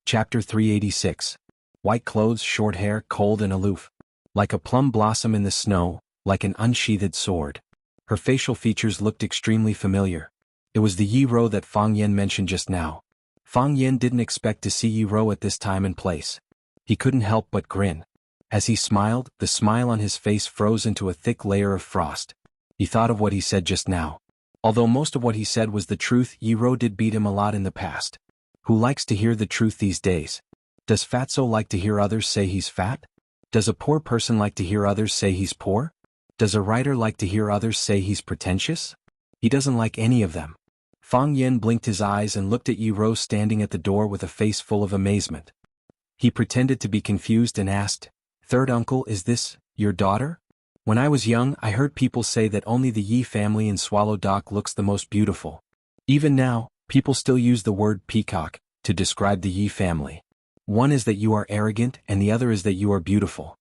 Chapter 386. White clothes, short hair, cold and aloof. Like a plum blossom in the snow, like an unsheathed sword. Her facial features looked extremely familiar. It was the Yi Ro that Fang Yan mentioned just now. Fang Yan didn't expect to see Yi Ro at this time and place. He couldn't help but grin. As he smiled, the smile on his face froze into a thick layer of frost. He thought of what he said just now. Although most of what he said was the truth, Yi Ro did beat him a lot in the past. Who likes to hear the truth these days? Does Fatso like to hear others say he's fat? Does a poor person like to hear others say he's poor? Does a writer like to hear others say he's pretentious? He doesn't like any of them. Fang Yen blinked his eyes and looked at Yi Rou standing at the door with a face full of amazement. He pretended to be confused and asked, "Third uncle, is this your daughter? When I was young, I heard people say that only the Yi family in Swallow Dock looks the most beautiful. Even now, people still use the word peacock to describe the Yi family. One is that you are arrogant and the other is that you are beautiful.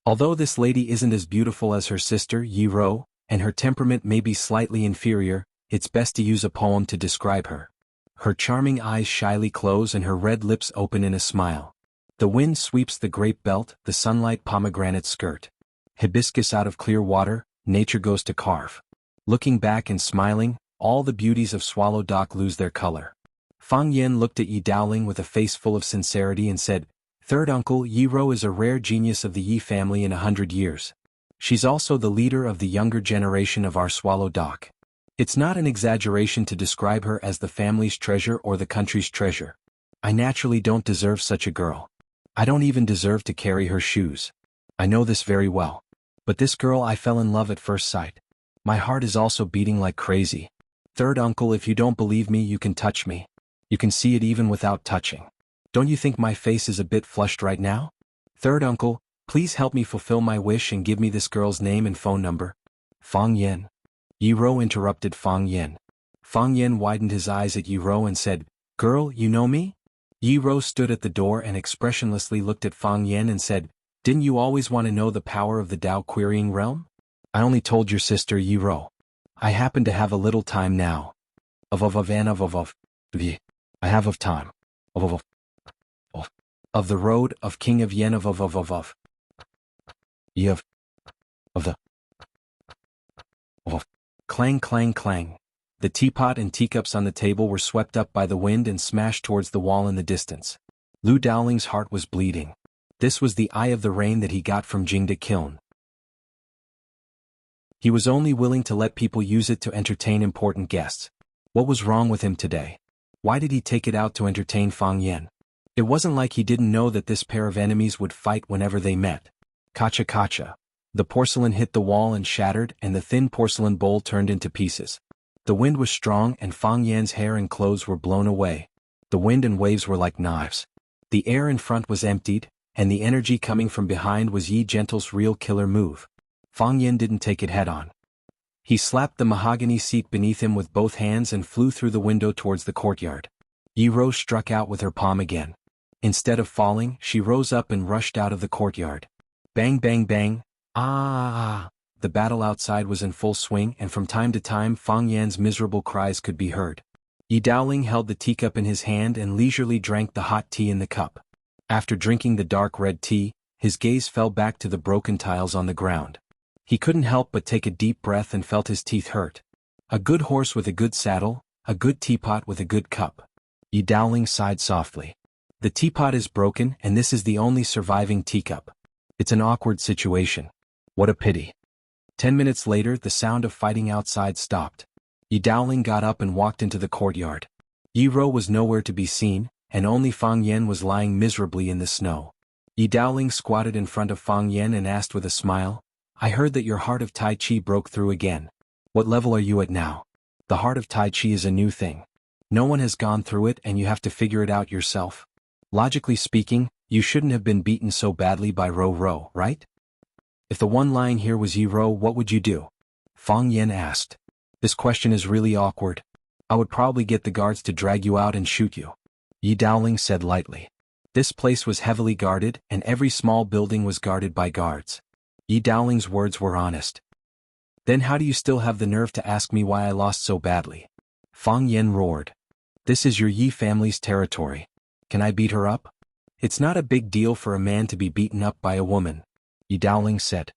Although this lady isn't as beautiful as her sister, Yi Rou, and her temperament may be slightly inferior, it's best to use a poem to describe her. Her charming eyes shyly close and her red lips open in a smile. The wind sweeps the grape belt, the sunlight pomegranate skirt. Hibiscus out of clear water, nature goes to carve. Looking back and smiling, all the beauties of Swallow Dock lose their color." Fang Yen looked at Yi Dowling with a face full of sincerity and said, "Third uncle, Yi Rou is a rare genius of the Yi family in 100 years. She's also the leader of the younger generation of our Swallow Dock. It's not an exaggeration to describe her as the family's treasure or the country's treasure. I naturally don't deserve such a girl. I don't even deserve to carry her shoes. I know this very well. But this girl, I fell in love at first sight. My heart is also beating like crazy. Third uncle, if you don't believe me, you can touch me. You can see it even without touching. Don't you think my face is a bit flushed right now? Third uncle, please help me fulfill my wish and give me this girl's name and phone number." Fang Yen. Yi Rou interrupted Fang Yen. Fang Yen widened his eyes at Yi Rou and said, "Girl, you know me?" Yi Rou stood at the door and expressionlessly looked at Fang Yen and said, "Didn't you always want to know the power of the Tao querying realm? I only told your sister Yi Rou. I happen to have a little time now. I have of time. Of the road of King of Yen of the Clang clang clang. The teapot and teacups on the table were swept up by the wind and smashed towards the wall in the distance. Lu Dowling's heart was bleeding. This was the eye of the rain that he got from Jingda Kiln. He was only willing to let people use it to entertain important guests. What was wrong with him today? Why did he take it out to entertain Fang Yen? It wasn't like he didn't know that this pair of enemies would fight whenever they met. Kacha kacha. The porcelain hit the wall and shattered, and the thin porcelain bowl turned into pieces. The wind was strong and Fang Yan's hair and clothes were blown away. The wind and waves were like knives. The air in front was emptied, and the energy coming from behind was Yi Gentle's real killer move. Fang Yan didn't take it head-on. He slapped the mahogany seat beneath him with both hands and flew through the window towards the courtyard. Yi Rou struck out with her palm again. Instead of falling, she rose up and rushed out of the courtyard. Bang bang bang, ah! The battle outside was in full swing, and from time to time Fang Yan's miserable cries could be heard. Yi Dowling held the teacup in his hand and leisurely drank the hot tea in the cup. After drinking the dark red tea, his gaze fell back to the broken tiles on the ground. He couldn't help but take a deep breath and felt his teeth hurt. A good horse with a good saddle, a good teapot with a good cup. Yi Dowling sighed softly. The teapot is broken and this is the only surviving teacup. It's an awkward situation. What a pity. 10 minutes later, the sound of fighting outside stopped. Yi Dowling got up and walked into the courtyard. Yi Rou was nowhere to be seen, and only Fang Yen was lying miserably in the snow. Yi Dowling squatted in front of Fang Yen and asked with a smile, "I heard that your heart of Tai Chi broke through again. What level are you at now? The heart of Tai Chi is a new thing. No one has gone through it and you have to figure it out yourself. Logically speaking, you shouldn't have been beaten so badly by Rou, right? If the one lying here was Yi Rou, what would you do?" Fang Yen asked. "This question is really awkward. I would probably get the guards to drag you out and shoot you," Yi Dowling said lightly. This place was heavily guarded and every small building was guarded by guards. Yi Dowling's words were honest. "Then how do you still have the nerve to ask me why I lost so badly?" Fang Yen roared. "This is your Yi family's territory. Can I beat her up?" "It's not a big deal for a man to be beaten up by a woman," Yi Dowling said.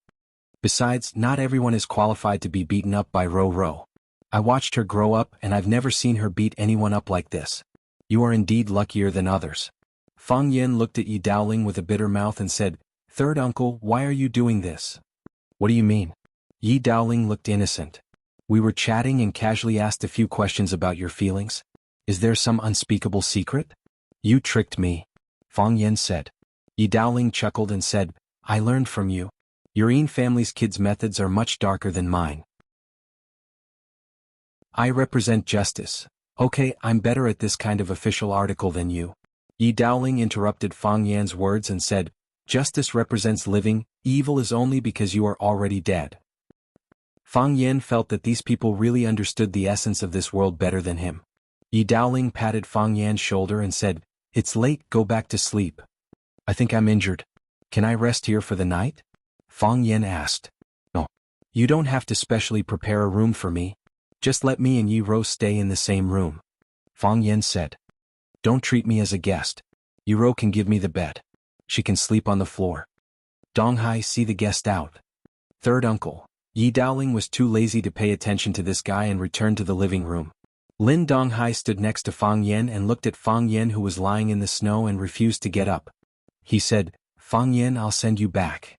"Besides, not everyone is qualified to be beaten up by Rou. I watched her grow up and I've never seen her beat anyone up like this. You are indeed luckier than others." Fang Yen looked at Yi Dowling with a bitter mouth and said, "Third uncle, why are you doing this?" "What do you mean?" Yi Dowling looked innocent. "We were chatting and casually asked a few questions about your feelings. Is there some unspeakable secret?" "You tricked me," Fang Yen said. Yi Dowling chuckled and said, "I learned from you. Your Yin family's kids' methods are much darker than mine. I represent justice. Okay, I'm better at this kind of official article than you. Yi Daoling interrupted Fang Yan's words and said, justice represents living, evil is only because you are already dead. Fang Yan felt that these people really understood the essence of this world better than him. Yi Daoling patted Fang Yan's shoulder and said, it's late, go back to sleep. I think I'm injured. Can I rest here for the night? Fang Yan asked. No. You don't have to specially prepare a room for me. Just let me and Yi Ro stay in the same room. Fang Yan said. Don't treat me as a guest. Yi Ro can give me the bed. She can sleep on the floor. Donghai, see the guest out. Third uncle. Yi Daoling was too lazy to pay attention to this guy and returned to the living room. Lin Donghai stood next to Fang Yan and looked at Fang Yan, who was lying in the snow and refused to get up. He said, Fang Yan, I'll send you back.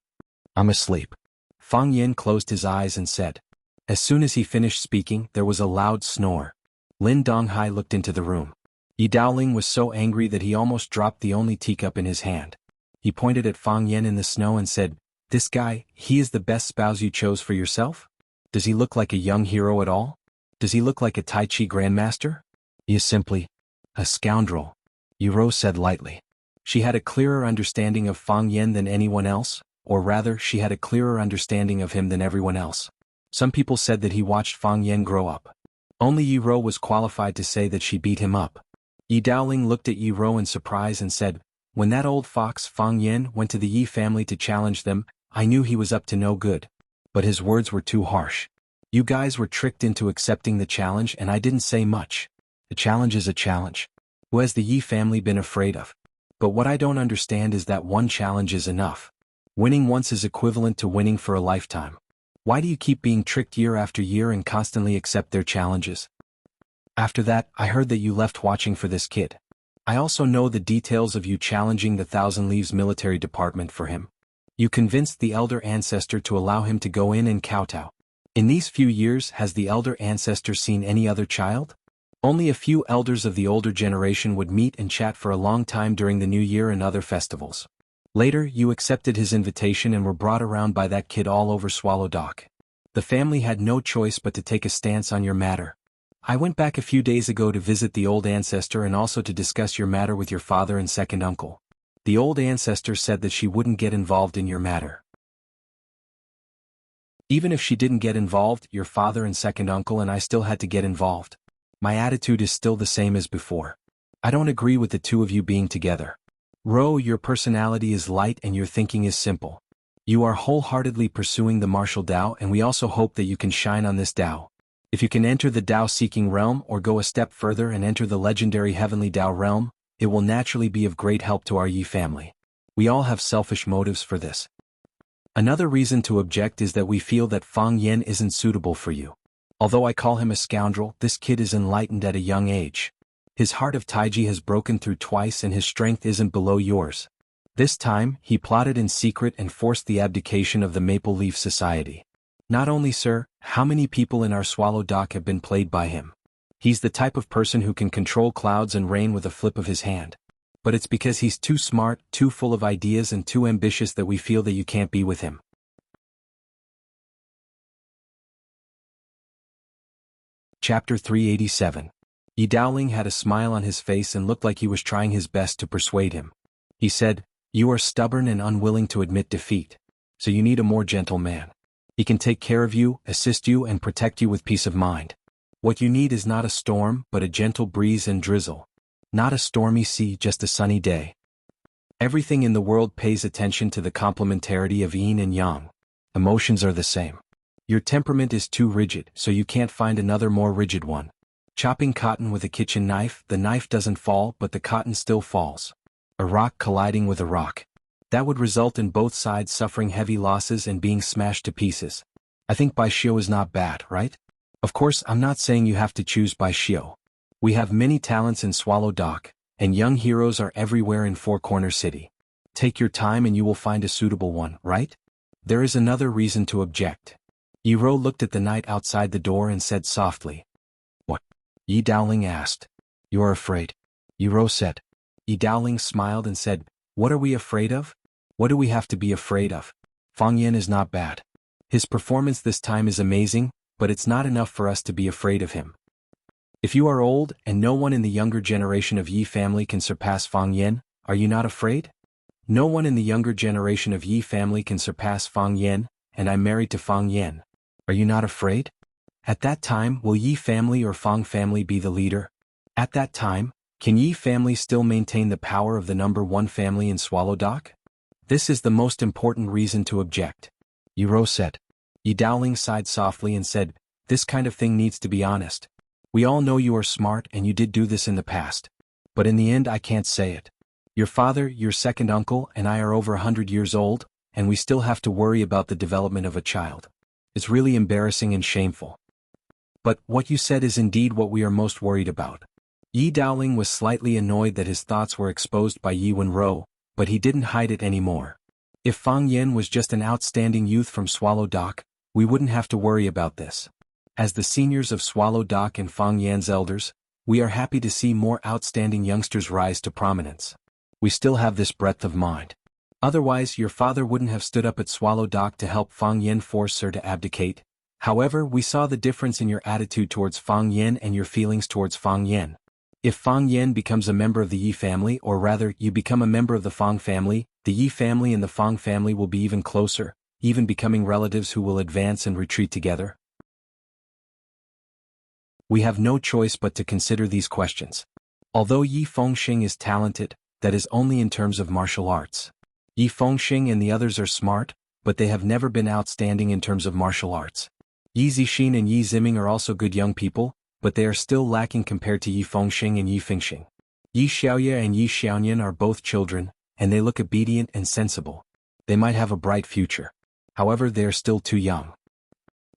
I'm asleep. Fang Yan closed his eyes and said. As soon as he finished speaking, there was a loud snore. Lin Donghai looked into the room. Yi Daoling was so angry that he almost dropped the only teacup in his hand. He pointed at Fang Yan in the snow and said, this guy, he is the best spouse you chose for yourself? Does he look like a young hero at all? Does he look like a Tai Chi grandmaster? He is simply a scoundrel, Yi Ro said lightly. She had a clearer understanding of Fang Yan than anyone else, or rather she had a clearer understanding of him than everyone else. Some people said that he watched Fang Yan grow up. Only Yi Ro was qualified to say that she beat him up. Yi Daoling looked at Yi Ro in surprise and said, when that old fox Fang Yan went to the Yi family to challenge them, I knew he was up to no good. But his words were too harsh. You guys were tricked into accepting the challenge and I didn't say much. The challenge is a challenge. Who has the Yi family been afraid of? But what I don't understand is that one challenge is enough. Winning once is equivalent to winning for a lifetime. Why do you keep being tricked year after year and constantly accept their challenges? After that, I heard that you left watching for this kid. I also know the details of you challenging the Thousand Leaves military department for him. You convinced the elder ancestor to allow him to go in and kowtow. In these few years, has the elder ancestor seen any other child? Only a few elders of the older generation would meet and chat for a long time during the New Year and other festivals. Later, you accepted his invitation and were brought around by that kid all over Swallow Dock. The family had no choice but to take a stance on your matter. I went back a few days ago to visit the old ancestor and also to discuss your matter with your father and second uncle. The old ancestor said that she wouldn't get involved in your matter. Even if she didn't get involved, your father and second uncle and I still had to get involved. My attitude is still the same as before. I don't agree with the two of you being together. Ro, your personality is light and your thinking is simple. You are wholeheartedly pursuing the martial Tao and we also hope that you can shine on this Tao. If you can enter the Tao-seeking realm or go a step further and enter the legendary heavenly Tao realm, it will naturally be of great help to our Yi family. We all have selfish motives for this. Another reason to object is that we feel that Fang Yan isn't suitable for you. Although I call him a scoundrel, this kid is enlightened at a young age. His heart of Taiji has broken through twice and his strength isn't below yours. This time, he plotted in secret and forced the abdication of the Maple Leaf Society. Not only, sir, how many people in our Swallow Dock have been played by him? He's the type of person who can control clouds and rain with a flip of his hand. But it's because he's too smart, too full of ideas and too ambitious that we feel that you can't be with him. Chapter 387. Yi Daoling had a smile on his face and looked like he was trying his best to persuade him. He said, you are stubborn and unwilling to admit defeat. So you need a more gentle man. He can take care of you, assist you and protect you with peace of mind. What you need is not a storm, but a gentle breeze and drizzle. Not a stormy sea, just a sunny day. Everything in the world pays attention to the complementarity of yin and yang. Emotions are the same. Your temperament is too rigid, so you can't find another more rigid one. Chopping cotton with a kitchen knife, the knife doesn't fall, but the cotton still falls. A rock colliding with a rock. That would result in both sides suffering heavy losses and being smashed to pieces. I think Baishio is not bad, right? Of course, I'm not saying you have to choose Baishio. We have many talents in Swallow Dock, and young heroes are everywhere in Four Corner City. Take your time and you will find a suitable one, right? There is another reason to object. Yi Ro looked at the knight outside the door and said softly. What? Yi Daoling asked. You are afraid. Yi Ro said. Yi Daoling smiled and said, what are we afraid of? What do we have to be afraid of? Fang Yan is not bad. His performance this time is amazing, but it's not enough for us to be afraid of him. If you are old and no one in the younger generation of Yi family can surpass Fang Yan, are you not afraid? No one in the younger generation of Yi family can surpass Fang Yan, and I'm married to Fang Yan. Are you not afraid? At that time, will Yi family or Fang family be the leader? At that time, can Yi family still maintain the power of the number one family in Swallow Dock? This is the most important reason to object. Yi said. Yi Dowling sighed softly and said, this kind of thing needs to be honest. We all know you are smart and you did do this in the past. But in the end I can't say it. Your father, your second uncle, and I are over 100 years old, and we still have to worry about the development of a child. It's really embarrassing and shameful. But what you said is indeed what we are most worried about. Yi Dowling was slightly annoyed that his thoughts were exposed by Yi Wenro, but he didn't hide it anymore. If Fang Yan was just an outstanding youth from Swallow Dock, we wouldn't have to worry about this. As the seniors of Swallow Dock and Fang Yan's elders, we are happy to see more outstanding youngsters rise to prominence. We still have this breadth of mind. Otherwise your father wouldn't have stood up at Swallow Dock to help Fang Yan force her to abdicate. However, we saw the difference in your attitude towards Fang Yan and your feelings towards Fang Yan. If Fang Yan becomes a member of the Yi family, or rather, you become a member of the Fang family, the Yi family and the Fang family will be even closer, even becoming relatives who will advance and retreat together. We have no choice but to consider these questions. Although Yi Fengxing is talented, that is only in terms of martial arts. Yi Fengxing and the others are smart, but they have never been outstanding in terms of martial arts. Yi Zixin and Yi Ziming are also good young people, but they are still lacking compared to Yi Fengxing and Yi Fengxing. Yi Xiaoye and Yi Xiaoyan are both children, and they look obedient and sensible. They might have a bright future. However, they are still too young.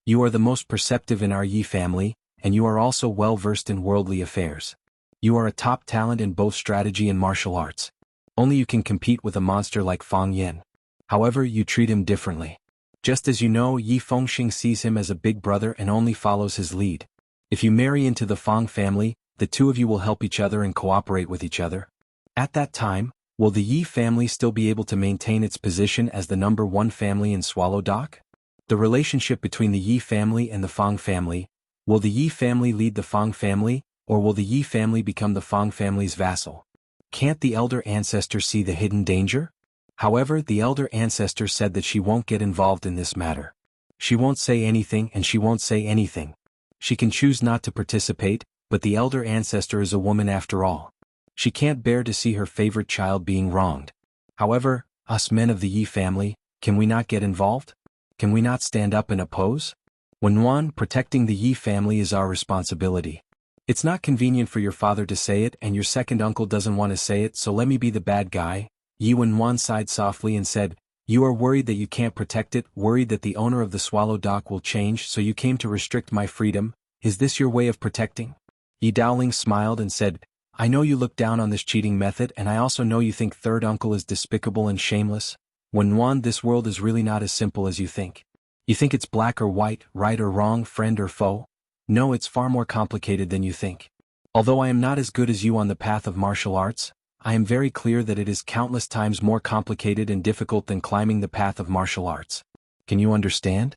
You are the most perceptive in our Yi family, and you are also well versed in worldly affairs. You are a top talent in both strategy and martial arts. Only you can compete with a monster like Fang Yan. However, you treat him differently. Just as you know, Yi Fengxing sees him as a big brother and only follows his lead. If you marry into the Fang family, the two of you will help each other and cooperate with each other. At that time, will the Yi family still be able to maintain its position as the number one family in Swallow Dock? The relationship between the Yi family and the Fang family, will the Yi family lead the Fang family, or will the Yi family become the Fang family's vassal? Can't the elder ancestor see the hidden danger? However, the elder ancestor said that she won't get involved in this matter. She won't say anything and she won't say anything. She can choose not to participate, but the elder ancestor is a woman after all. She can't bear to see her favorite child being wronged. However, us men of the Yi family, can we not get involved? Can we not stand up and oppose? Wenwan, protecting the Yi family is our responsibility. It's not convenient for your father to say it and your second uncle doesn't want to say it, so let me be the bad guy. Yi Wenwan sighed softly and said, you are worried that you can't protect it, worried that the owner of the Swallow Dock will change, so you came to restrict my freedom. Is this your way of protecting? Yi Dowling smiled and said, I know you look down on this cheating method and I also know you think third uncle is despicable and shameless. Wenwan, this world is really not as simple as you think. You think it's black or white, right or wrong, friend or foe? No, it's far more complicated than you think. Although I am not as good as you on the path of martial arts, I am very clear that it is countless times more complicated and difficult than climbing the path of martial arts. Can you understand?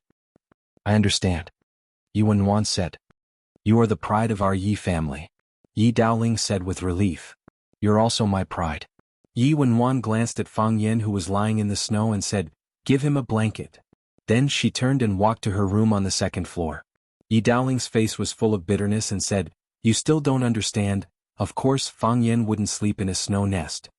I understand. Yi Wenwan said. You are the pride of our Yi family. Yi Dowling said with relief. You're also my pride. Yi Wenwan glanced at Fang Yan who was lying in the snow and said, give him a blanket. Then she turned and walked to her room on the second floor. Yi Dowling's face was full of bitterness and said, you still don't understand. Of course, Fang Yan wouldn't sleep in a snow nest.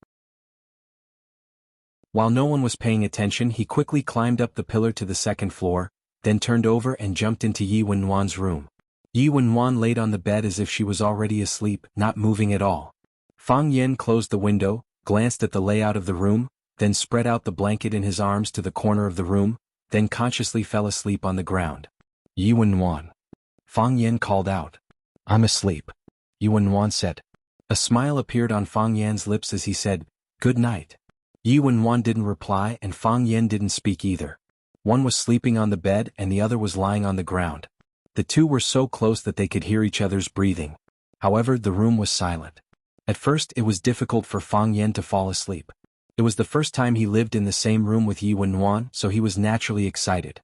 While no one was paying attention, he quickly climbed up the pillar to the second floor, then turned over and jumped into Yi Wenwan's room. Yi Wenwan laid on the bed as if she was already asleep, not moving at all. Fang Yan closed the window, glanced at the layout of the room, then spread out the blanket in his arms to the corner of the room, then consciously fell asleep on the ground. Yi Wenwan. Fang Yan called out. I'm asleep. Yi Wenwan said. A smile appeared on Fang Yan's lips as he said, good night. Yi Wenwan didn't reply and Fang Yan didn't speak either. One was sleeping on the bed and the other was lying on the ground. The two were so close that they could hear each other's breathing. However, the room was silent. At first it was difficult for Fang Yan to fall asleep. It was the first time he lived in the same room with Yi Wenwan, so he was naturally excited.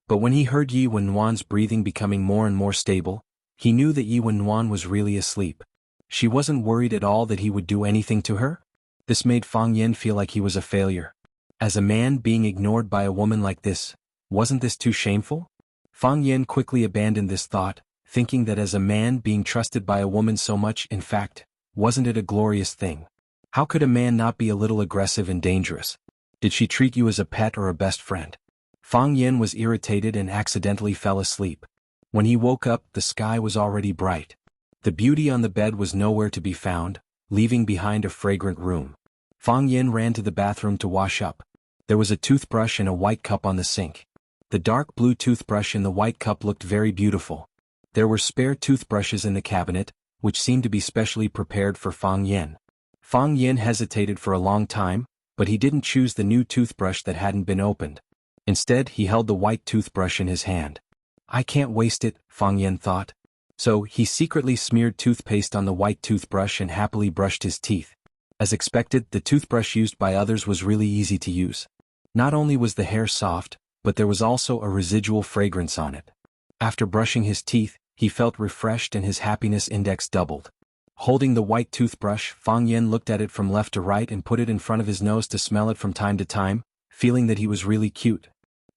But when he heard Yi Wenwan's breathing becoming more and more stable, He knew that Yi Wenwan was really asleep. She wasn't worried at all that he would do anything to her. This made Fang Yen feel like he was a failure. As a man being ignored by a woman like this, wasn't this too shameful? Fang Yen quickly abandoned this thought, thinking that as a man being trusted by a woman so much, in fact, wasn't it a glorious thing? How could a man not be a little aggressive and dangerous? Did she treat you as a pet or a best friend? Fang Yen was irritated and accidentally fell asleep. When he woke up, the sky was already bright. The beauty on the bed was nowhere to be found, leaving behind a fragrant room. Fang Yen ran to the bathroom to wash up. There was a toothbrush and a white cup on the sink. The dark blue toothbrush in the white cup looked very beautiful. There were spare toothbrushes in the cabinet, which seemed to be specially prepared for Fang Yen. Fang Yen hesitated for a long time, but he didn't choose the new toothbrush that hadn't been opened. Instead, he held the white toothbrush in his hand. I can't waste it, Fang Yen thought. So, he secretly smeared toothpaste on the white toothbrush and happily brushed his teeth. As expected, the toothbrush used by others was really easy to use. Not only was the hair soft, but there was also a residual fragrance on it. After brushing his teeth, he felt refreshed and his happiness index doubled. Holding the white toothbrush, Fang Yen looked at it from left to right and put it in front of his nose to smell it from time to time, feeling that he was really cute.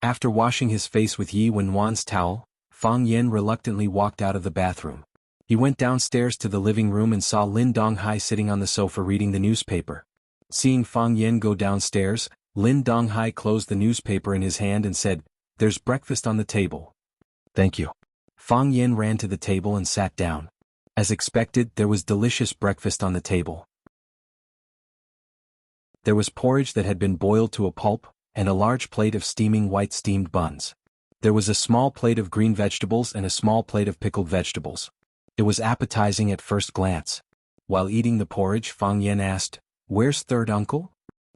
After washing his face with Yi Wenwan's towel, Fang Yen reluctantly walked out of the bathroom. He went downstairs to the living room and saw Lin Donghai sitting on the sofa reading the newspaper. Seeing Fang Yen go downstairs, Lin Donghai closed the newspaper in his hand and said, "There's breakfast on the table." "Thank you." Fang Yen ran to the table and sat down. As expected, there was delicious breakfast on the table. There was porridge that had been boiled to a pulp, and a large plate of steaming white steamed buns. There was a small plate of green vegetables and a small plate of pickled vegetables. It was appetizing at first glance. While eating the porridge, Fang Yen asked, "Where's third uncle?"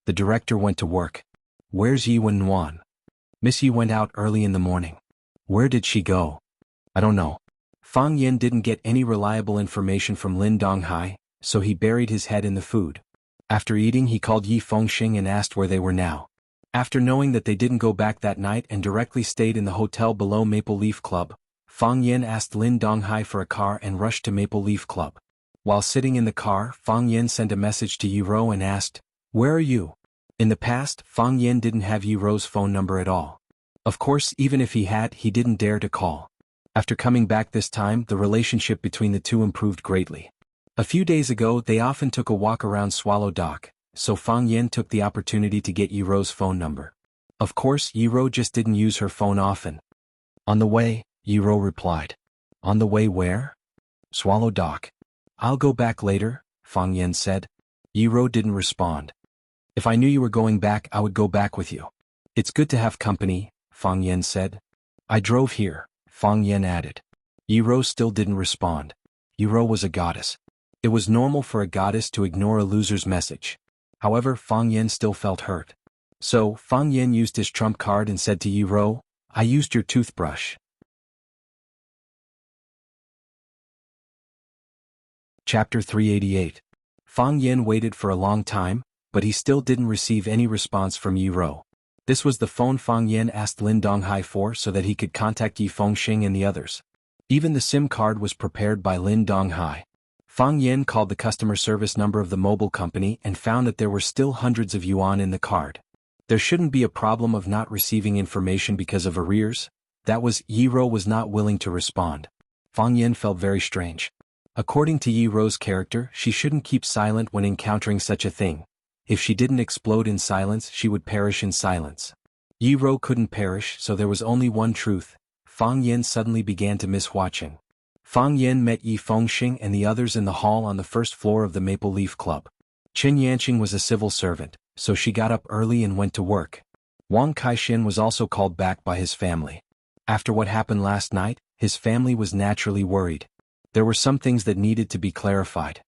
The director went to work. "Where's Yi Wenwan?" "Miss Yi went out early in the morning." "Where did she go?" "I don't know." Fang Yen didn't get any reliable information from Lin Donghai, so he buried his head in the food. After eating, he called Yi Fengxing and asked where they were now. After knowing that they didn't go back that night and directly stayed in the hotel below Maple Leaf Club, Fang Yen asked Lin Donghai for a car and rushed to Maple Leaf Club. While sitting in the car, Fang Yen sent a message to Yi Ro and asked, "Where are you?" In the past, Fang Yen didn't have Yi Ro's phone number at all. Of course, even if he had, he didn't dare to call. After coming back this time, the relationship between the two improved greatly. A few days ago, they often took a walk around Swallow Dock, so Fang Yen took the opportunity to get Yi Ro's phone number. Of course, Yi Ro just didn't use her phone often. "On the way," Yi Ro replied. "On the way where?" "Swallow Dock." "I'll go back later," Fang Yen said. Yi Ro didn't respond. "If I knew you were going back, I would go back with you." "It's good to have company," Fang Yen said. "I drove here," Fang Yen added. Yi Ro still didn't respond. Yi Ro was a goddess. It was normal for a goddess to ignore a loser's message. However, Fang Yen still felt hurt. So, Fang Yen used his trump card and said to Yi Ro, "I used your toothbrush." Chapter 388. Fang Yen waited for a long time, but he still didn't receive any response from Yi Ro. This was the phone Fang Yen asked Lin Donghai for so that he could contact Yi Fengxing and the others. Even the SIM card was prepared by Lin Donghai. Fang Yen called the customer service number of the mobile company and found that there were still hundreds of yuan in the card. There shouldn't be a problem of not receiving information because of arrears. That was, Yi Ro was not willing to respond. Fang Yen felt very strange. According to Yi Ro's character, she shouldn't keep silent when encountering such a thing. If she didn't explode in silence, she would perish in silence. Yi Ro couldn't perish, so there was only one truth. Fang Yen suddenly began to miss watching. Fang Yen met Yi Fengxing and the others in the hall on the first floor of the Maple Leaf Club. Qin Yanqing was a civil servant, so she got up early and went to work. Wang Kaixin was also called back by his family. After what happened last night, his family was naturally worried. There were some things that needed to be clarified.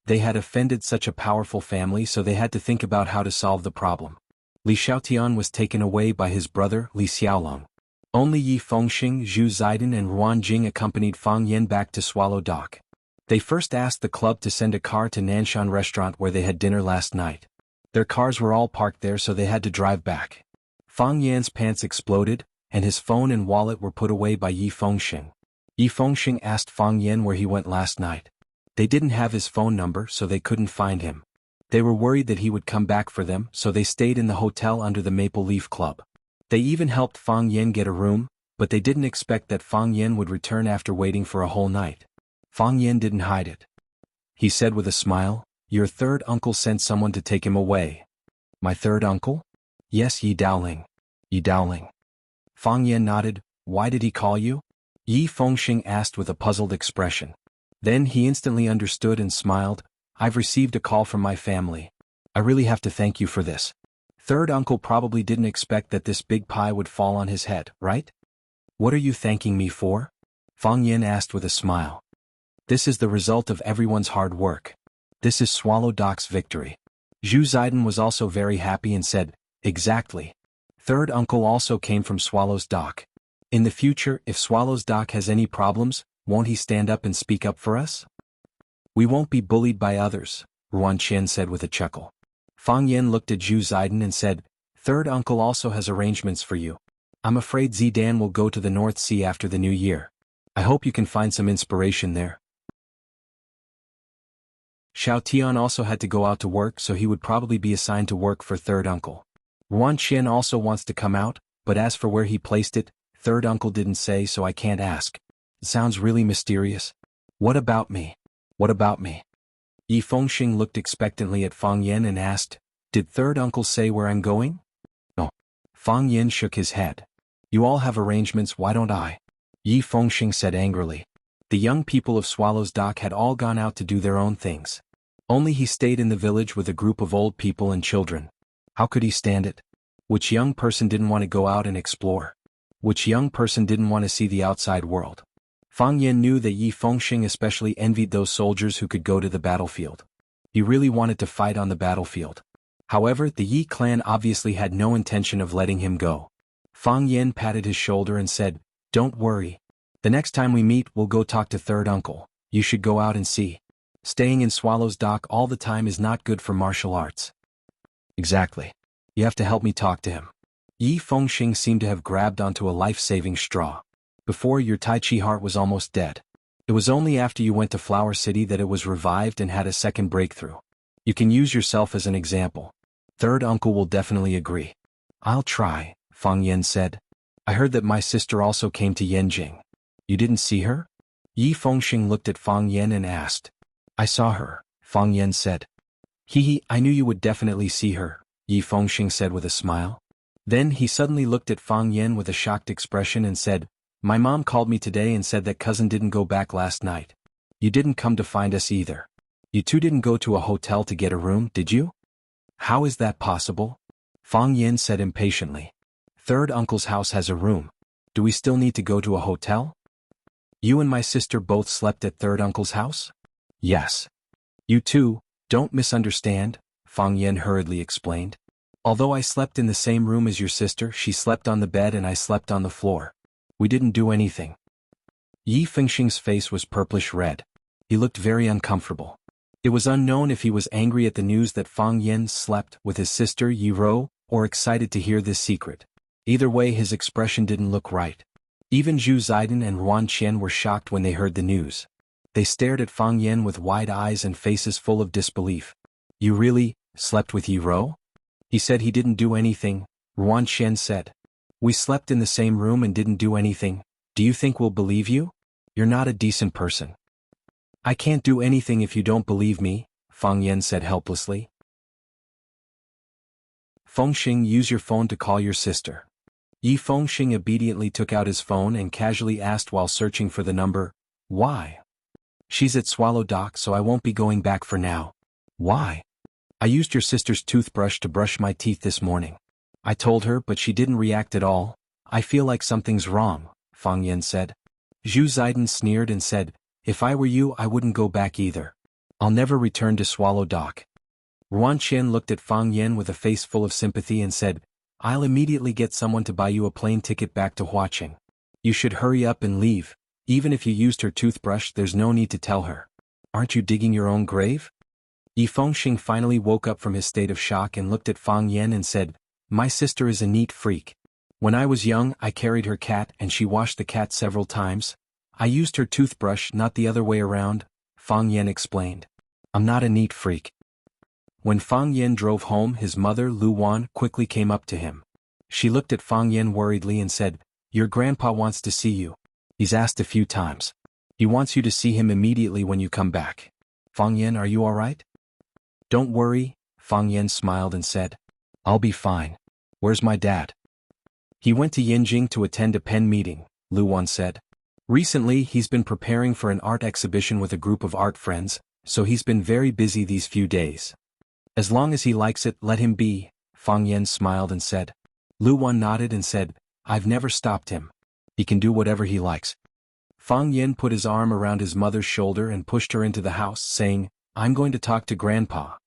They had offended such a powerful family, so they had to think about how to solve the problem. Li Xiaotian was taken away by his brother, Li Xiaolong. Only Yi Fengxing, Zhu Zidin and Ruan Jing accompanied Fang Yen back to Swallow Dock. They first asked the club to send a car to Nanshan restaurant where they had dinner last night. Their cars were all parked there, so they had to drive back. Fang Yan's pants exploded, and his phone and wallet were put away by Yi Fengxing. Yi Fengxing asked Fang Yan where he went last night. They didn't have his phone number, so they couldn't find him. They were worried that he would come back for them, so they stayed in the hotel under the Maple Leaf Club. They even helped Fang Yan get a room, but they didn't expect that Fang Yan would return after waiting for a whole night. Fang Yan didn't hide it. He said with a smile, "Your third uncle sent someone to take him away." "My third uncle?" "Yes, Yi Daoling." "Yi Daoling." Fang Yan nodded. "Why did he call you?" Yi Fengxing asked with a puzzled expression. Then he instantly understood and smiled. "I've received a call from my family. I really have to thank you for this. Third uncle probably didn't expect that this big pie would fall on his head, right?" "What are you thanking me for?" Fang Yan asked with a smile. "This is the result of everyone's hard work. This is Swallow Doc's victory." Zhu Ziden was also very happy and said, "Exactly. Third uncle also came from Swallow's Dock. In the future, if Swallow's Dock has any problems, won't he stand up and speak up for us?" "We won't be bullied by others," Ruan Qian said with a chuckle. Fang Yan looked at Zhu Ziden and said, "Third uncle also has arrangements for you. I'm afraid Zidan will go to the North Sea after the new year. I hope you can find some inspiration there." Xiao Tian also had to go out to work, so he would probably be assigned to work for third uncle. Ruan Qian also wants to come out, but as for where he placed it, third uncle didn't say, so I can't ask. It sounds really mysterious. "What about me? What about me?" Yi Fengxing looked expectantly at Fang Yan and asked, "Did third uncle say where I'm going?" "No." Fang Yan shook his head. "You all have arrangements, why don't I?" Yi Fengxing said angrily. The young people of Swallow's Dock had all gone out to do their own things. Only he stayed in the village with a group of old people and children. How could he stand it? Which young person didn't want to go out and explore? Which young person didn't want to see the outside world? Fang Yan knew that Yi Fengxing especially envied those soldiers who could go to the battlefield. He really wanted to fight on the battlefield. However, the Yi clan obviously had no intention of letting him go. Fang Yan patted his shoulder and said, "Don't worry. The next time we meet, we'll go talk to third uncle. You should go out and see. Staying in Swallow's Dock all the time is not good for martial arts." "Exactly. You have to help me talk to him." Yi Fengxing seemed to have grabbed onto a life-saving straw. "Before, your Tai Chi heart was almost dead. It was only after you went to Flower City that it was revived and had a second breakthrough. You can use yourself as an example. Third uncle will definitely agree." "I'll try," Fang Yan said. "I heard that my sister also came to Yanjing. You didn't see her?" Yi Fengxing looked at Fang Yan and asked. "I saw her," Fang Yan said. "Hee, I knew you would definitely see her," Yi Fengxing said with a smile. Then he suddenly looked at Fang Yan with a shocked expression and said, "My mom called me today and said that cousin didn't go back last night. You didn't come to find us either. You two didn't go to a hotel to get a room, did you?" "How is that possible?" Fang Yan said impatiently. "Third uncle's house has a room. Do we still need to go to a hotel?" "You and my sister both slept at third uncle's house?" "Yes." "You two, don't misunderstand," Fang Yan hurriedly explained. "Although I slept in the same room as your sister, she slept on the bed and I slept on the floor. We didn't do anything." Yi Fengxing's face was purplish red. He looked very uncomfortable. It was unknown if he was angry at the news that Fang Yan slept with his sister Yi Ro, or excited to hear this secret. Either way, his expression didn't look right. Even Zhu Ziden and Ruan Qian were shocked when they heard the news. They stared at Fang Yan with wide eyes and faces full of disbelief. "You really slept with Yi Ro?" "He said he didn't do anything," Ruan Qian said. "We slept in the same room and didn't do anything. Do you think we'll believe you? You're not a decent person." "I can't do anything if you don't believe me," Fang Yan said helplessly. "Fengxing, use your phone to call your sister." Yi Fengxing obediently took out his phone and casually asked while searching for the number, "Why?" "She's at Swallow Dock, so I won't be going back for now." "Why?" "I used your sister's toothbrush to brush my teeth this morning. I told her, but she didn't react at all. I feel like something's wrong," Fang Yan said. Zhu Ziden sneered and said, "If I were you, I wouldn't go back either. I'll never return to Swallow Dock." Ruan Qian looked at Fang Yan with a face full of sympathy and said, "I'll immediately get someone to buy you a plane ticket back to Huaqing. You should hurry up and leave. Even if you used her toothbrush, there's no need to tell her. Aren't you digging your own grave?" Yi Fengxing finally woke up from his state of shock and looked at Fang Yan and said, "My sister is a neat freak. When I was young, I carried her cat and she washed the cat several times. I used her toothbrush, not the other way around, Fang Yan explained. I'm not a neat freak. When Fang Yan drove home, his mother Lu Wan quickly came up to him. She looked at Fang Yan worriedly and said, "Your grandpa wants to see you. He's asked a few times. He wants you to see him immediately when you come back. Fang Yan, are you all right?" "Don't worry," Fang Yan smiled and said. "I'll be fine. Where's my dad?" "He went to Yinjing to attend a pen meeting," Lu Wan said. "Recently he's been preparing for an art exhibition with a group of art friends, so he's been very busy these few days." "As long as he likes it, let him be," Fang Yan smiled and said. Lu Wan nodded and said, "I've never stopped him. He can do whatever he likes." Fang Yan put his arm around his mother's shoulder and pushed her into the house, saying, "I'm going to talk to Grandpa."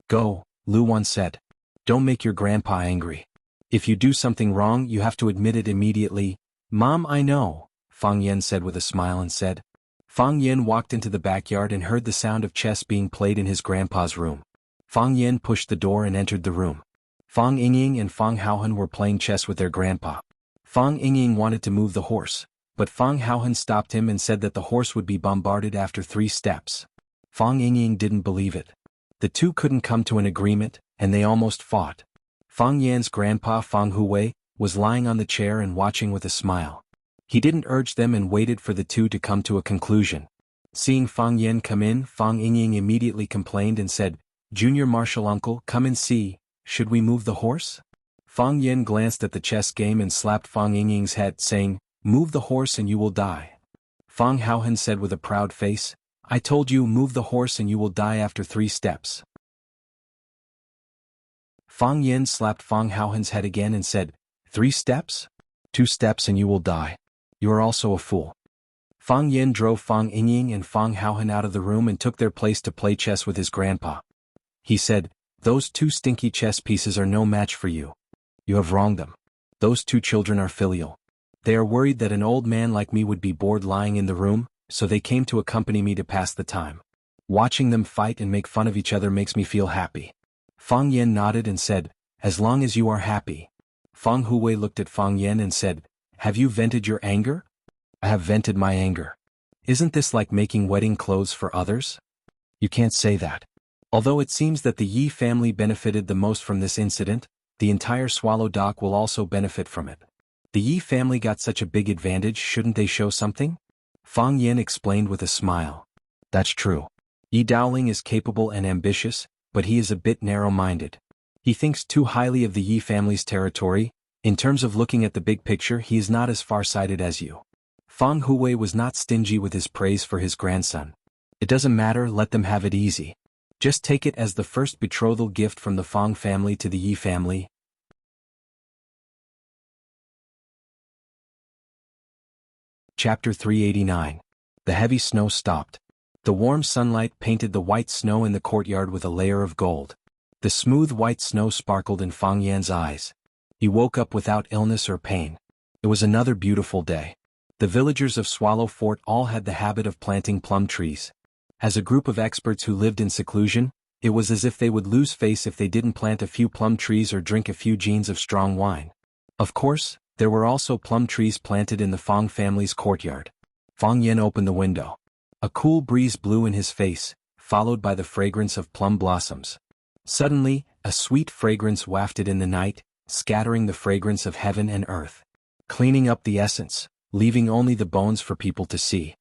"Go," Lu Wan said. "Don't make your grandpa angry. If you do something wrong, you have to admit it immediately." "Mom, I know," Fang Yan said with a smile and said. Fang Yan walked into the backyard and heard the sound of chess being played in his grandpa's room. Fang Yan pushed the door and entered the room. Fang Yingying and Fang Haohan were playing chess with their grandpa. Fang Yingying wanted to move the horse, but Fang Haohan stopped him and said that the horse would be bombarded after 3 steps. Fang Yingying didn't believe it. The two couldn't come to an agreement, and they almost fought. Fang Yan's grandpa Fang Huwei was lying on the chair and watching with a smile. He didn't urge them and waited for the two to come to a conclusion. Seeing Fang Yan come in, Fang Yingying immediately complained and said, "Junior Marshal Uncle, come and see, should we move the horse?" Fang Yan glanced at the chess game and slapped Fang Yingying's head, saying, "Move the horse and you will die." Fang Haohan said with a proud face, "I told you, move the horse and you will die after 3 steps. Fang Yan slapped Fang Haohan's head again and said, "3 steps? 2 steps and you will die. You are also a fool." Fang Yan drove Fang Yingying and Fang Haohan out of the room and took their place to play chess with his grandpa. He said, "Those 2 stinky chess pieces are no match for you. You have wronged them. Those 2 children are filial. They are worried that an old man like me would be bored lying in the room, so they came to accompany me to pass the time. Watching them fight and make fun of each other makes me feel happy." Fang Yan nodded and said, "As long as you are happy." Fang Huwei looked at Fang Yan and said, "Have you vented your anger?" "I have vented my anger. Isn't this like making wedding clothes for others?" "You can't say that." Although it seems that the Yi family benefited the most from this incident, the entire Swallow Dock will also benefit from it. The Yi family got such a big advantage, shouldn't they show something? Fang Yan explained with a smile. "That's true. Yi Daoling is capable and ambitious, but he is a bit narrow-minded. He thinks too highly of the Yi family's territory. In terms of looking at the big picture, he is not as far-sighted as you." Fang Huwei was not stingy with his praise for his grandson. "It doesn't matter, let them have it easy. Just take it as the first betrothal gift from the Fang family to the Yi family." Chapter 389. The heavy snow stopped. The warm sunlight painted the white snow in the courtyard with a layer of gold. The smooth white snow sparkled in Fang Yan's eyes. He woke up without illness or pain. It was another beautiful day. The villagers of Swallow Fort all had the habit of planting plum trees. As a group of experts who lived in seclusion, it was as if they would lose face if they didn't plant a few plum trees or drink a few jeans of strong wine. Of course, there were also plum trees planted in the Fang family's courtyard. Fang Yan opened the window. A cool breeze blew in his face, followed by the fragrance of plum blossoms. Suddenly, a sweet fragrance wafted in the night, scattering the fragrance of heaven and earth, cleaning up the essence, leaving only the bones for people to see.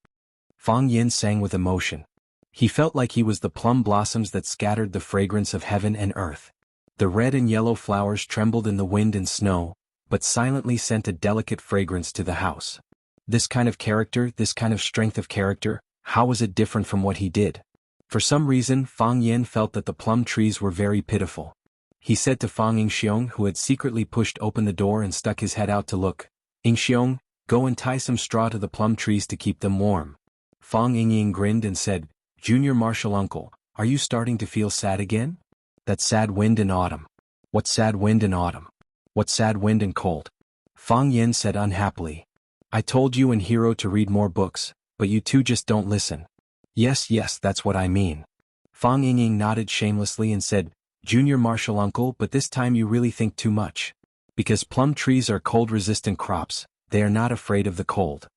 Fang Yan sang with emotion. He felt like he was the plum blossoms that scattered the fragrance of heaven and earth. The red and yellow flowers trembled in the wind and snow, but silently sent a delicate fragrance to the house. This kind of character, this kind of strength of character, how was it different from what he did? For some reason, Fang Yan felt that the plum trees were very pitiful. He said to Fang Yingxiong, who had secretly pushed open the door and stuck his head out to look, "Yingxiong, go and tie some straw to the plum trees to keep them warm." Fang Yingying grinned and said, "Junior Marshal Uncle, are you starting to feel sad again? That sad wind in autumn. What sad wind in autumn? What sad wind and cold?" Fang Yan said unhappily, "I told you and Hero to read more books, but you two just don't listen." Yes, that's what I mean." Fang Yingying nodded shamelessly and said, "Junior Marshal Uncle, but this time you really think too much. Because plum trees are cold-resistant crops, they are not afraid of the cold."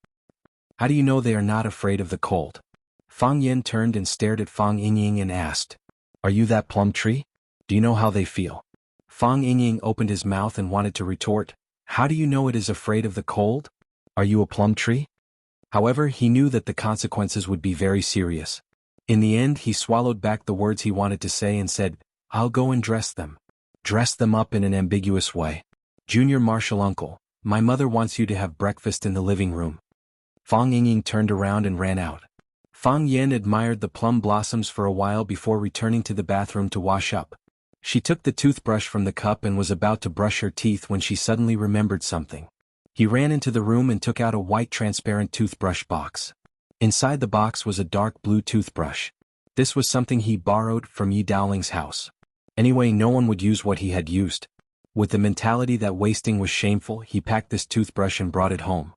How do you know they are not afraid of the cold? Fang Yen turned and stared at Fang Yingying and asked, Are you that plum tree? Do you know how they feel? Fang Yingying opened his mouth and wanted to retort, How do you know it is afraid of the cold? Are you a plum tree? However, he knew that the consequences would be very serious. In the end, he swallowed back the words he wanted to say and said, I'll go and dress them. Dress them up in an ambiguous way. Junior Marshal Uncle, my mother wants you to have breakfast in the living room. Fang Yingying turned around and ran out. Fang Yen admired the plum blossoms for a while before returning to the bathroom to wash up. She took the toothbrush from the cup and was about to brush her teeth when she suddenly remembered something. He ran into the room and took out a white transparent toothbrush box. Inside the box was a dark blue toothbrush. This was something he borrowed from Yi Dowling's house. Anyway, no one would use what he had used. With the mentality that wasting was shameful, he packed this toothbrush and brought it home.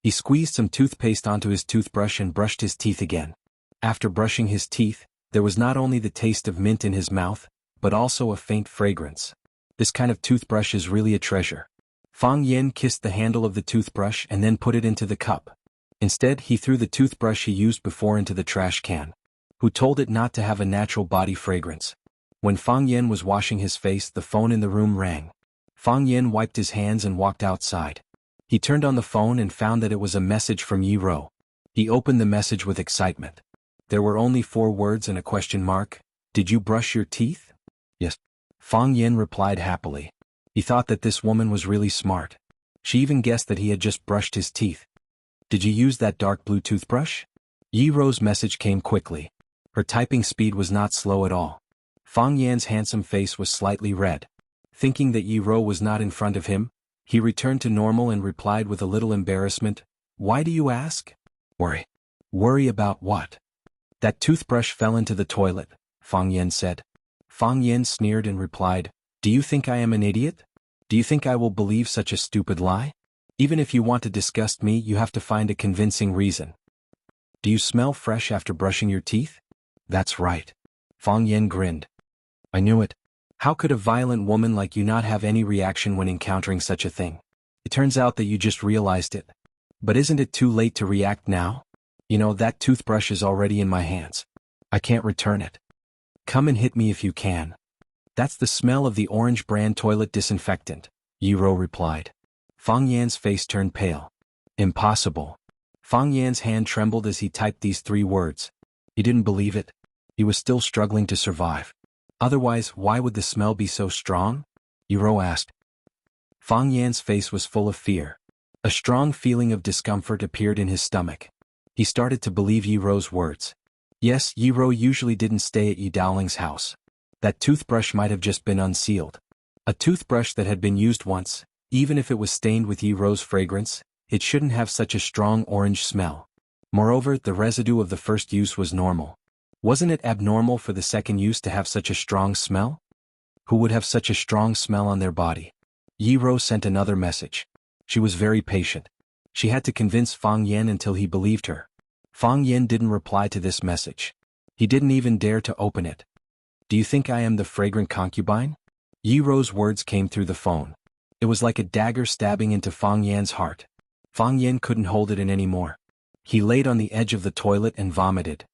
He squeezed some toothpaste onto his toothbrush and brushed his teeth again. After brushing his teeth, there was not only the taste of mint in his mouth, but also a faint fragrance. This kind of toothbrush is really a treasure. Fang Yen kissed the handle of the toothbrush and then put it into the cup. Instead, he threw the toothbrush he used before into the trash can. Who told it not to have a natural body fragrance? When Fang Yen was washing his face, the phone in the room rang. Fang Yen wiped his hands and walked outside. He turned on the phone and found that it was a message from Yi Ro. He opened the message with excitement. There were only 4 words and a question mark. Did you brush your teeth? Yes. Fang Yen replied happily. He thought that this woman was really smart. She even guessed that he had just brushed his teeth. Did you use that dark blue toothbrush? Yi Ro's message came quickly. Her typing speed was not slow at all. Fang Yan's handsome face was slightly red. Thinking that Yi Ro was not in front of him, he returned to normal and replied with a little embarrassment, Why do you ask? Worry. Worry about what? That toothbrush fell into the toilet, Fang Yan said. Fang Yan sneered and replied, Do you think I am an idiot? Do you think I will believe such a stupid lie? Even if you want to disgust me, you have to find a convincing reason. Do you smell fresh after brushing your teeth? That's right. Fang Yan grinned. I knew it. How could a violent woman like you not have any reaction when encountering such a thing? It turns out that you just realized it. But isn't it too late to react now? You know, that toothbrush is already in my hands. I can't return it. Come and hit me if you can. That's the smell of the orange brand toilet disinfectant, Yi Ro replied. Fang Yan's face turned pale. Impossible. Fang Yan's hand trembled as he typed these 3 words. He didn't believe it. He was still struggling to survive. Otherwise, why would the smell be so strong? Yi Ro asked. Fang Yan's face was full of fear. A strong feeling of discomfort appeared in his stomach. He started to believe Yi Ro's words. Yes, Yi Ro usually didn't stay at Yi Dowling's house. That toothbrush might have just been unsealed. A toothbrush that had been used once, even if it was stained with Yi Ro's fragrance, it shouldn't have such a strong orange smell. Moreover, the residue of the first use was normal. Wasn't it abnormal for the second use to have such a strong smell? Who would have such a strong smell on their body? Yi Ro sent another message. She was very patient. She had to convince Fang Yan until he believed her. Fang Yan didn't reply to this message. He didn't even dare to open it. Do you think I am the fragrant concubine? Yi Ro's words came through the phone. It was like a dagger stabbing into Fang Yan's heart. Fang Yan couldn't hold it in anymore. He laid on the edge of the toilet and vomited.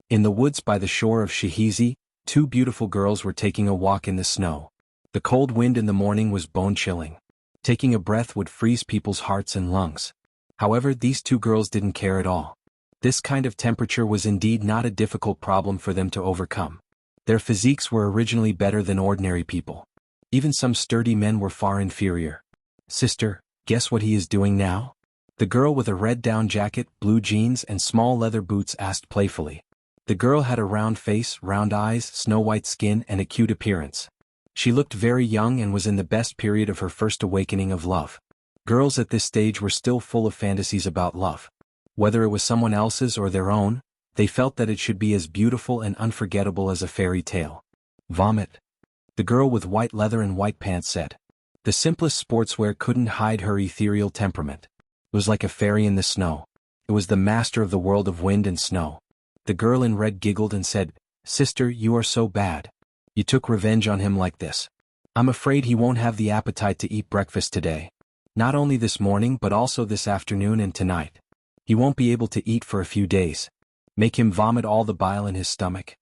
In the woods by the shore of Shihizi, 2 beautiful girls were taking a walk in the snow. The cold wind in the morning was bone-chilling. Taking a breath would freeze people's hearts and lungs. However, these 2 girls didn't care at all. This kind of temperature was indeed not a difficult problem for them to overcome. Their physiques were originally better than ordinary people. Even some sturdy men were far inferior. Sister, guess what he is doing now? The girl with a red down jacket, blue jeans and small leather boots asked playfully. The girl had a round face, round eyes, snow-white skin and a cute appearance. She looked very young and was in the best period of her first awakening of love. Girls at this stage were still full of fantasies about love. Whether it was someone else's or their own, they felt that it should be as beautiful and unforgettable as a fairy tale. Vomit. The girl with white leather and white pants said. The simplest sportswear couldn't hide her ethereal temperament. It was like a fairy in the snow. It was the master of the world of wind and snow. The girl in red giggled and said, Sister, you are so bad. You took revenge on him like this. I'm afraid he won't have the appetite to eat breakfast today. Not only this morning but also this afternoon and tonight. He won't be able to eat for a few days. Make him vomit all the bile in his stomach.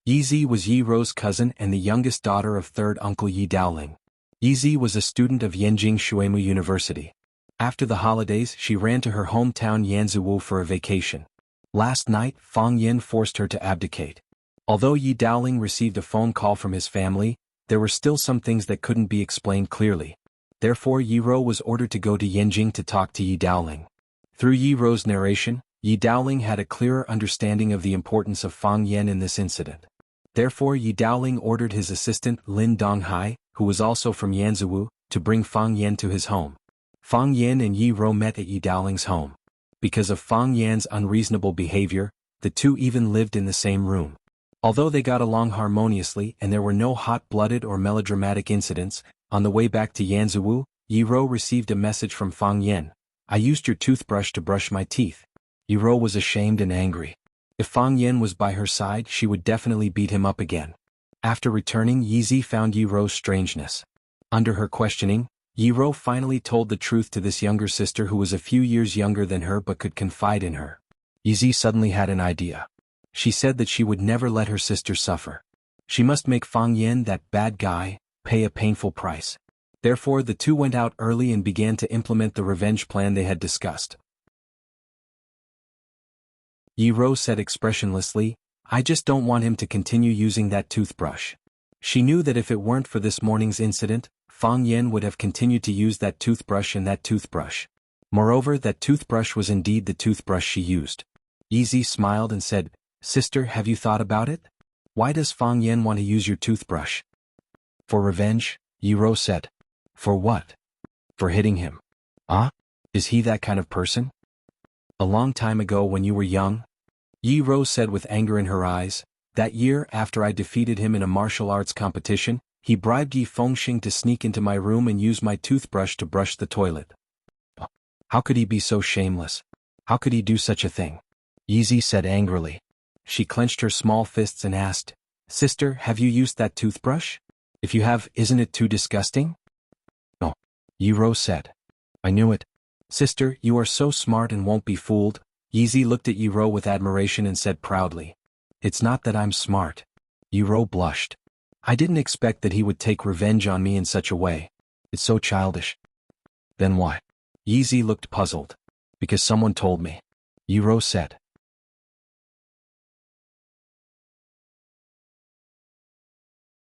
Yizi was Yi Ro's cousin and the youngest daughter of third uncle Yi Daoling. Yizi was a student of Yanjing Shuimu University. After the holidays she ran to her hometown Yanzhuwu for a vacation. Last night Fang Yin forced her to abdicate. Although Yi Daoling received a phone call from his family, there were still some things that couldn't be explained clearly. Therefore Yi Ro was ordered to go to Yanjing to talk to Yi Daoling. Through Yi Ro's narration, Yi Daoling had a clearer understanding of the importance of Fang Yin in this incident. Therefore Yi Daoling ordered his assistant Lin Donghai, who was also from Yanzhuwu, to bring Fang Yin to his home. Fang Yin and Yi Ro met at Yi Daoling's home. Because of Fang Yan's unreasonable behavior, the two even lived in the same room. Although they got along harmoniously and there were no hot-blooded or melodramatic incidents, on the way back to Yanzhuwu, Yi Ro received a message from Fang Yin. "I used your toothbrush to brush my teeth." Yi Ro was ashamed and angry. If Fang Yin was by her side she would definitely beat him up again. After returning, Yizi found Yi Ro's strangeness. Under her questioning, Yi Ro finally told the truth to this younger sister who was a few years younger than her but could confide in her. Yizi suddenly had an idea. She said that she would never let her sister suffer. She must make Fang Yin, that bad guy, pay a painful price. Therefore the two went out early and began to implement the revenge plan they had discussed. Yi Ro said expressionlessly, "I just don't want him to continue using that toothbrush." She knew that if it weren't for this morning's incident, Fang Yin would have continued to use that toothbrush and that toothbrush. Moreover, that toothbrush was indeed the toothbrush she used. Yizi smiled and said, "Sister, have you thought about it? Why does Fang Yin want to use your toothbrush?" "For revenge," Yi Ro said. "For what?" "For hitting him." "Ah? Is he that kind of person?" "A long time ago when you were young," Yi Ro said with anger in her eyes, "that year after I defeated him in a martial arts competition, he bribed Yi Fengxing to sneak into my room and use my toothbrush to brush the toilet." "How could he be so shameless? How could he do such a thing?" Yizi said angrily. She clenched her small fists and asked, "Sister, have you used that toothbrush? If you have, isn't it too disgusting?" "No," Yi Ro said. "I knew it." "Sister, you are so smart and won't be fooled." Yizi looked at Yi Ro with admiration and said proudly, "It's not that I'm smart." Yi Ro blushed. "I didn't expect that he would take revenge on me in such a way. It's so childish." "Then why?" Yizi looked puzzled. "Because someone told me," Yi Ro said.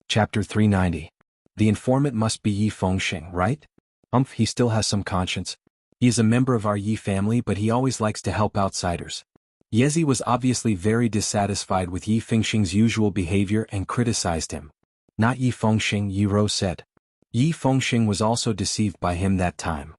Chapter 390. The informant must be Yi Fengxing, right? He still has some conscience. He is a member of our Yi family but he always likes to help outsiders. Yezi was obviously very dissatisfied with Yi Fengxing's usual behavior and criticized him. "Not Yi Fengxing," Yi Ro said. "Yi Fengxing was also deceived by him that time."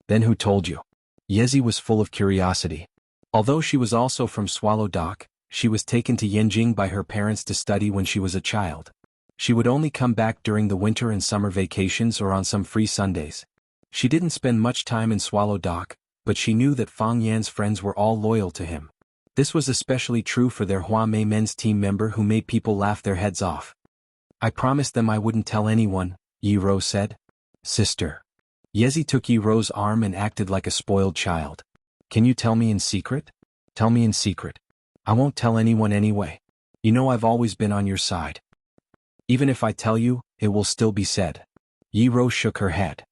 "Then who told you?" Yezi was full of curiosity. Although she was also from Swallow Dock, she was taken to Yanjing by her parents to study when she was a child. She would only come back during the winter and summer vacations or on some free Sundays. She didn't spend much time in Swallow Dock, but she knew that Fang Yan's friends were all loyal to him. This was especially true for their Hua Mei men's team member who made people laugh their heads off. "I promised them I wouldn't tell anyone," Yi Ro said. "Sister." Yezi took Yi Ro's arm and acted like a spoiled child. "Can you tell me in secret? Tell me in secret. I won't tell anyone anyway. You know I've always been on your side." "Even if I tell you, it will still be said." Yi Ro shook her head.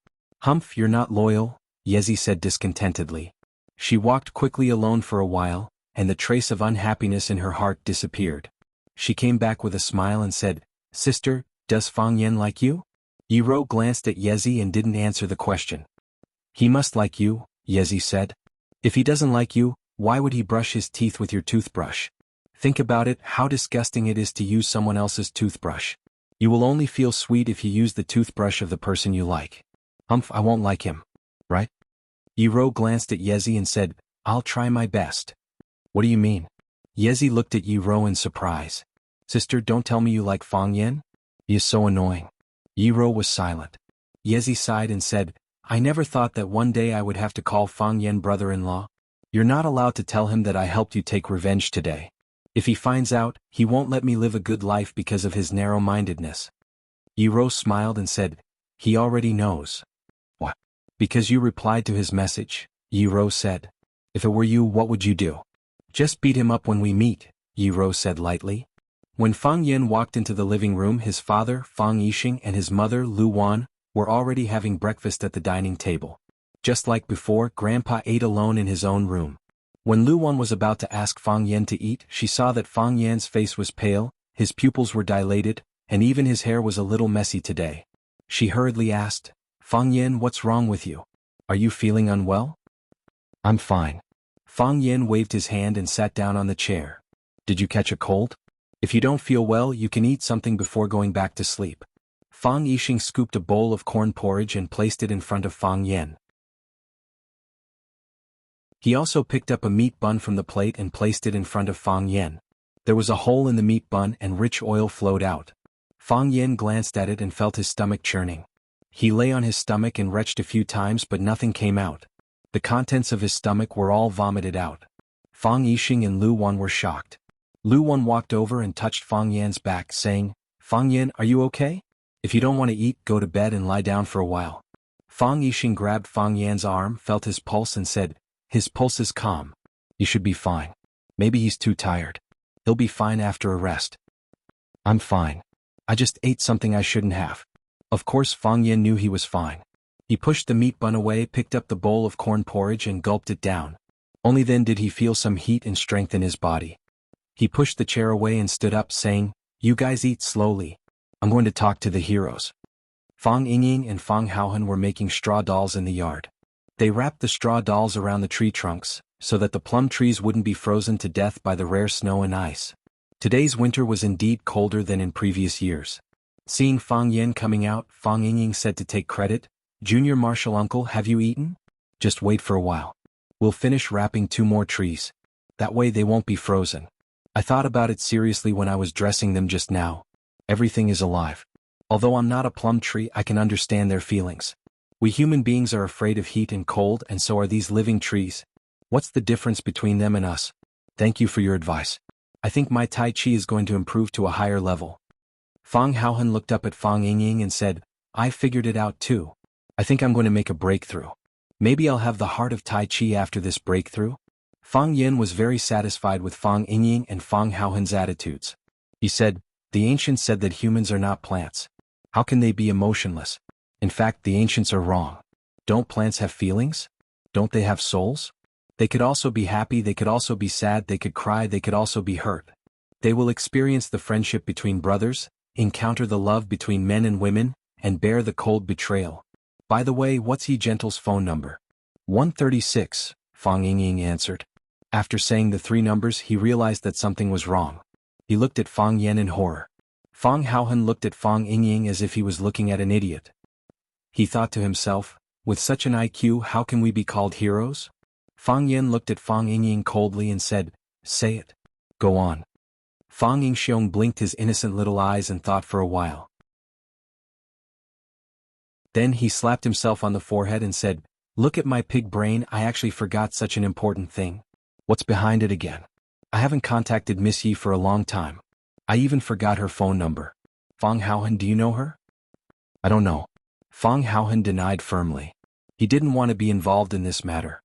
You're not loyal," Yezi said discontentedly. She walked quickly alone for a while, and the trace of unhappiness in her heart disappeared. She came back with a smile and said, "Sister, does Fang Yin like you?" Yi Ro glanced at Yezi and didn't answer the question. "He must like you," Yezi said. "If he doesn't like you, why would he brush his teeth with your toothbrush? Think about it, how disgusting it is to use someone else's toothbrush. You will only feel sweet if you use the toothbrush of the person you like." I won't like him, right?" Yi Ro glanced at Yezi and said, "I'll try my best." "What do you mean?" Yezi looked at Yi Ro in surprise. "Sister, don't tell me you like Fang Yin? He is so annoying." Yi Ro was silent. Yezi sighed and said, "I never thought that one day I would have to call Fang Yin brother-in-law. You're not allowed to tell him that I helped you take revenge today. If he finds out, he won't let me live a good life because of his narrow-mindedness." Yi Ro smiled and said, "He already knows." "What?" Because you replied to his message, Yi Rou said. If it were you, what would you do? Just beat him up when we meet, Yi Rou said lightly. When Fang Yan walked into the living room, his father, Fang Yixing, and his mother, Lu Wan, were already having breakfast at the dining table. Just like before, Grandpa ate alone in his own room. When Lu Wan was about to ask Fang Yan to eat, she saw that Fang Yan's face was pale, his pupils were dilated, and even his hair was a little messy today. She hurriedly asked, Fang Yan, what's wrong with you? Are you feeling unwell? I'm fine. Fang Yan waved his hand and sat down on the chair. Did you catch a cold? If you don't feel well, you can eat something before going back to sleep. Fang Yixing scooped a bowl of corn porridge and placed it in front of Fang Yan. He also picked up a meat bun from the plate and placed it in front of Fang Yan. There was a hole in the meat bun and rich oil flowed out. Fang Yan glanced at it and felt his stomach churning. He lay on his stomach and retched a few times, but nothing came out. The contents of his stomach were all vomited out. Fang Yixing and Lu Wan were shocked. Lu Wan walked over and touched Fang Yan's back, saying, Fang Yan, are you okay? If you don't want to eat, go to bed and lie down for a while. Fang Yixing grabbed Fang Yan's arm, felt his pulse and said, his pulse is calm. You should be fine. Maybe he's too tired. He'll be fine after a rest. I'm fine. I just ate something I shouldn't have. Of course Fang Yan knew he was fine. He pushed the meat bun away, picked up the bowl of corn porridge and gulped it down. Only then did he feel some heat and strength in his body. He pushed the chair away and stood up, saying, you guys eat slowly. I'm going to talk to the heroes. Fang Yingying and Fang Haohan were making straw dolls in the yard. They wrapped the straw dolls around the tree trunks, so that the plum trees wouldn't be frozen to death by the rare snow and ice. Today's winter was indeed colder than in previous years. Seeing Fang Yan coming out, Fang Yingying said to take credit, Junior Marshal Uncle, have you eaten? Just wait for a while. We'll finish wrapping 2 more trees. That way they won't be frozen. I thought about it seriously when I was dressing them just now. Everything is alive. Although I'm not a plum tree, I can understand their feelings. We human beings are afraid of heat and cold, and so are these living trees. What's the difference between them and us? Thank you for your advice. I think my Tai Chi is going to improve to a higher level. Fang Haohan looked up at Fang Yingying and said, I figured it out too. I think I'm going to make a breakthrough. Maybe I'll have the heart of Tai Chi after this breakthrough. Fang Yan was very satisfied with Fang Yingying and Fang Haohan's attitudes. He said, the ancients said that humans are not plants. How can they be emotionless? In fact, the ancients are wrong. Don't plants have feelings? Don't they have souls? They could also be happy, they could also be sad, they could cry, they could also be hurt. They will experience the friendship between brothers, encounter the love between men and women, and bear the cold betrayal. By the way, what's Yi Gentle's phone number? 136, Fang Yingying answered. After saying the 3 numbers, he realized that something was wrong. He looked at Fang Yan in horror. Fang Haohan looked at Fang Yingying as if he was looking at an idiot. He thought to himself, with such an IQ, how can we be called heroes? Fang Yan looked at Fang Yingying coldly and said, say it. Go on. Fang Yingxiong blinked his innocent little eyes and thought for a while. Then he slapped himself on the forehead and said, look at my pig brain, I actually forgot such an important thing. What's behind it again? I haven't contacted Miss Yi for a long time. I even forgot her phone number. Fang Haohan, do you know her? I don't know. Fang Haohan denied firmly. He didn't want to be involved in this matter.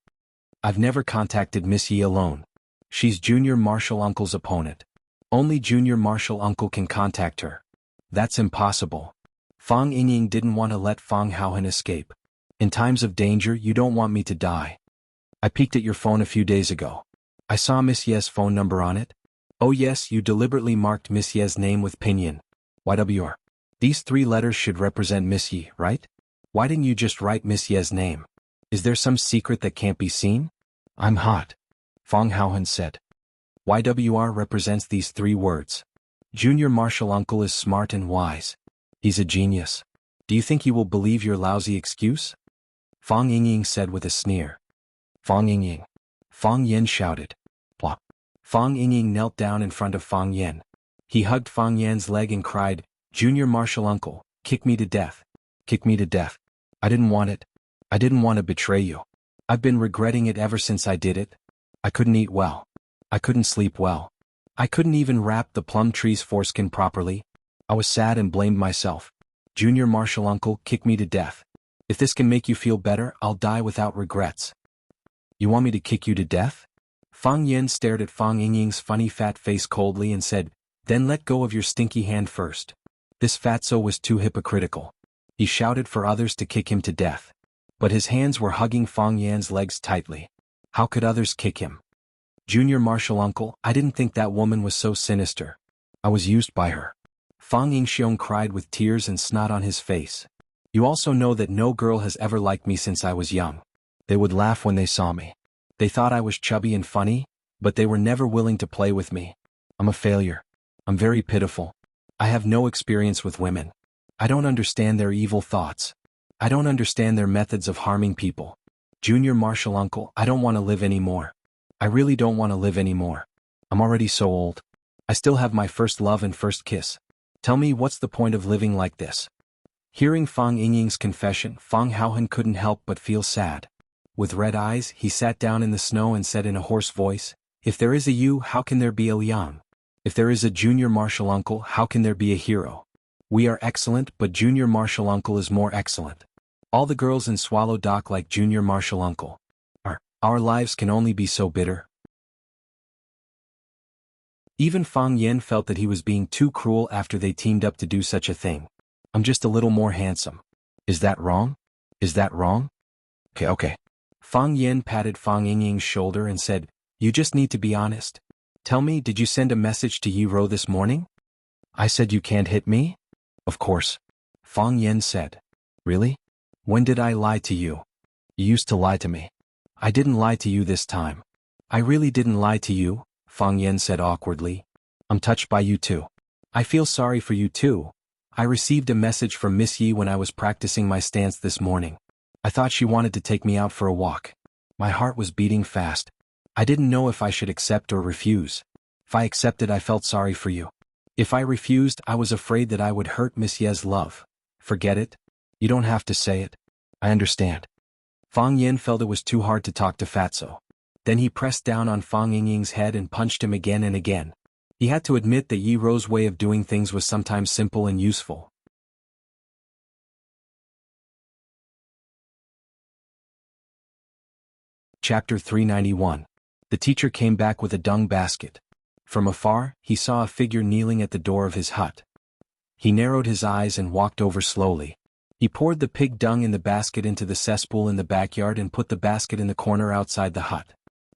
I've never contacted Miss Yi alone. She's Junior Marshal Uncle's opponent. Only Junior Marshal Uncle can contact her. That's impossible. Fang Yingying didn't want to let Fang Haohan escape. In times of danger, you don't want me to die. I peeked at your phone a few days ago. I saw Miss Ye's phone number on it. Oh yes, you deliberately marked Miss Ye's name with pinyin. YWR. These 3 letters should represent Miss Yi, right? Why didn't you just write Miss Ye's name? Is there some secret that can't be seen? I'm hot. Fang Haohan said. YWR represents these 3 words. Junior Marshal Uncle is smart and wise. He's a genius. Do you think he will believe your lousy excuse? Fang Yingying said with a sneer. Fang Yingying. Fang Yan shouted. Plop. Fang Yingying knelt down in front of Fang Yan. He hugged Fang Yan's leg and cried, Junior Marshal Uncle, kick me to death. Kick me to death. I didn't want it. I didn't want to betray you. I've been regretting it ever since I did it. I couldn't eat well. I couldn't sleep well. I couldn't even wrap the plum tree's foreskin properly. I was sad and blamed myself. Junior Marshal Uncle, kick me to death. If this can make you feel better, I'll die without regrets. You want me to kick you to death? Fang Yen stared at Fang Yingying's funny fat face coldly and said, then let go of your stinky hand first. This fatso was too hypocritical. He shouted for others to kick him to death. But his hands were hugging Fang Yan's legs tightly. How could others kick him? Junior Marshal Uncle, I didn't think that woman was so sinister. I was used by her. Fang Yingxiong cried with tears and snot on his face. You also know that no girl has ever liked me since I was young. They would laugh when they saw me. They thought I was chubby and funny, but they were never willing to play with me. I'm a failure. I'm very pitiful. I have no experience with women. I don't understand their evil thoughts. I don't understand their methods of harming people. Junior Marshal Uncle, I don't want to live anymore. I really don't want to live anymore. I'm already so old. I still have my first love and first kiss. Tell me, what's the point of living like this? Hearing Fang Yingying's confession, Fang Haohan couldn't help but feel sad. With red eyes, he sat down in the snow and said in a hoarse voice, if there is a you, how can there be a Liang? If there is a Junior Marshal Uncle, how can there be a hero? We are excellent, but Junior Marshal Uncle is more excellent. All the girls in Swallow Dock like Junior Marshal Uncle. Our lives can only be so bitter. Even Fang Yen felt that he was being too cruel after they teamed up to do such a thing. I'm just a little more handsome. Is that wrong? Is that wrong? Okay. Fang Yen patted Fang Yingying's shoulder and said, you just need to be honest. Tell me, did you send a message to Yi Ro this morning? I said you can't hit me? Of course. Fang Yen said. Really? When did I lie to you? You used to lie to me. I didn't lie to you this time. I really didn't lie to you, Fang Yen said awkwardly. I'm touched by you too. I feel sorry for you too. I received a message from Miss Yi when I was practicing my stance this morning. I thought she wanted to take me out for a walk. My heart was beating fast. I didn't know if I should accept or refuse. If I accepted, I felt sorry for you. If I refused, I was afraid that I would hurt Miss Ye's love. Forget it. You don't have to say it. I understand. Fang Yen felt it was too hard to talk to Fatso. Then he pressed down on Fang Yingying's head and punched him again and again. He had to admit that Yi Ro's way of doing things was sometimes simple and useful. Chapter 391. The teacher came back with a dung basket. From afar, he saw a figure kneeling at the door of his hut. He narrowed his eyes and walked over slowly. He poured the pig dung in the basket into the cesspool in the backyard and put the basket in the corner outside the hut.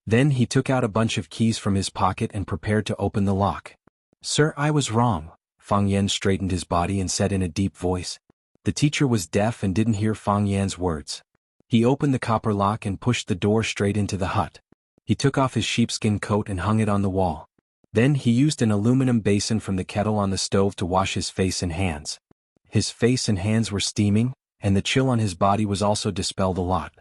Then he took out a bunch of keys from his pocket and prepared to open the lock. Sir, I was wrong. Fang Yen straightened his body and said in a deep voice. The teacher was deaf and didn't hear Fang Yan's words. He opened the copper lock and pushed the door straight into the hut. He took off his sheepskin coat and hung it on the wall. Then he used an aluminum basin from the kettle on the stove to wash his face and hands. His face and hands were steaming, and the chill on his body was also dispelled a lot.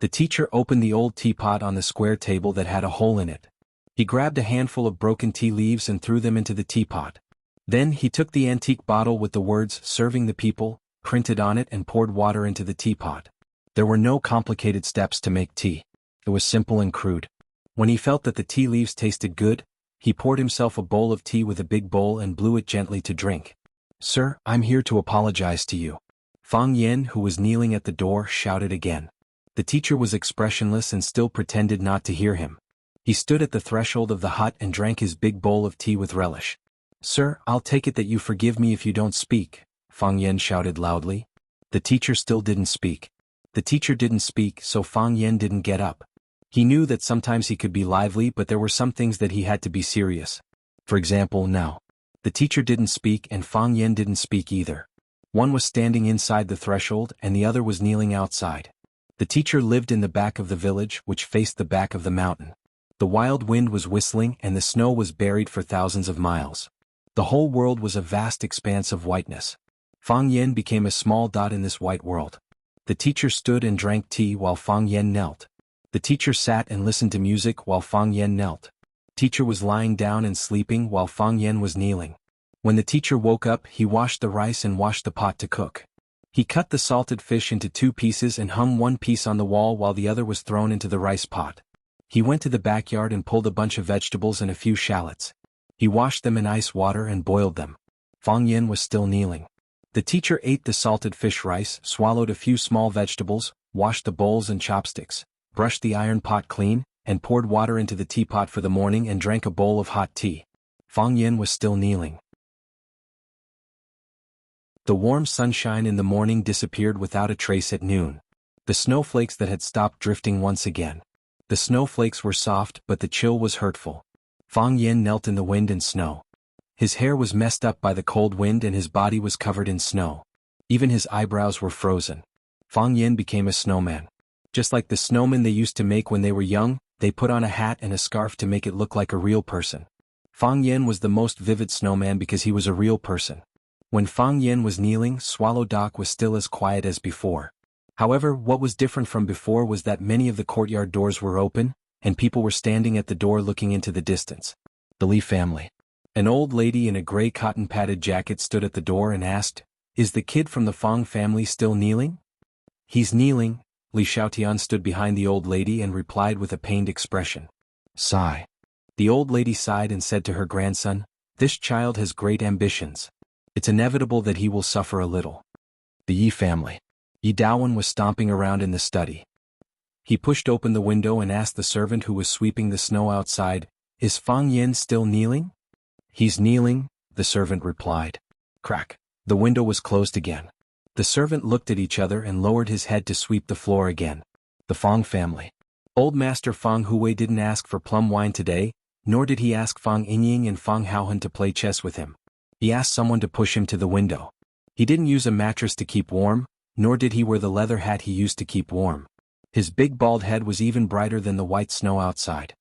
The teacher opened the old teapot on the square table that had a hole in it. He grabbed a handful of broken tea leaves and threw them into the teapot. Then he took the antique bottle with the words "Serving the People" printed on it and poured water into the teapot. There were no complicated steps to make tea. It was simple and crude. When he felt that the tea leaves tasted good, he poured himself a bowl of tea with a big bowl and blew it gently to drink. Sir, I'm here to apologize to you. Fang Yen, who was kneeling at the door, shouted again. The teacher was expressionless and still pretended not to hear him. He stood at the threshold of the hut and drank his big bowl of tea with relish. Sir, I'll take it that you forgive me if you don't speak, Fang Yen shouted loudly. The teacher still didn't speak. The teacher didn't speak, so Fang Yen didn't get up. He knew that sometimes he could be lively, but there were some things that he had to be serious. For example, now. The teacher didn't speak and Fang Yen didn't speak either. One was standing inside the threshold and the other was kneeling outside. The teacher lived in the back of the village, which faced the back of the mountain. The wild wind was whistling and the snow was buried for thousands of miles. The whole world was a vast expanse of whiteness. Fang Yen became a small dot in this white world. The teacher stood and drank tea while Fang Yen knelt. The teacher sat and listened to music while Fang Yen knelt. Teacher was lying down and sleeping while Fang Yen was kneeling. When the teacher woke up, he washed the rice and washed the pot to cook. He cut the salted fish into 2 pieces and hung one piece on the wall while the other was thrown into the rice pot. He went to the backyard and pulled a bunch of vegetables and a few shallots. He washed them in ice water and boiled them. Fang Yen was still kneeling. The teacher ate the salted fish rice, swallowed a few small vegetables, washed the bowls and chopsticks, brushed the iron pot clean, and poured water into the teapot for the morning and drank a bowl of hot tea. Fang Yin was still kneeling. The warm sunshine in the morning disappeared without a trace at noon. The snowflakes that had stopped drifting once again. The snowflakes were soft, but the chill was hurtful. Fang Yin knelt in the wind and snow. His hair was messed up by the cold wind and his body was covered in snow. Even his eyebrows were frozen. Fang Yin became a snowman. Just like the snowmen they used to make when they were young, they put on a hat and a scarf to make it look like a real person. Fang Yin was the most vivid snowman because he was a real person. When Fang Yin was kneeling, Swallow Dock was still as quiet as before. However, what was different from before was that many of the courtyard doors were open, and people were standing at the door looking into the distance. The Li family. An old lady in a gray cotton-padded jacket stood at the door and asked, "Is the kid from the Fang family still kneeling?" "He's kneeling." Li Xiaotian stood behind the old lady and replied with a pained expression. Sigh. The old lady sighed and said to her grandson, "This child has great ambitions. It's inevitable that he will suffer a little." The Yi family. Yi Daowen was stomping around in the study. He pushed open the window and asked the servant who was sweeping the snow outside, "Is Fang Yin still kneeling?" "He's kneeling," the servant replied. Crack. The window was closed again. The servant looked at each other and lowered his head to sweep the floor again. The Fang family. Old Master Fang Huwei didn't ask for plum wine today, nor did he ask Fang Yingying and Fang Haohan to play chess with him. He asked someone to push him to the window. He didn't use a mattress to keep warm, nor did he wear the leather hat he used to keep warm. His big bald head was even brighter than the white snow outside.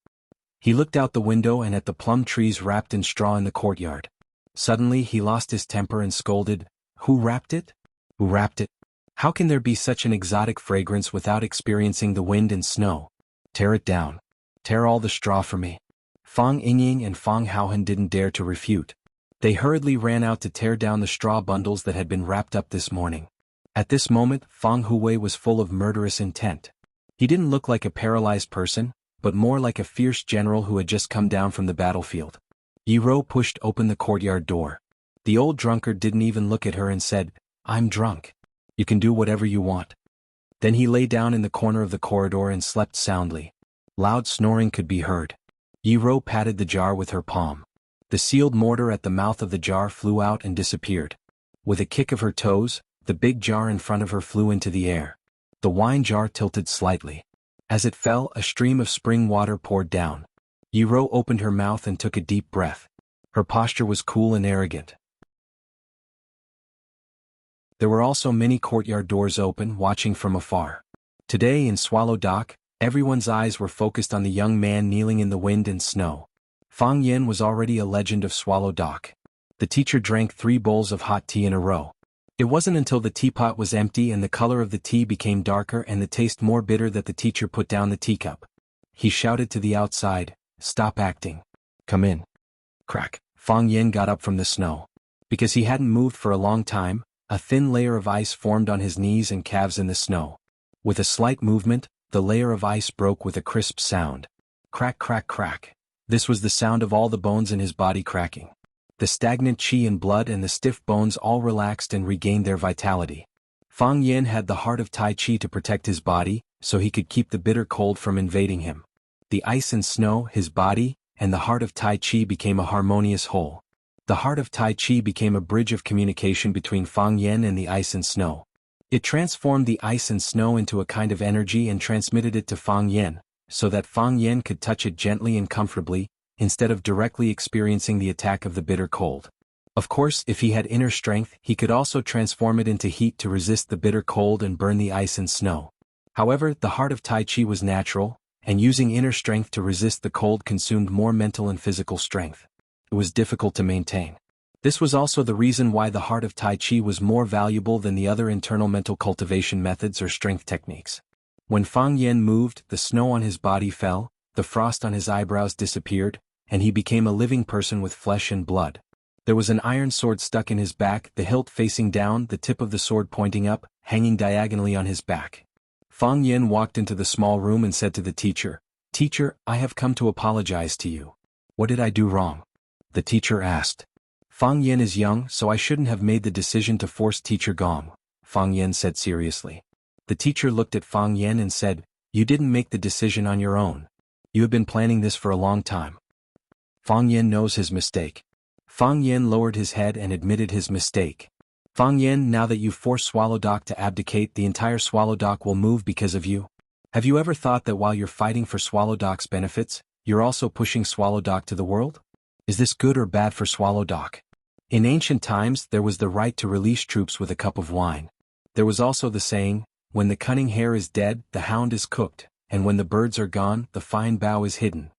He looked out the window and at the plum trees wrapped in straw in the courtyard. Suddenly he lost his temper and scolded, "Who wrapped it? Who wrapped it? How can there be such an exotic fragrance without experiencing the wind and snow? Tear it down. Tear all the straw for me." Fang Yingying and Fang Haohan didn't dare to refute. They hurriedly ran out to tear down the straw bundles that had been wrapped up this morning. At this moment, Fang Huwei was full of murderous intent. He didn't look like a paralyzed person, but more like a fierce general who had just come down from the battlefield. Yi Rou pushed open the courtyard door. The old drunkard didn't even look at her and said, "I'm drunk. You can do whatever you want." Then he lay down in the corner of the corridor and slept soundly. Loud snoring could be heard. Yi Rou patted the jar with her palm. The sealed mortar at the mouth of the jar flew out and disappeared. With a kick of her toes, the big jar in front of her flew into the air. The wine jar tilted slightly. As it fell, a stream of spring water poured down. Yi Rou opened her mouth and took a deep breath. Her posture was cool and arrogant. There were also many courtyard doors open, watching from afar. Today in Swallow Dock, everyone's eyes were focused on the young man kneeling in the wind and snow. Fang Yin was already a legend of Swallow Dock. The teacher drank 3 bowls of hot tea in a row. It wasn't until the teapot was empty and the color of the tea became darker and the taste more bitter that the teacher put down the teacup. He shouted to the outside, "Stop acting. Come in." Crack. Fang Yin got up from the snow. Because he hadn't moved for a long time, a thin layer of ice formed on his knees and calves in the snow. With a slight movement, the layer of ice broke with a crisp sound. Crack, crack, crack. This was the sound of all the bones in his body cracking. The stagnant qi and blood and the stiff bones all relaxed and regained their vitality. Fang Yin had the heart of Tai Chi to protect his body, so he could keep the bitter cold from invading him. The ice and snow, his body, and the heart of Tai Chi became a harmonious whole. The heart of Tai Chi became a bridge of communication between Fang Yin and the ice and snow. It transformed the ice and snow into a kind of energy and transmitted it to Fang Yin, so that Fang Yin could touch it gently and comfortably, instead of directly experiencing the attack of the bitter cold. Of course, if he had inner strength, he could also transform it into heat to resist the bitter cold and burn the ice and snow. However, the heart of Tai Chi was natural, and using inner strength to resist the cold consumed more mental and physical strength. It was difficult to maintain. This was also the reason why the heart of Tai Chi was more valuable than the other internal mental cultivation methods or strength techniques. When Fang Yin moved, the snow on his body fell, the frost on his eyebrows disappeared, and he became a living person with flesh and blood. There was an iron sword stuck in his back, the hilt facing down, the tip of the sword pointing up, hanging diagonally on his back. Fang Yin walked into the small room and said to the teacher, "Teacher, I have come to apologize to you. What did I do wrong?" The teacher asked. Fang Yan is young, so I shouldn't have made the decision to force Teacher Gong, Fang Yan said seriously. The teacher looked at Fang Yan and said, "You didn't make the decision on your own. You have been planning this for a long time." Fang Yan knows his mistake. Fang Yan lowered his head and admitted his mistake. Fang Yan, now that you forced Swallow Dock to abdicate, the entire Swallow Dock will move because of you. Have you ever thought that while you're fighting for Swallow Dock's benefits, you're also pushing Swallow Dock to the world? Is this good or bad for Swallow Dock? In ancient times, there was the right to release troops with a cup of wine. There was also the saying, when the cunning hare is dead, the hound is cooked, and when the birds are gone, the fine bough is hidden.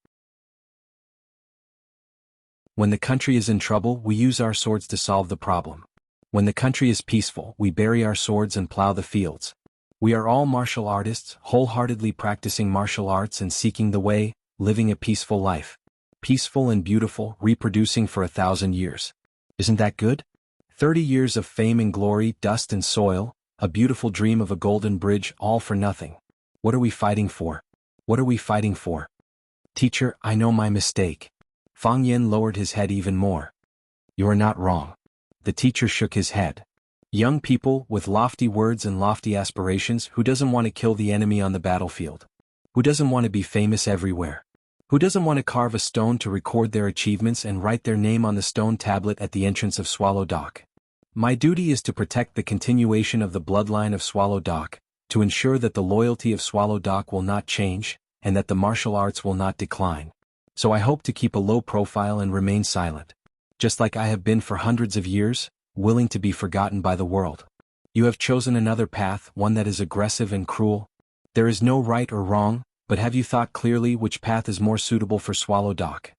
When the country is in trouble, we use our swords to solve the problem. When the country is peaceful, we bury our swords and plow the fields. We are all martial artists, wholeheartedly practicing martial arts and seeking the way, living a peaceful life. Peaceful and beautiful, reproducing for 1,000 years. Isn't that good? 30 years of fame and glory, dust and soil, a beautiful dream of a golden bridge, all for nothing. What are we fighting for? What are we fighting for? Teacher, I know my mistake. Fang Yan lowered his head even more. You are not wrong. The teacher shook his head. Young people, with lofty words and lofty aspirations, who doesn't want to kill the enemy on the battlefield? Who doesn't want to be famous everywhere? Who doesn't want to carve a stone to record their achievements and write their name on the stone tablet at the entrance of Swallow Dock? My duty is to protect the continuation of the bloodline of Swallow Dock, to ensure that the loyalty of Swallow Dock will not change, and that the martial arts will not decline. So I hope to keep a low profile and remain silent. Just like I have been for hundreds of years, willing to be forgotten by the world. You have chosen another path, one that is aggressive and cruel. There is no right or wrong, but have you thought clearly which path is more suitable for Swallow Dock?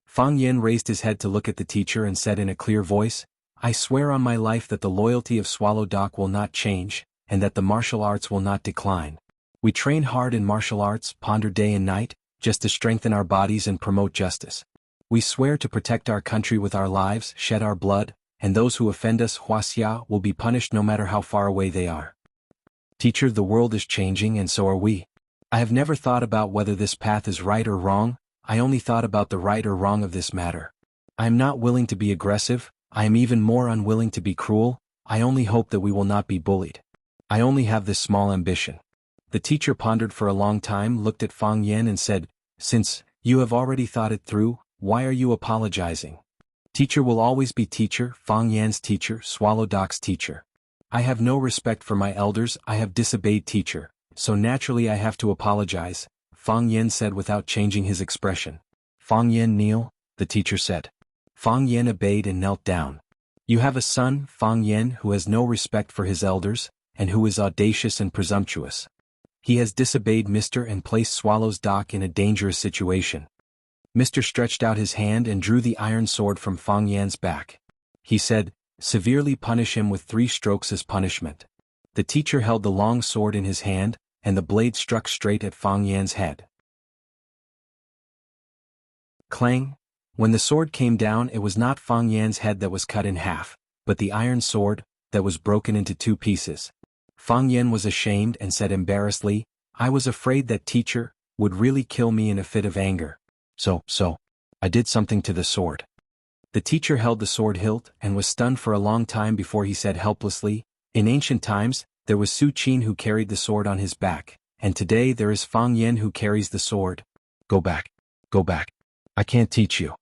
Fang Yan raised his head to look at the teacher and said in a clear voice, I swear on my life that the loyalty of Swallow Dock will not change, and that the martial arts will not decline. We train hard in martial arts, ponder day and night, just to strengthen our bodies and promote justice. We swear to protect our country with our lives, shed our blood, and those who offend us, Wuxia, will be punished no matter how far away they are. Teacher, the world is changing and so are we. I have never thought about whether this path is right or wrong, I only thought about the right or wrong of this matter. I am not willing to be aggressive, I am even more unwilling to be cruel, I only hope that we will not be bullied. I only have this small ambition. The teacher pondered for a long time, looked at Fang Yan and said, Since you have already thought it through, why are you apologizing? Teacher will always be teacher, Fang Yan's teacher, Swallow Dock's teacher. I have no respect for my elders, I have disobeyed teacher, so naturally I have to apologize, Fang Yan said without changing his expression. Fang Yan, kneel, the teacher said. Fang Yan obeyed and knelt down. You have a son, Fang Yan, who has no respect for his elders, and who is audacious and presumptuous. He has disobeyed Mr. and placed Swallow's Dock in a dangerous situation. Mr. stretched out his hand and drew the iron sword from Fang Yan's back. He said, severely punish him with 3 strokes as punishment. The teacher held the long sword in his hand, and the blade struck straight at Fang Yan's head. Clang! When the sword came down, it was not Fang Yan's head that was cut in half, but the iron sword, that was broken into 2 pieces. Fang Yan was ashamed and said embarrassedly, I was afraid that teacher would really kill me in a fit of anger. So, I did something to the sword. The teacher held the sword hilt and was stunned for a long time before he said helplessly, in ancient times, there was Su Qin who carried the sword on his back, and today there is Fang Yan who carries the sword. Go back. I can't teach you.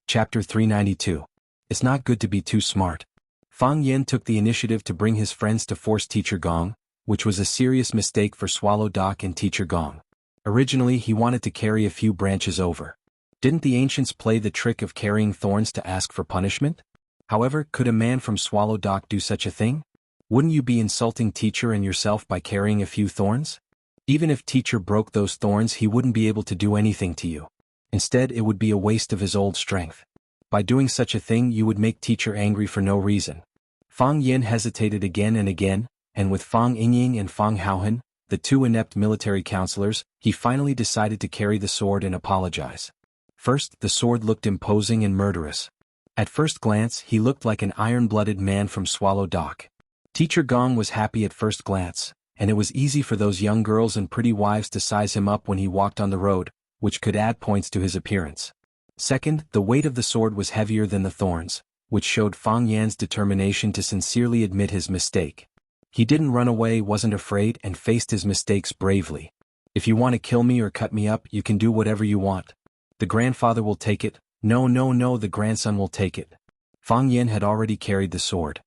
Chapter 392. It's not good to be too smart. Fang Yan took the initiative to bring his friends to force Teacher Gong, which was a serious mistake for Swallow Dock and Teacher Gong. Originally he wanted to carry a few branches over. Didn't the ancients play the trick of carrying thorns to ask for punishment? However, could a man from Swallow Dock do such a thing? Wouldn't you be insulting teacher and yourself by carrying a few thorns? Even if teacher broke those thorns, he wouldn't be able to do anything to you. Instead, it would be a waste of his old strength. By doing such a thing, you would make teacher angry for no reason. Fang Yan hesitated again and again, and with Fang Yingying and Fang Haohan, the 2 inept military counselors, he finally decided to carry the sword and apologize. First, the sword looked imposing and murderous. At first glance, he looked like an iron-blooded man from Swallow Dock. Teacher Gong was happy at first glance, and it was easy for those young girls and pretty wives to size him up when he walked on the road, which could add points to his appearance. Second, the weight of the sword was heavier than the thorns, which showed Fang Yan's determination to sincerely admit his mistake. He didn't run away, wasn't afraid, and faced his mistakes bravely. If you want to kill me or cut me up, you can do whatever you want. The grandfather will take it. No, no, no, the grandson will take it. Fang Yan had already carried the sword.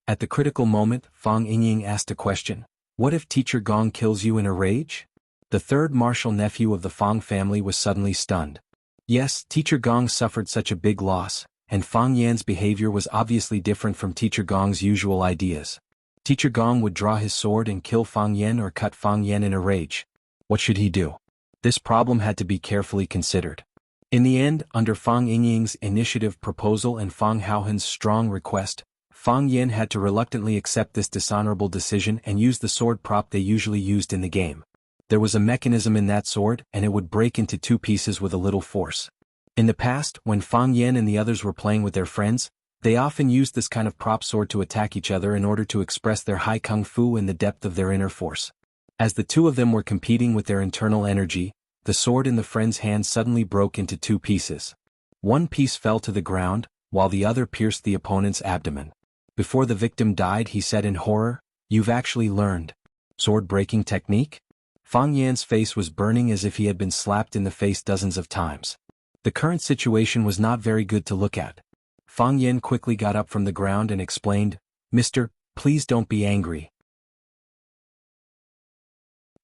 At the critical moment, Fang Yingying asked a question. What if Teacher Gong kills you in a rage? The third martial nephew of the Fang family was suddenly stunned. Yes, Teacher Gong suffered such a big loss, and Fang Yan's behavior was obviously different from Teacher Gong's usual ideas. Teacher Gong would draw his sword and kill Fang Yan or cut Fang Yan in a rage. What should he do? This problem had to be carefully considered. In the end, under Fang Yingying's initiative proposal and Fang Haohen's strong request, Fang Yan had to reluctantly accept this dishonorable decision and use the sword prop they usually used in the game. There was a mechanism in that sword, and it would break into two pieces with a little force. In the past, when Fang Yan and the others were playing with their friends, they often used this kind of prop sword to attack each other in order to express their high kung fu and the depth of their inner force. As the two of them were competing with their internal energy, the sword in the friend's hand suddenly broke into two pieces. One piece fell to the ground, while the other pierced the opponent's abdomen. Before the victim died, he said in horror, "You've actually learned sword-breaking technique?" Fang Yan's face was burning as if he had been slapped in the face dozens of times. The current situation was not very good to look at. Fang Yan quickly got up from the ground and explained, "Mister, please don't be angry.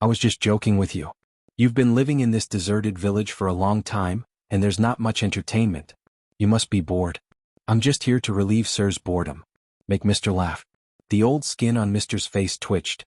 I was just joking with you. You've been living in this deserted village for a long time, and there's not much entertainment. You must be bored. I'm just here to relieve Sir's boredom. Make Mr. laugh." The old skin on Mr.'s face twitched.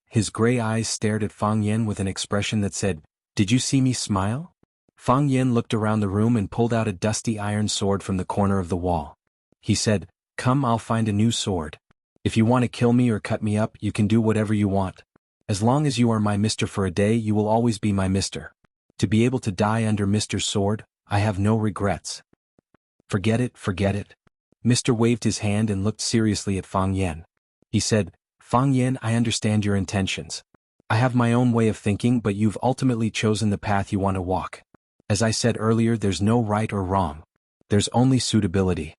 His gray eyes stared at Fang Yan with an expression that said, "Did you see me smile?" Fang Yan looked around the room and pulled out a dusty iron sword from the corner of the wall. He said, "Come, I'll find a new sword. If you want to kill me or cut me up, you can do whatever you want. As long as you are my mister for a day, you will always be my mister. To be able to die under Mister's sword, I have no regrets. Forget it, forget it." Mister waved his hand and looked seriously at Fang Yan. He said, "Fang Yan, I understand your intentions. I have my own way of thinking, but you've ultimately chosen the path you want to walk. As I said earlier, there's no right or wrong. There's only suitability.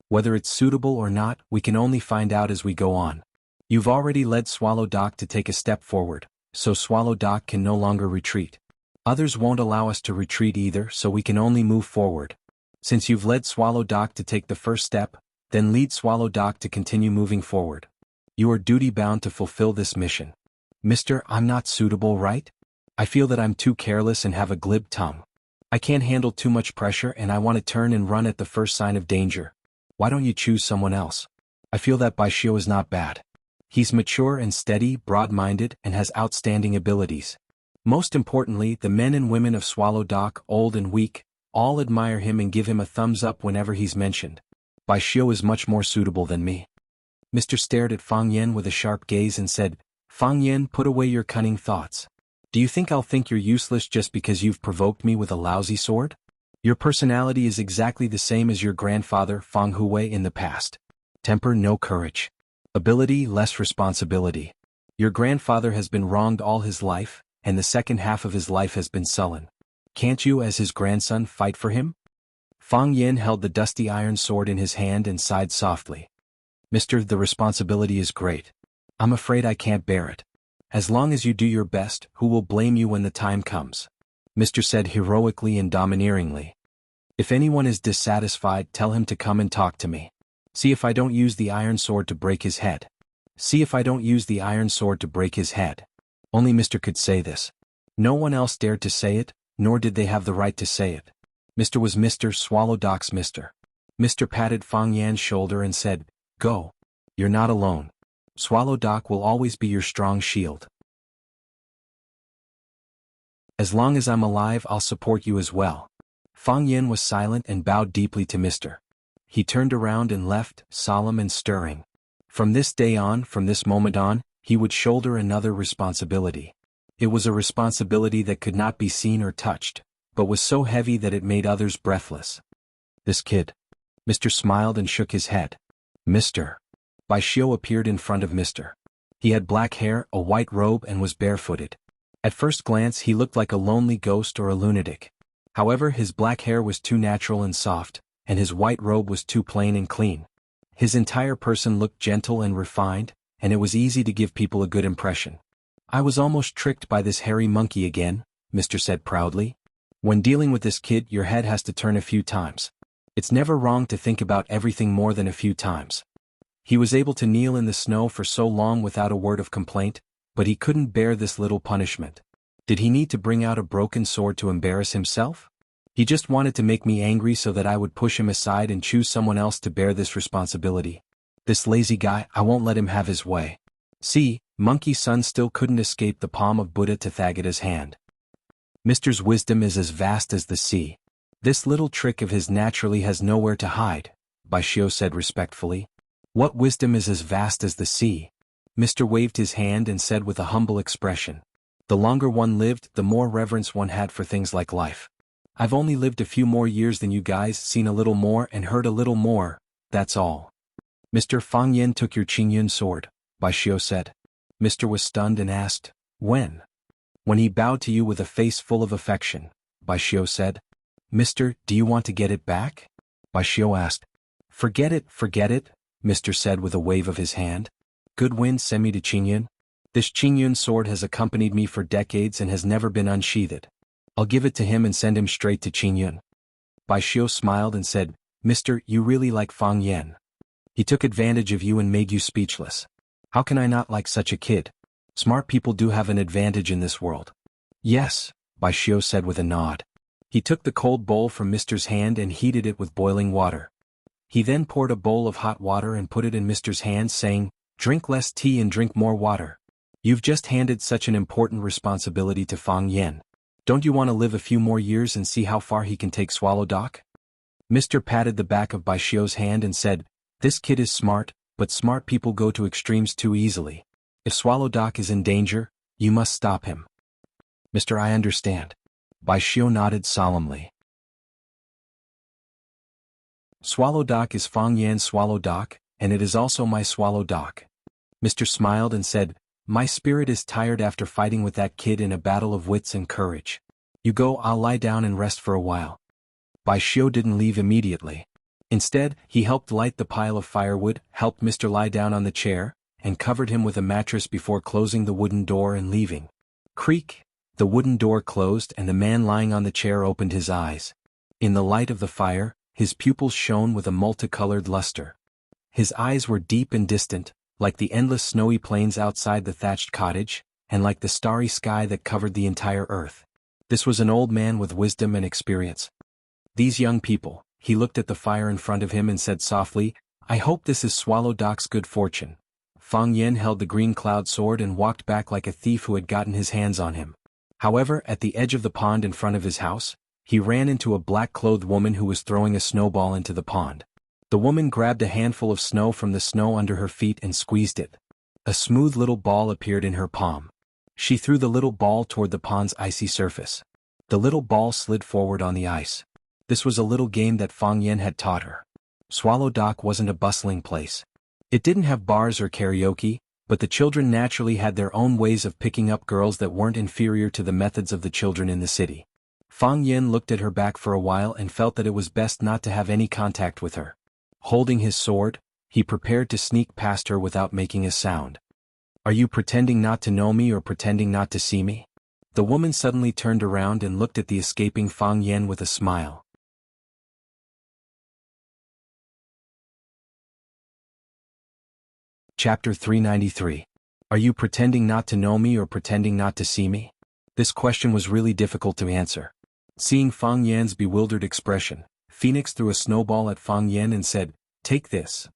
Whether it's suitable or not, we can only find out as we go on. You've already led Swallow Dock to take a step forward, so Swallow Dock can no longer retreat. Others won't allow us to retreat either, so we can only move forward. Since you've led Swallow Dock to take the first step, then lead Swallow Dock to continue moving forward. You are duty-bound to fulfill this mission. Mister, I'm not suitable, right? I feel that I'm too careless and have a glib tongue. I can't handle too much pressure and I want to turn and run at the first sign of danger. Why don't you choose someone else? I feel that Bai Xiu is not bad. He's mature and steady, broad-minded, and has outstanding abilities. Most importantly, the men and women of Swallow Dock, old and weak, all admire him and give him a thumbs up whenever he's mentioned. Bai Xiu is much more suitable than me." Mr. stared at Fang Yan with a sharp gaze and said, "Fang Yan, put away your cunning thoughts. Do you think I'll think you're useless just because you've provoked me with a lousy sword? Your personality is exactly the same as your grandfather Fang Huwei in the past. Temper, no courage. Ability, less responsibility. Your grandfather has been wronged all his life, and the second half of his life has been sullen. Can't you, as his grandson, fight for him?" Fang Yan held the dusty iron sword in his hand and sighed softly. "Mister, the responsibility is great. I'm afraid I can't bear it. As long as you do your best, who will blame you when the time comes?" Mister said heroically and domineeringly. "If anyone is dissatisfied, tell him to come and talk to me. See if I don't use the iron sword to break his head. See if I don't use the iron sword to break his head." Only Mister could say this. No one else dared to say it, nor did they have the right to say it. Mister was Mister Swallow Dock's Mister. Mister patted Fang Yan's shoulder and said, "Go. You're not alone. Swallow Dock will always be your strong shield. As long as I'm alive, I'll support you as well." Fang Yan was silent and bowed deeply to Mister. He turned around and left, solemn and stirring. From this day on, from this moment on, he would shoulder another responsibility. It was a responsibility that could not be seen or touched, but was so heavy that it made others breathless. "This kid." Mister smiled and shook his head. "Mister." Bai Xiu appeared in front of Mister. He had black hair, a white robe, and was barefooted. At first glance he looked like a lonely ghost or a lunatic. However, his black hair was too natural and soft, and his white robe was too plain and clean. His entire person looked gentle and refined, and it was easy to give people a good impression. "I was almost tricked by this hairy monkey again," Mr. said proudly. "When dealing with this kid, your head has to turn a few times. It's never wrong to think about everything more than a few times." He was able to kneel in the snow for so long without a word of complaint, but he couldn't bear this little punishment. Did he need to bring out a broken sword to embarrass himself? He just wanted to make me angry so that I would push him aside and choose someone else to bear this responsibility. This lazy guy, I won't let him have his way. See, Monkey Son still couldn't escape the palm of Buddha Tathagata's hand. Mr.'s wisdom is as vast as the sea. This little trick of his naturally has nowhere to hide, Baishio said respectfully. What wisdom is as vast as the sea? Mr. waved his hand and said with a humble expression. The longer one lived, the more reverence one had for things like life. I've only lived a few more years than you guys, seen a little more and heard a little more, that's all. Mr. Fang Yen took your Qingyun sword, Baishio said. Mr. was stunned and asked, when? When he bowed to you with a face full of affection, Baishio said. Mister, do you want to get it back? Baishio asked. Forget it, Mr. said with a wave of his hand. Good wind send me to Qingyun. This Qingyun sword has accompanied me for decades and has never been unsheathed. I'll give it to him and send him straight to Qingyun. Baishio smiled and said, Mister, you really like Fang Yen. He took advantage of you and made you speechless. How can I not like such a kid? Smart people do have an advantage in this world. Yes, Baishio said with a nod. He took the cold bowl from Mister's hand and heated it with boiling water. He then poured a bowl of hot water and put it in Mister's hand, saying, Drink less tea and drink more water. You've just handed such an important responsibility to Fang Yen. Don't you want to live a few more years and see how far he can take Swallow Dock? Mister patted the back of Baishio's hand and said, This kid is smart, but smart people go to extremes too easily. If Swallow Dock is in danger, you must stop him. Mister, I understand. Baishio nodded solemnly. Swallow Dock is Fang Yan's Swallow Dock, and it is also my Swallow Dock. Mister smiled and said, My spirit is tired after fighting with that kid in a battle of wits and courage. You go, I'll lie down and rest for a while. Baishio didn't leave immediately. Instead, he helped light the pile of firewood, helped Mister lie down on the chair, and covered him with a mattress before closing the wooden door and leaving. Creak! The wooden door closed and the man lying on the chair opened his eyes. In the light of the fire, his pupils shone with a multicolored luster. His eyes were deep and distant, like the endless snowy plains outside the thatched cottage, and like the starry sky that covered the entire earth. This was an old man with wisdom and experience. These young people, he looked at the fire in front of him and said softly, I hope this is Swallow Dock's good fortune. Fang Yen held the green cloud sword and walked back like a thief who had gotten his hands on him. However, at the edge of the pond in front of his house, he ran into a black-clothed woman who was throwing a snowball into the pond. The woman grabbed a handful of snow from the snow under her feet and squeezed it. A smooth little ball appeared in her palm. She threw the little ball toward the pond's icy surface. The little ball slid forward on the ice. This was a little game that Fang Yen had taught her. Swallow Dock wasn't a bustling place. It didn't have bars or karaoke, but the children naturally had their own ways of picking up girls that weren't inferior to the methods of the children in the city. Fang Yen looked at her back for a while and felt that it was best not to have any contact with her. Holding his sword, he prepared to sneak past her without making a sound. Are you pretending not to know me or pretending not to see me? The woman suddenly turned around and looked at the escaping Fang Yen with a smile. Chapter 393. Are you pretending not to know me or pretending not to see me? This question was really difficult to answer. Seeing Fang Yan's bewildered expression, Phoenix threw a snowball at Fang Yan and said, Take this.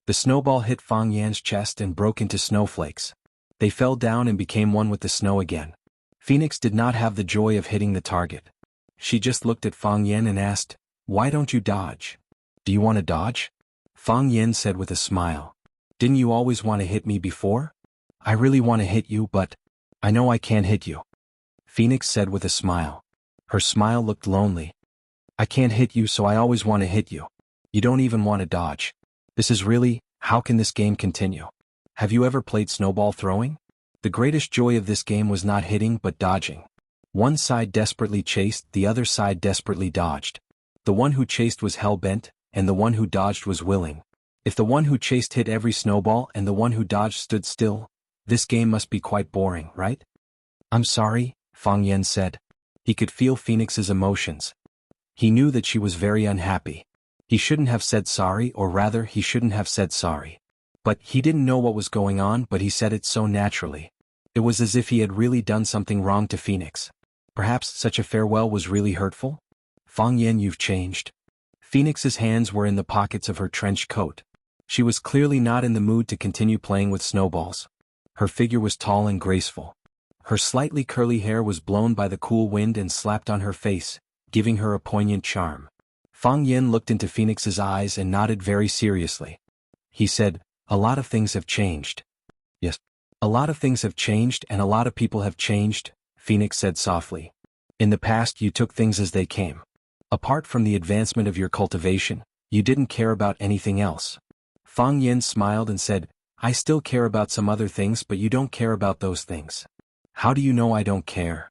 The snowball hit Fang Yan's chest and broke into snowflakes. They fell down and became one with the snow again. Phoenix did not have the joy of hitting the target. She just looked at Fang Yan and asked, Why don't you dodge? Do you want to dodge? Fang Yan said with a smile. Didn't you always want to hit me before? I really want to hit you, but I know I can't hit you. Phoenix said with a smile. Her smile looked lonely. I can't hit you, so I always want to hit you. You don't even want to dodge. This is really, how can this game continue? Have you ever played snowball throwing? The greatest joy of this game was not hitting but dodging. One side desperately chased, the other side desperately dodged. The one who chased was hell-bent, and the one who dodged was willing. If the one who chased hit every snowball and the one who dodged stood still, this game must be quite boring, right? I'm sorry, Fang Yan said. He could feel Phoenix's emotions. He knew that she was very unhappy. He shouldn't have said sorry, or rather he shouldn't have said sorry. But he didn't know what was going on, but he said it so naturally. It was as if he had really done something wrong to Phoenix. Perhaps such a farewell was really hurtful? Fang Yan, you've changed. Phoenix's hands were in the pockets of her trench coat. She was clearly not in the mood to continue playing with snowballs. Her figure was tall and graceful. Her slightly curly hair was blown by the cool wind and slapped on her face, giving her a poignant charm. Fang Yan looked into Phoenix's eyes and nodded very seriously. He said, "A lot of things have changed." "Yes. A lot of things have changed and a lot of people have changed," Phoenix said softly. "In the past you took things as they came. Apart from the advancement of your cultivation, you didn't care about anything else." Fang Yan smiled and said, "I still care about some other things, but you don't care about those things." "How do you know I don't care?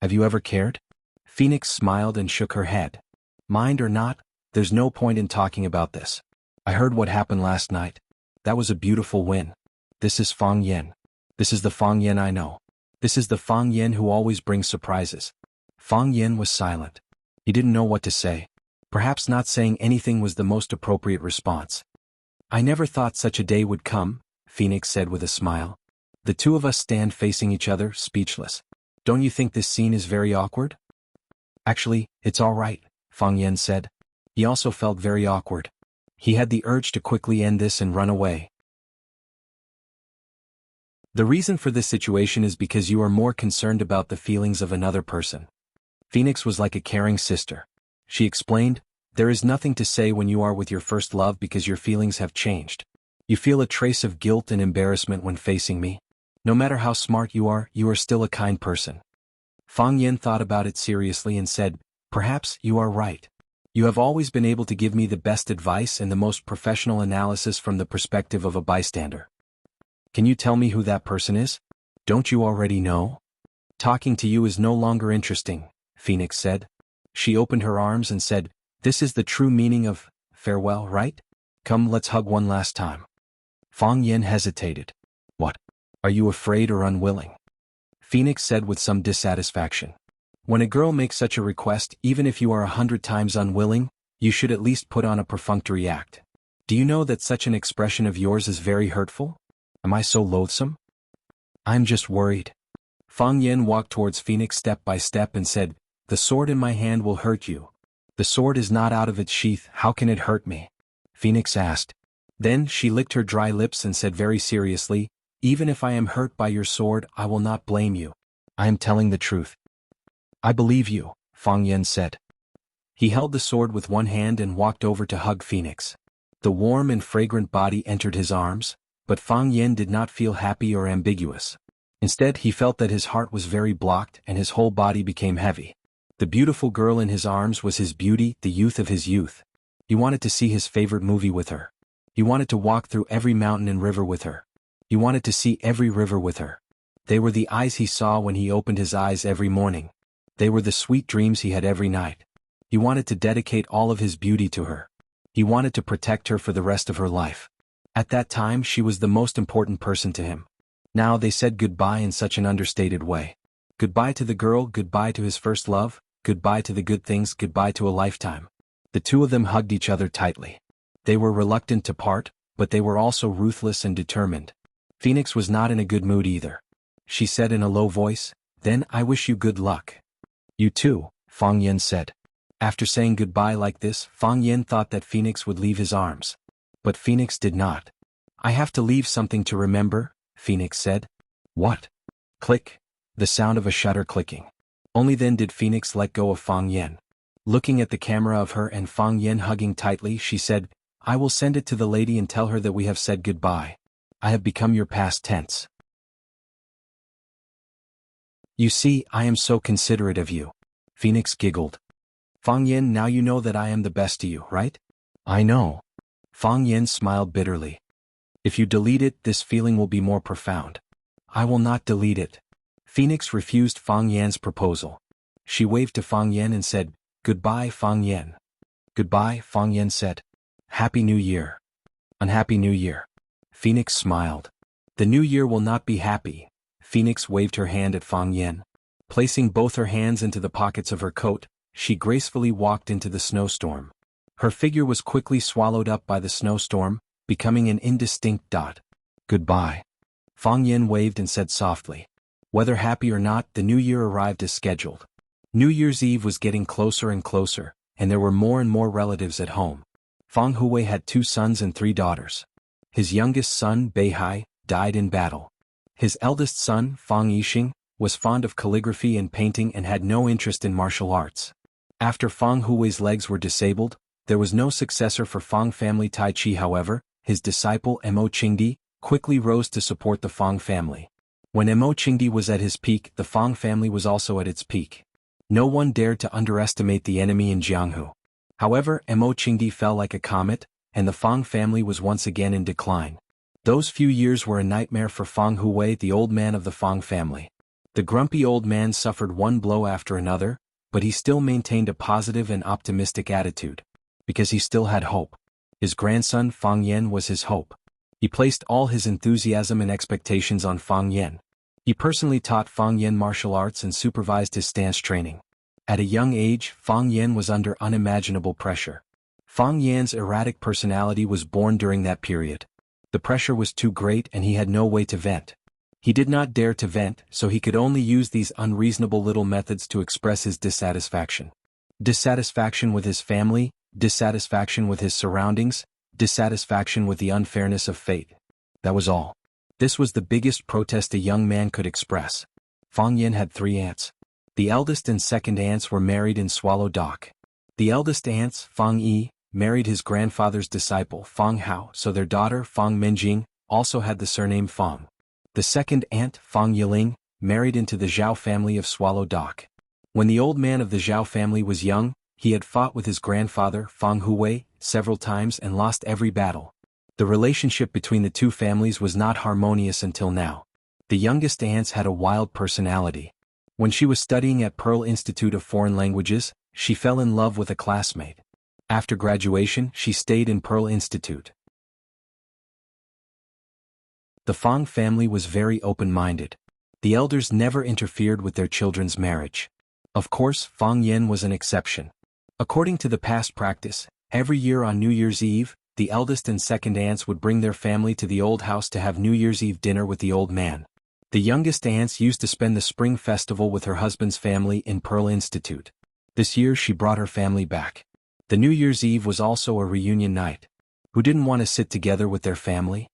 Have you ever cared?" Phoenix smiled and shook her head. "Mind or not, there's no point in talking about this. I heard what happened last night. That was a beautiful win. This is Fang Yan. This is the Fang Yan I know. This is the Fang Yan who always brings surprises." Fang Yan was silent. He didn't know what to say. Perhaps not saying anything was the most appropriate response. "I never thought such a day would come," Phoenix said with a smile. The two of us stand facing each other, speechless. "Don't you think this scene is very awkward?" "Actually, it's all right," Fang Yan said. He also felt very awkward. He had the urge to quickly end this and run away. "The reason for this situation is because you are more concerned about the feelings of another person." Phoenix was like a caring sister. She explained, "There is nothing to say when you are with your first love because your feelings have changed. You feel a trace of guilt and embarrassment when facing me. No matter how smart you are still a kind person." Fang Yan thought about it seriously and said, "Perhaps you are right. You have always been able to give me the best advice and the most professional analysis from the perspective of a bystander. Can you tell me who that person is? Don't you already know?" "Talking to you is no longer interesting," Phoenix said. She opened her arms and said, "This is the true meaning of farewell, right? Come, let's hug one last time." Fang Yan hesitated. "What? Are you afraid or unwilling?" Phoenix said with some dissatisfaction. "When a girl makes such a request, even if you are 100 times unwilling, you should at least put on a perfunctory act. Do you know that such an expression of yours is very hurtful? Am I so loathsome?" "I'm just worried." Fang Yan walked towards Phoenix step by step and said, "The sword in my hand will hurt you." "The sword is not out of its sheath, how can it hurt me?" Phoenix asked. Then she licked her dry lips and said very seriously, "Even if I am hurt by your sword, I will not blame you. I am telling the truth." "I believe you," Fang Yan said. He held the sword with one hand and walked over to hug Phoenix. The warm and fragrant body entered his arms, but Fang Yan did not feel happy or ambiguous. Instead, he felt that his heart was very blocked and his whole body became heavy. The beautiful girl in his arms was his beauty, the youth of his youth. He wanted to see his favorite movie with her. He wanted to walk through every mountain and river with her. He wanted to see every river with her. They were the eyes he saw when he opened his eyes every morning. They were the sweet dreams he had every night. He wanted to dedicate all of his beauty to her. He wanted to protect her for the rest of her life. At that time, she was the most important person to him. Now they said goodbye in such an understated way. Goodbye to the girl, goodbye to his first love, goodbye to the good things, goodbye to a lifetime. The two of them hugged each other tightly. They were reluctant to part, but they were also ruthless and determined. Phoenix was not in a good mood either. She said in a low voice, "Then I wish you good luck." "You too," Fang Yan said. After saying goodbye like this, Fang Yan thought that Phoenix would leave his arms. But Phoenix did not. "I have to leave something to remember," Phoenix said. "What?" Click. The sound of a shutter clicking. Only then did Phoenix let go of Fang Yan. Looking at the camera of her and Fang Yan hugging tightly, she said, "I will send it to the lady and tell her that we have said goodbye. I have become your past tense. You see, I am so considerate of you." Phoenix giggled. "Fang Yan, now you know that I am the best to you, right?" "I know." Fang Yan smiled bitterly. If you delete it, this feeling will be more profound. I will not delete it. Phoenix refused Fang Yan's proposal. She waved to Fang Yan and said, "Goodbye, Fang Yan." "Goodbye," Fang Yan said. "Happy New Year." "Unhappy New Year." Phoenix smiled. "The new year will not be happy." Phoenix waved her hand at Fang Yan. Placing both her hands into the pockets of her coat, she gracefully walked into the snowstorm. Her figure was quickly swallowed up by the snowstorm, becoming an indistinct dot. "Goodbye." Fang Yan waved and said softly. Whether happy or not, the new year arrived as scheduled. New Year's Eve was getting closer and closer, and there were more and more relatives at home. Fang Huwei had 2 sons and 3 daughters. His youngest son, Beihai, died in battle. His eldest son, Fang Yixing, was fond of calligraphy and painting and had no interest in martial arts. After Fang Huwei's legs were disabled, there was no successor for Fang family Tai Chi. However, his disciple Mo Qingdi quickly rose to support the Fang family. When Mo Qingdi was at his peak, the Fang family was also at its peak. No one dared to underestimate the enemy in Jianghu. However, Mo Qingdi fell like a comet, and the Fang family was once again in decline. Those few years were a nightmare for Fang Huwei, the old man of the Fang family. The grumpy old man suffered one blow after another, but he still maintained a positive and optimistic attitude. Because he still had hope. His grandson Fang Yan was his hope. He placed all his enthusiasm and expectations on Fang Yan. He personally taught Fang Yan martial arts and supervised his stance training. At a young age, Fang Yan was under unimaginable pressure. Fang Yan's erratic personality was born during that period. The pressure was too great and he had no way to vent. He did not dare to vent, so he could only use these unreasonable little methods to express his dissatisfaction. Dissatisfaction with his family, dissatisfaction with his surroundings, dissatisfaction with the unfairness of fate. That was all. This was the biggest protest a young man could express. Fang Yan had 3 aunts. The eldest and second aunts were married in Swallow Dock. The eldest aunts, Fang Yi, married his grandfather's disciple Fang Hao, so their daughter Fang Menjing also had the surname Fang. The second aunt, Fang Yiling, married into the Zhao family of Swallow Dock. When the old man of the Zhao family was young, he had fought with his grandfather, Fang Huwei, several times and lost every battle. The relationship between the 2 families was not harmonious until now. The youngest aunts had a wild personality. When she was studying at Pearl Institute of Foreign Languages, she fell in love with a classmate. After graduation, she stayed in Pearl Institute. The Fang family was very open-minded. The elders never interfered with their children's marriage. Of course, Fang Yan was an exception. According to the past practice, every year on New Year's Eve, the eldest and second aunts would bring their family to the old house to have New Year's Eve dinner with the old man. The youngest aunts used to spend the spring festival with her husband's family in Pearl Institute. This year she brought her family back. The New Year's Eve was also a reunion night. Who didn't want to sit together with their family?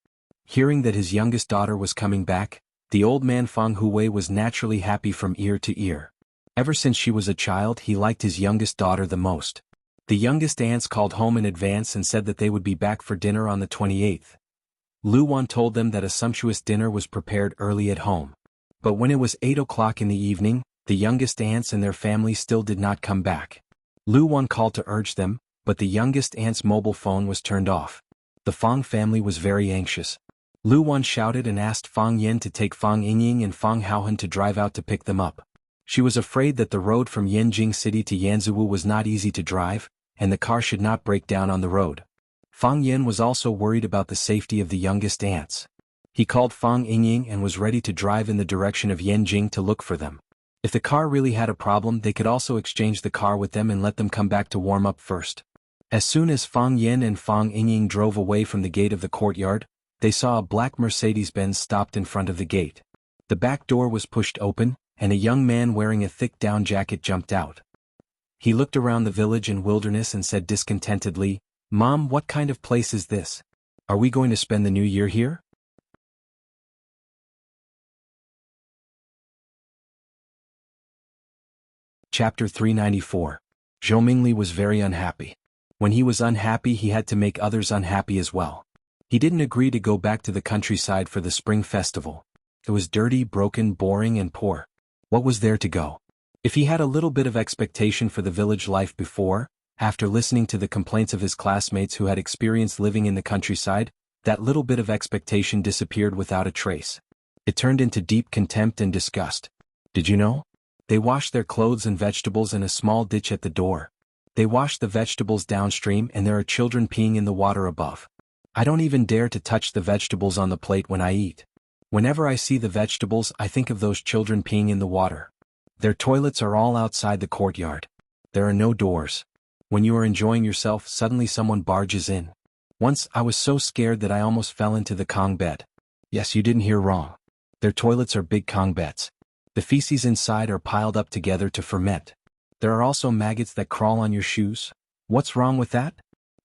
Hearing that his youngest daughter was coming back, the old man Fang Huwei was naturally happy from ear to ear. Ever since she was a child, he liked his youngest daughter the most. The youngest aunts called home in advance and said that they would be back for dinner on the 28th. Lu Wan told them that a sumptuous dinner was prepared early at home. But when it was 8 o'clock in the evening, the youngest aunts and their family still did not come back. Lu Wan called to urge them, but the youngest aunt's mobile phone was turned off. The Fang family was very anxious. Lu Wan shouted and asked Fang Yan to take Fang Yingying and Fang Haohan to drive out to pick them up. She was afraid that the road from Yanjing City to Yanzhou was not easy to drive, and the car should not break down on the road. Fang Yan was also worried about the safety of the youngest aunts. He called Fang Yingying and was ready to drive in the direction of Yanjing to look for them. If the car really had a problem, they could also exchange the car with them and let them come back to warm up first. As soon as Fang Yan and Fang Yingying drove away from the gate of the courtyard, they saw a black Mercedes-Benz stopped in front of the gate. The back door was pushed open, and a young man wearing a thick down jacket jumped out. He looked around the village and wilderness and said discontentedly, "Mom, what kind of place is this? Are we going to spend the new year here?" Chapter 394. Zhou Mingli was very unhappy. When he was unhappy, he had to make others unhappy as well. He didn't agree to go back to the countryside for the spring festival. It was dirty, broken, boring, and poor. What was there to go? If he had a little bit of expectation for the village life before, after listening to the complaints of his classmates who had experienced living in the countryside, That little bit of expectation disappeared without a trace. It turned into deep contempt and disgust. Did you know? They wash their clothes and vegetables in a small ditch at the door. They wash the vegetables downstream and there are children peeing in the water above. I don't even dare to touch the vegetables on the plate when I eat. Whenever I see the vegetables, I think of those children peeing in the water. Their toilets are all outside the courtyard. There are no doors. When you are enjoying yourself, suddenly someone barges in. Once I was so scared that I almost fell into the Kong bed. Yes, you didn't hear wrong. Their toilets are big Kong beds. The feces inside are piled up together to ferment. There are also maggots that crawl on your shoes. What's wrong with that?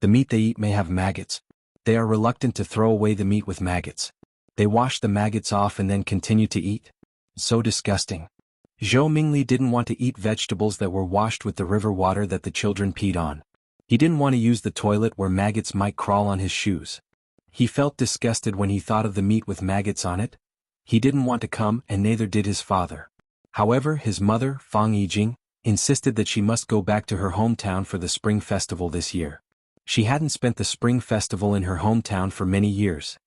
The meat they eat may have maggots. They are reluctant to throw away the meat with maggots. They wash the maggots off and then continue to eat. So disgusting. Zhou Mingli didn't want to eat vegetables that were washed with the river water that the children peed on. He didn't want to use the toilet where maggots might crawl on his shoes. He felt disgusted when he thought of the meat with maggots on it. He didn't want to come and neither did his father. However, his mother, Fang Yijing, insisted that she must go back to her hometown for the Spring Festival this year. She hadn't spent the Spring Festival in her hometown for many years.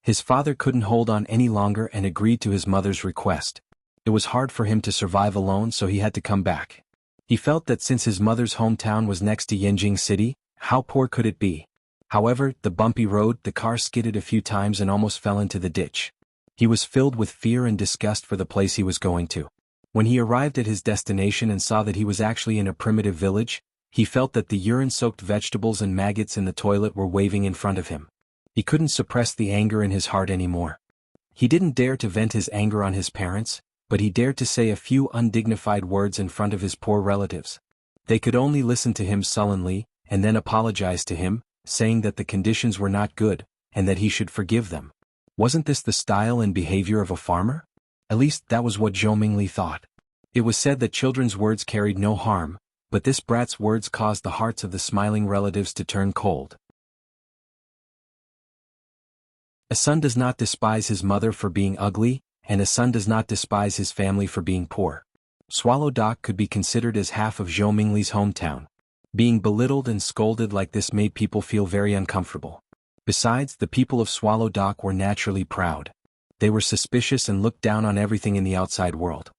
His father couldn't hold on any longer and agreed to his mother's request. It was hard for him to survive alone, so he had to come back. He felt that since his mother's hometown was next to Yanjing City, how poor could it be? However, the bumpy road, the car skidded a few times and almost fell into the ditch. He was filled with fear and disgust for the place he was going to. When he arrived at his destination and saw that he was actually in a primitive village, he felt that the urine-soaked vegetables and maggots in the toilet were waving in front of him. He couldn't suppress the anger in his heart anymore. He didn't dare to vent his anger on his parents, but he dared to say a few undignified words in front of his poor relatives. They could only listen to him sullenly, and then apologize to him, saying that the conditions were not good, and that he should forgive them. Wasn't this the style and behavior of a farmer? At least that was what Zhou Mingli thought. It was said that children's words carried no harm, but this brat's words caused the hearts of the smiling relatives to turn cold. A son does not despise his mother for being ugly, and a son does not despise his family for being poor. Swallow Dock could be considered as half of Zhou Mingli's hometown. Being belittled and scolded like this made people feel very uncomfortable. Besides, the people of Swallow Dock were naturally proud. They were suspicious and looked down on everything in the outside world.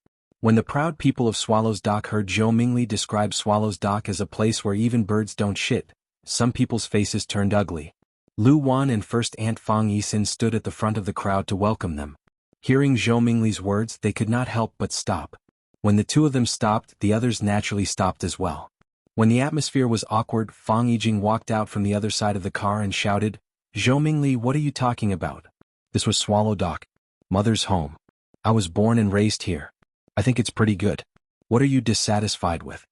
When the proud people of Swallow's Dock heard Zhou Mingli describe Swallow's Dock as a place where even birds don't shit, some people's faces turned ugly. Lu Wan and First Aunt Fang Yixin stood at the front of the crowd to welcome them. Hearing Zhou Mingli's words, they could not help but stop. When the two of them stopped, the others naturally stopped as well. When the atmosphere was awkward, Fang Yijing walked out from the other side of the car and shouted, "Zhou Mingli, what are you talking about? This was Swallow Dock, mother's home. I was born and raised here. I think it's pretty good. What are you dissatisfied with?"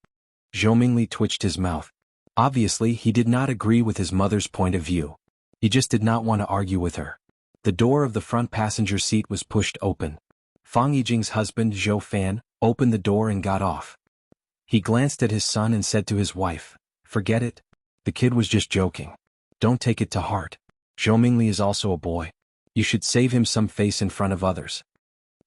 Zhou Mingli twitched his mouth. Obviously, he did not agree with his mother's point of view. He just did not want to argue with her. The door of the front passenger seat was pushed open. Fang Yijing's husband, Zhou Fan, opened the door and got off. He glanced at his son and said to his wife, "Forget it. The kid was just joking. Don't take it to heart. Zhou Mingli is also a boy. You should save him some face in front of others."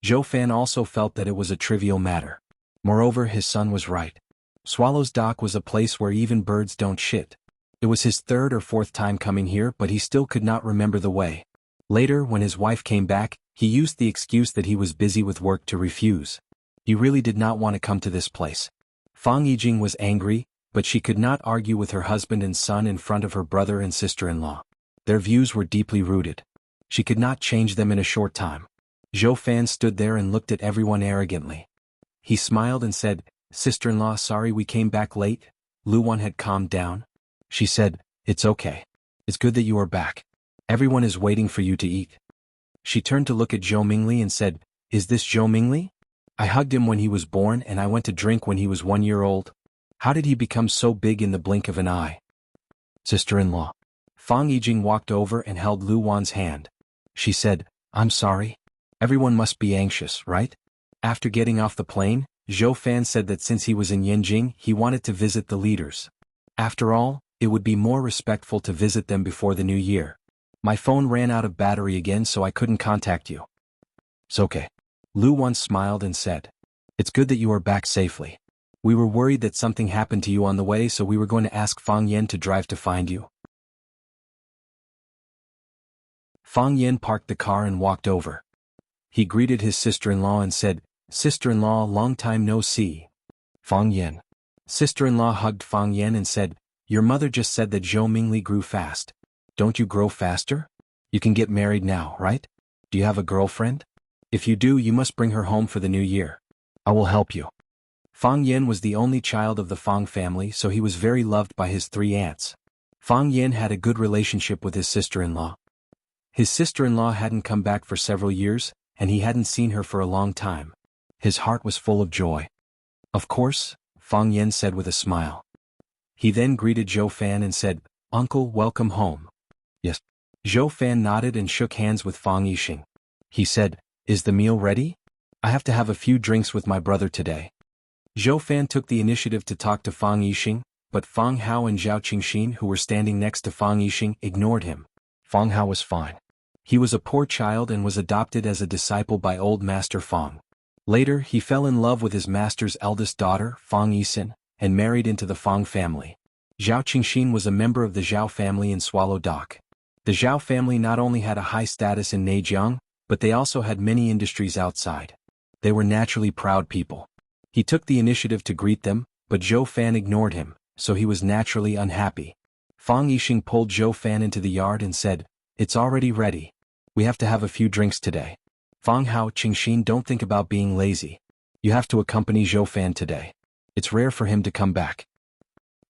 Zhou Fan also felt that it was a trivial matter. Moreover, his son was right. Swallow's Dock was a place where even birds don't shit. It was his third or fourth time coming here, but he still could not remember the way. Later, when his wife came back, he used the excuse that he was busy with work to refuse. He really did not want to come to this place. Fang Yijing was angry, but she could not argue with her husband and son in front of her brother and sister-in-law. Their views were deeply rooted. She could not change them in a short time. Zhou Fan stood there and looked at everyone arrogantly. He smiled and said, "Sister-in-law, sorry we came back late." Lu Wan had calmed down. She said, "It's okay. It's good that you are back. Everyone is waiting for you to eat." She turned to look at Zhou Mingli and said, "Is this Zhou Mingli? I hugged him when he was born and I went to drink when he was 1 year old. How did he become so big in the blink of an eye?" "Sister-in-law." Fang Yijing walked over and held Lu Wan's hand. She said, "I'm sorry. Everyone must be anxious, right?" After getting off the plane, Zhou Fan said that since he was in Yanjing, he wanted to visit the leaders. After all, it would be more respectful to visit them before the new year. "My phone ran out of battery again, so I couldn't contact you." "It's okay." Lu Wan smiled and said, "It's good that you are back safely. We were worried that something happened to you on the way, so we were going to ask Fang Yan to drive to find you." Fang Yen parked the car and walked over. He greeted his sister-in-law and said, "Sister-in-law, long time no see." Fang Yen. Sister-in-law hugged Fang Yen and said, "Your mother just said that Zhou Mingli grew fast. Don't you grow faster? You can get married now, right? Do you have a girlfriend? If you do, you must bring her home for the new year. I will help you." Fang Yen was the only child of the Fang family, so he was very loved by his 3 aunts. Fang Yen had a good relationship with his sister-in-law. His sister-in-law hadn't come back for several years, and he hadn't seen her for a long time. His heart was full of joy. "Of course," Fang Yen said with a smile. He then greeted Zhou Fan and said, "Uncle, welcome home." "Yes." Zhou Fan nodded and shook hands with Fang Yixing. He said, "Is the meal ready? I have to have a few drinks with my brother today." Zhou Fan took the initiative to talk to Fang Yixing, but Fang Hao and Zhao Qingxin, who were standing next to Fang Yixing, ignored him. Fang Hao was fine. He was a poor child and was adopted as a disciple by old Master Fang. Later, he fell in love with his master's eldest daughter, Fang Yixin, and married into the Fang family. Zhao Qingxin was a member of the Zhao family in Swallow Dock. The Zhao family not only had a high status in Neijiang, but they also had many industries outside. They were naturally proud people. He took the initiative to greet them, but Zhou Fan ignored him, so he was naturally unhappy. Fang Yixing pulled Zhou Fan into the yard and said, "It's already ready. We have to have a few drinks today. Fang Hao, Qingxin, don't think about being lazy. You have to accompany Zhou Fan today. It's rare for him to come back.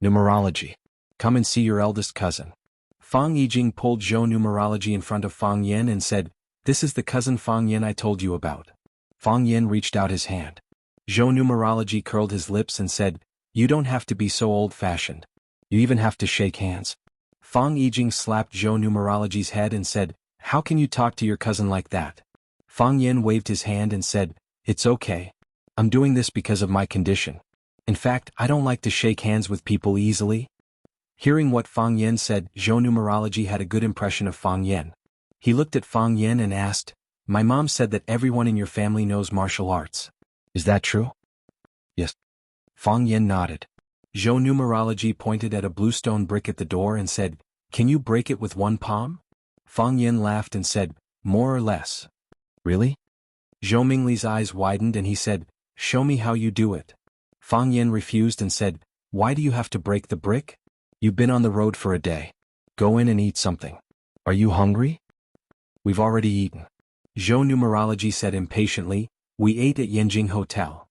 Numerology. Come and see your eldest cousin." Fang Yijing pulled Zhou Numerology in front of Fang Yen and said, "This is the cousin Fang Yen I told you about." Fang Yen reached out his hand. Zhou Numerology curled his lips and said, "You don't have to be so old-fashioned. You even have to shake hands." Fang Yijing slapped Zhou Numerology's head and said, "How can you talk to your cousin like that?" Fang Yen waved his hand and said, "It's okay. I'm doing this because of my condition. In fact, I don't like to shake hands with people easily." Hearing what Fang Yen said, Zhou Numerology had a good impression of Fang Yen. He looked at Fang Yen and asked, "My mom said that everyone in your family knows martial arts. Is that true?" "Yes." Fang Yen nodded. Zhou Numerology pointed at a bluestone brick at the door and said, "Can you break it with one palm?" Fang Yen laughed and said, "More or less." "Really?" Zhou Mingli's eyes widened and he said, "Show me how you do it." Fang Yen refused and said, "Why do you have to break the brick? You've been on the road for a day. Go in and eat something. Are you hungry?" "We've already eaten." Zhou Numerology said impatiently, "We ate at Yanjing Hotel.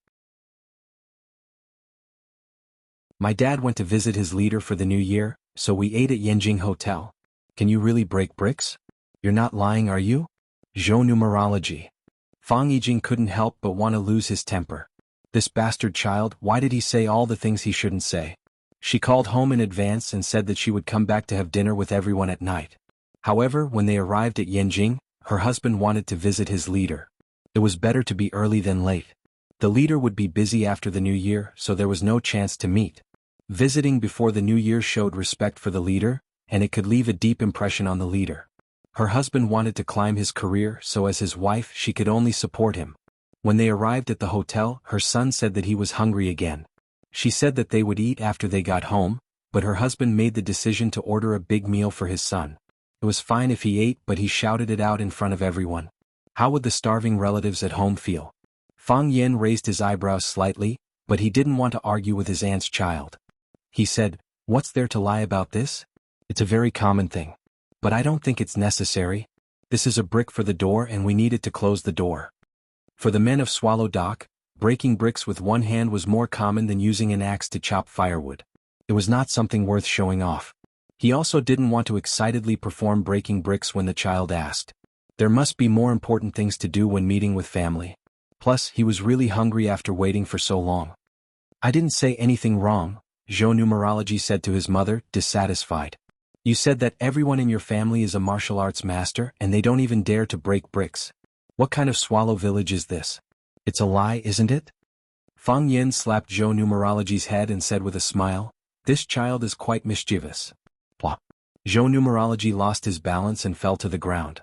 My dad went to visit his leader for the new year, so we ate at Yanjing Hotel. Can you really break bricks? You're not lying, are you?" Zhou Numerology. Fang Yijing couldn't help but want to lose his temper. This bastard child, why did he say all the things he shouldn't say? She called home in advance and said that she would come back to have dinner with everyone at night. However, when they arrived at Yanjing, her husband wanted to visit his leader. It was better to be early than late. The leader would be busy after the new year, so there was no chance to meet. Visiting before the new year showed respect for the leader, and it could leave a deep impression on the leader. Her husband wanted to climb his career, so as his wife she could only support him. When they arrived at the hotel, her son said that he was hungry again. She said that they would eat after they got home, but her husband made the decision to order a big meal for his son. It was fine if he ate, but he shouted it out in front of everyone. How would the starving relatives at home feel? Fang Yen raised his eyebrows slightly, but he didn't want to argue with his aunt's child. He said, "What's there to lie about this? It's a very common thing. But I don't think it's necessary. This is a brick for the door and we need it to close the door." For the men of Swallow Dock, breaking bricks with one hand was more common than using an axe to chop firewood. It was not something worth showing off. He also didn't want to excitedly perform breaking bricks when the child asked. There must be more important things to do when meeting with family. Plus, he was really hungry after waiting for so long. "I didn't say anything wrong," Zhou Numerology said to his mother, dissatisfied. "You said that everyone in your family is a martial arts master and they don't even dare to break bricks. What kind of swallow village is this? It's a lie, isn't it?" Fang Yen slapped Zhou Numerology's head and said with a smile, "This child is quite mischievous." Plop. Zhou Numerology lost his balance and fell to the ground.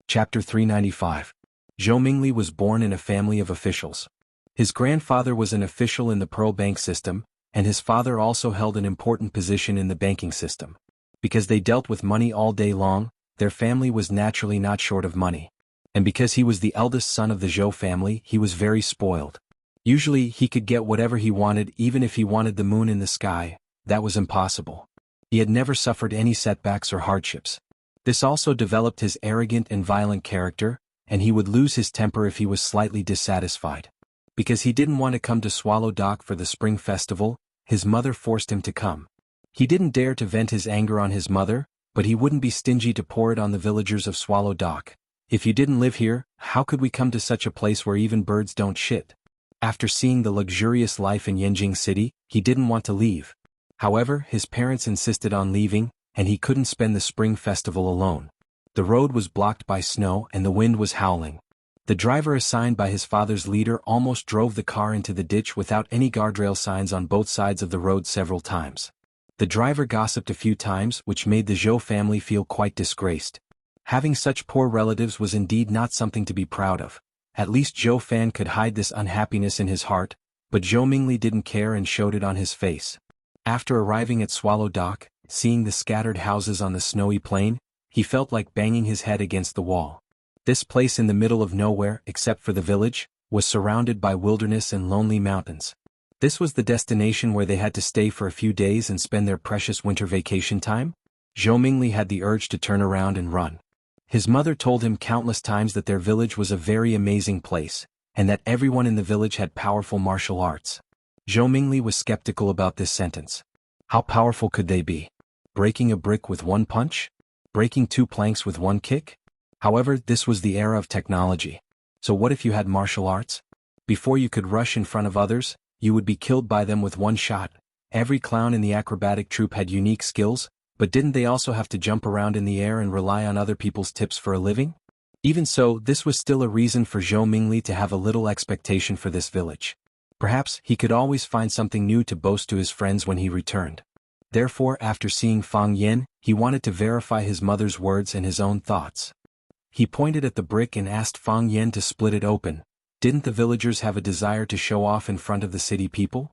Chapter 395. Zhou Mingli was born in a family of officials. His grandfather was an official in the Pearl Bank system, and his father also held an important position in the banking system. Because they dealt with money all day long, their family was naturally not short of money. And because he was the eldest son of the Zhou family, he was very spoiled. Usually he could get whatever he wanted, even if he wanted the moon in the sky. That was impossible. He had never suffered any setbacks or hardships. This also developed his arrogant and violent character, and he would lose his temper if he was slightly dissatisfied. Because he didn't want to come to Swallow Dock for the spring festival, his mother forced him to come. He didn't dare to vent his anger on his mother, but he wouldn't be stingy to pour it on the villagers of Swallow Dock. If you didn't live here, how could we come to such a place where even birds don't shit? After seeing the luxurious life in Yanjing City, he didn't want to leave. However, his parents insisted on leaving, and he couldn't spend the spring festival alone. The road was blocked by snow and the wind was howling. The driver assigned by his father's leader almost drove the car into the ditch without any guardrail signs on both sides of the road several times. The driver gossiped a few times, which made the Zhou family feel quite disgraced. Having such poor relatives was indeed not something to be proud of. At least Zhou Fan could hide this unhappiness in his heart, but Zhou Mingli didn't care and showed it on his face. After arriving at Swallow Dock, seeing the scattered houses on the snowy plain, he felt like banging his head against the wall. This place in the middle of nowhere, except for the village, was surrounded by wilderness and lonely mountains. This was the destination where they had to stay for a few days and spend their precious winter vacation time? Zhou Mingli had the urge to turn around and run. His mother told him countless times that their village was a very amazing place, and that everyone in the village had powerful martial arts. Zhou Mingli was skeptical about this sentence. How powerful could they be? Breaking a brick with one punch? Breaking 2 planks with one kick? However, this was the era of technology. So what if you had martial arts? Before you could rush in front of others, you would be killed by them with one shot. Every clown in the acrobatic troupe had unique skills, but didn't they also have to jump around in the air and rely on other people's tips for a living? Even so, this was still a reason for Zhou Mingli to have a little expectation for this village. Perhaps he could always find something new to boast to his friends when he returned. Therefore, after seeing Fang Yan, he wanted to verify his mother's words and his own thoughts. He pointed at the brick and asked Fang Yan to split it open. Didn't the villagers have a desire to show off in front of the city people?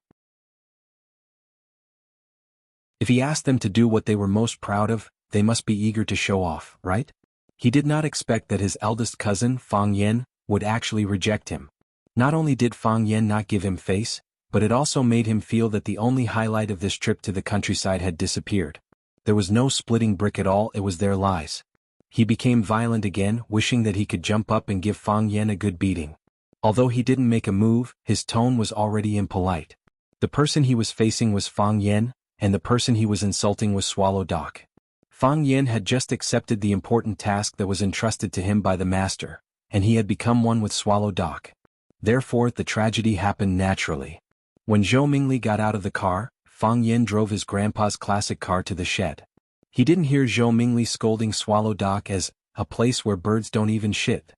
If he asked them to do what they were most proud of, they must be eager to show off, right? He did not expect that his eldest cousin, Fang Yan, would actually reject him. Not only did Fang Yan not give him face, but it also made him feel that the only highlight of this trip to the countryside had disappeared. There was no splitting brick at all, it was their lies. He became violent again, wishing that he could jump up and give Fang Yan a good beating. Although he didn't make a move, his tone was already impolite. The person he was facing was Fang Yan, and the person he was insulting was Swallow Dock. Fang Yan had just accepted the important task that was entrusted to him by the master, and he had become one with Swallow Dock. Therefore, the tragedy happened naturally. When Zhou Mingli got out of the car, Fang Yan drove his grandpa's classic car to the shed. He didn't hear Zhou Mingli scolding Swallow Dock as a place where birds don't even shit.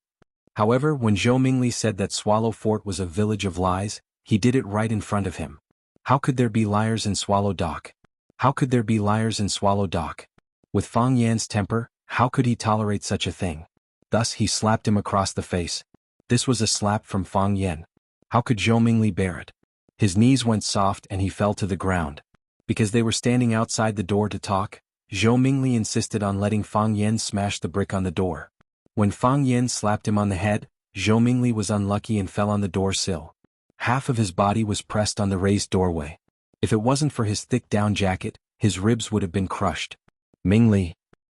However, when Zhou Mingli said that Swallow Fort was a village of lies, he did it right in front of him. How could there be liars in Swallow Dock? How could there be liars in Swallow Dock? With Fang Yan's temper, how could he tolerate such a thing? Thus he slapped him across the face. This was a slap from Fang Yan. How could Zhou Mingli bear it? His knees went soft and he fell to the ground. Because they were standing outside the door to talk, Zhou Mingli insisted on letting Fang Yan smash the brick on the door. When Fang Yan slapped him on the head, Zhou Mingli was unlucky and fell on the door sill. Half of his body was pressed on the raised doorway. If it wasn't for his thick down jacket, his ribs would have been crushed. Mingli.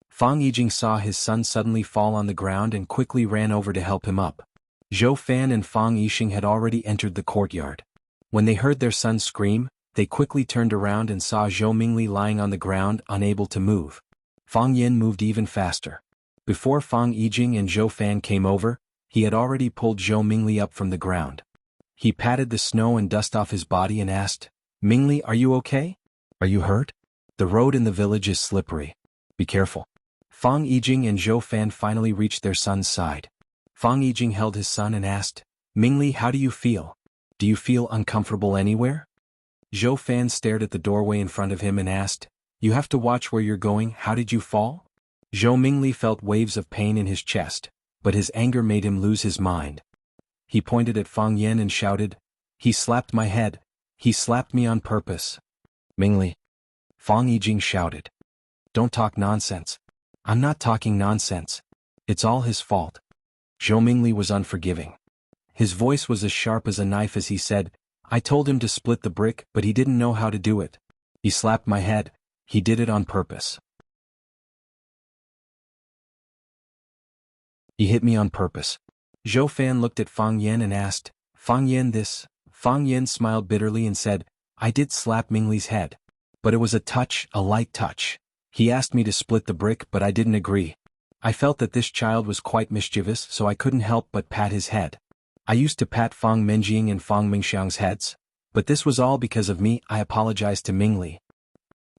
Fang Yijing saw his son suddenly fall on the ground and quickly ran over to help him up. Zhou Fan and Fang Yixing had already entered the courtyard. When they heard their son scream, they quickly turned around and saw Zhou Mingli lying on the ground, unable to move. Fang Yan moved even faster. Before Fang Yijing and Zhou Fan came over, he had already pulled Zhou Mingli up from the ground. He patted the snow and dust off his body and asked, "Mingli, are you okay? Are you hurt? The road in the village is slippery. Be careful." Fang Yijing and Zhou Fan finally reached their son's side. Fang Yijing held his son and asked, "Mingli, how do you feel? Do you feel uncomfortable anywhere?" Zhou Fan stared at the doorway in front of him and asked, "You have to watch where you're going, how did you fall?" Zhou Mingli felt waves of pain in his chest, but his anger made him lose his mind. He pointed at Fang Yan and shouted, "He slapped my head. He slapped me on purpose. Mingli. Fang Yijing shouted. Don't talk nonsense. I'm not talking nonsense. It's all his fault. Zhou Mingli was unforgiving. His voice was as sharp as a knife as he said, I told him to split the brick, but he didn't know how to do it. He slapped my head. He did it on purpose. He hit me on purpose. Zhou Fan looked at Fang Yan and asked, Fang Yan this? Fang Yan smiled bitterly and said, I did slap Mingli's head. But it was a touch, a light touch. He asked me to split the brick, but I didn't agree. I felt that this child was quite mischievous, so I couldn't help but pat his head. I used to pat Fang Menjing and Fang Mingxiang's heads, but this was all because of me. I apologized to Mingli.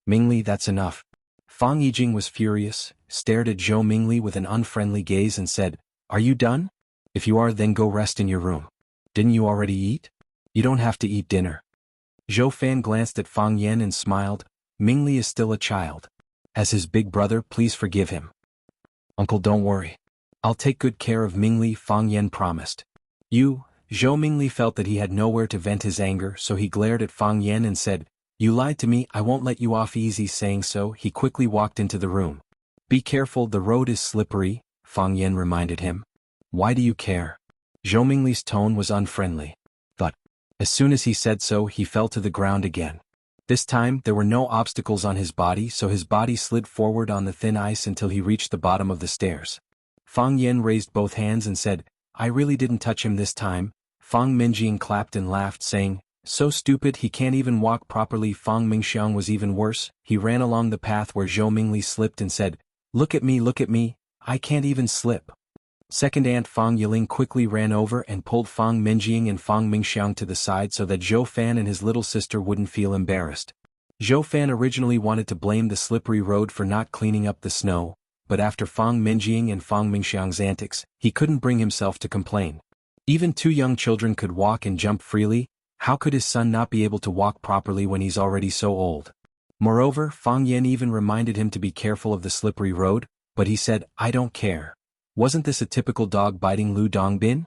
Mingli, that's enough. Fang Yijing was furious, stared at Zhou Mingli with an unfriendly gaze and said, Are you done? If you are, then go rest in your room. Didn't you already eat? You don't have to eat dinner. Zhou Fan glanced at Fang Yan and smiled. Mingli is still a child. As his big brother, please forgive him. Uncle, don't worry. I'll take good care of Mingli, Fang Yan promised. You, Zhou Mingli felt that he had nowhere to vent his anger, so he glared at Fang Yan and said, You lied to me, I won't let you off easy. Saying so, he quickly walked into the room. Be careful, the road is slippery, Fang Yan reminded him. Why do you care? Zhou Mingli's tone was unfriendly. But, as soon as he said so, he fell to the ground again. This time, there were no obstacles on his body, so his body slid forward on the thin ice until he reached the bottom of the stairs. Fang Yan raised both hands and said, I really didn't touch him this time. Fang Menjing clapped and laughed, saying, So stupid, he can't even walk properly. Fang Mingxiang was even worse. He ran along the path where Zhou Mingli slipped and said, Look at me, I can't even slip. Second Aunt Fang Yiling quickly ran over and pulled Fang Menjing and Fang Mingxiang to the side so that Zhou Fan and his little sister wouldn't feel embarrassed. Zhou Fan originally wanted to blame the slippery road for not cleaning up the snow, but after Fang Menjing and Fang Mingxiang's antics, he couldn't bring himself to complain. Even two young children could walk and jump freely, how could his son not be able to walk properly when he's already so old? Moreover, Fang Yan even reminded him to be careful of the slippery road, but he said, I don't care. Wasn't this a typical dog biting Lu Dongbin?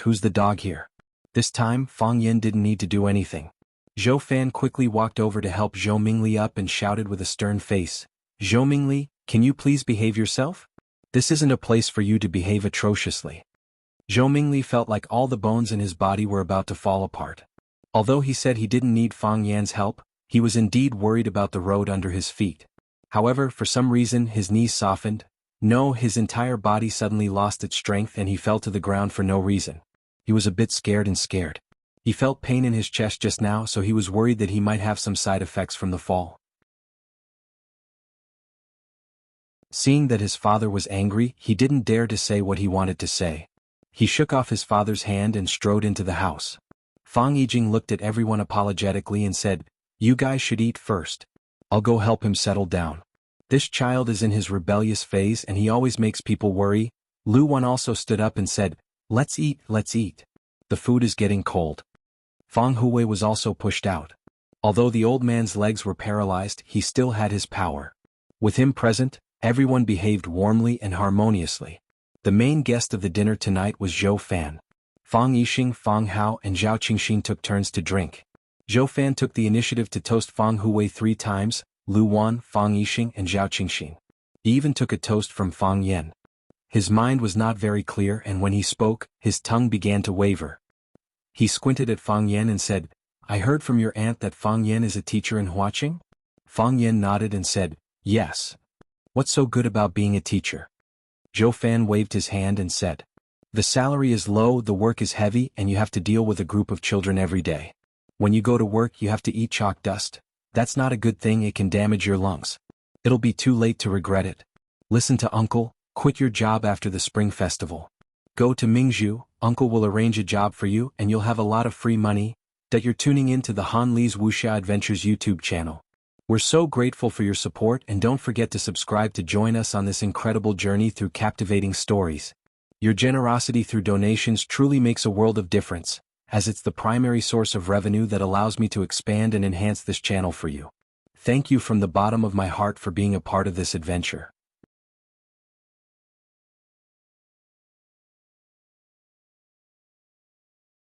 Who's the dog here? This time, Fang Yan didn't need to do anything. Zhou Fan quickly walked over to help Zhou Mingli up and shouted with a stern face, Zhou Mingli, can you please behave yourself? This isn't a place for you to behave atrociously. Zhou Mingli felt like all the bones in his body were about to fall apart. Although he said he didn't need Fang Yan's help, he was indeed worried about the road under his feet. However, for some reason his knees softened. No, his entire body suddenly lost its strength and he fell to the ground for no reason. He was a bit scared. He felt pain in his chest just now, so he was worried that he might have some side effects from the fall. Seeing that his father was angry, he didn't dare to say what he wanted to say. He shook off his father's hand and strode into the house. Fang Yijing looked at everyone apologetically and said, You guys should eat first. I'll go help him settle down. This child is in his rebellious phase and he always makes people worry. Lu Wan also stood up and said, Let's eat. The food is getting cold. Fang Huwei was also pushed out. Although the old man's legs were paralyzed, he still had his power. With him present, everyone behaved warmly and harmoniously. The main guest of the dinner tonight was Zhou Fan. Fang Yixing, Fang Hao and Zhao Qingxin took turns to drink. Zhou Fan took the initiative to toast Fang Huwei 3 times, Lu Wan, Fang Yixing and Zhao Qingxin. He even took a toast from Fang Yan. His mind was not very clear and when he spoke, his tongue began to waver. He squinted at Fang Yan and said, I heard from your aunt that Fang Yan is a teacher in Huaqing? Fang Yan nodded and said, Yes. What's so good about being a teacher? Zhou Fan waved his hand and said, The salary is low, the work is heavy and you have to deal with a group of children every day. When you go to work you have to eat chalk dust. That's not a good thing, it can damage your lungs. It'll be too late to regret it. Listen to Uncle, quit your job after the Spring Festival. Go to Mingzhu, Uncle will arrange a job for you and you'll have a lot of free money. That you're tuning in to the Han Li's Wuxia Adventures YouTube channel. We're so grateful for your support and don't forget to subscribe to join us on this incredible journey through captivating stories. Your generosity through donations truly makes a world of difference, as it's the primary source of revenue that allows me to expand and enhance this channel for you. Thank you from the bottom of my heart for being a part of this adventure.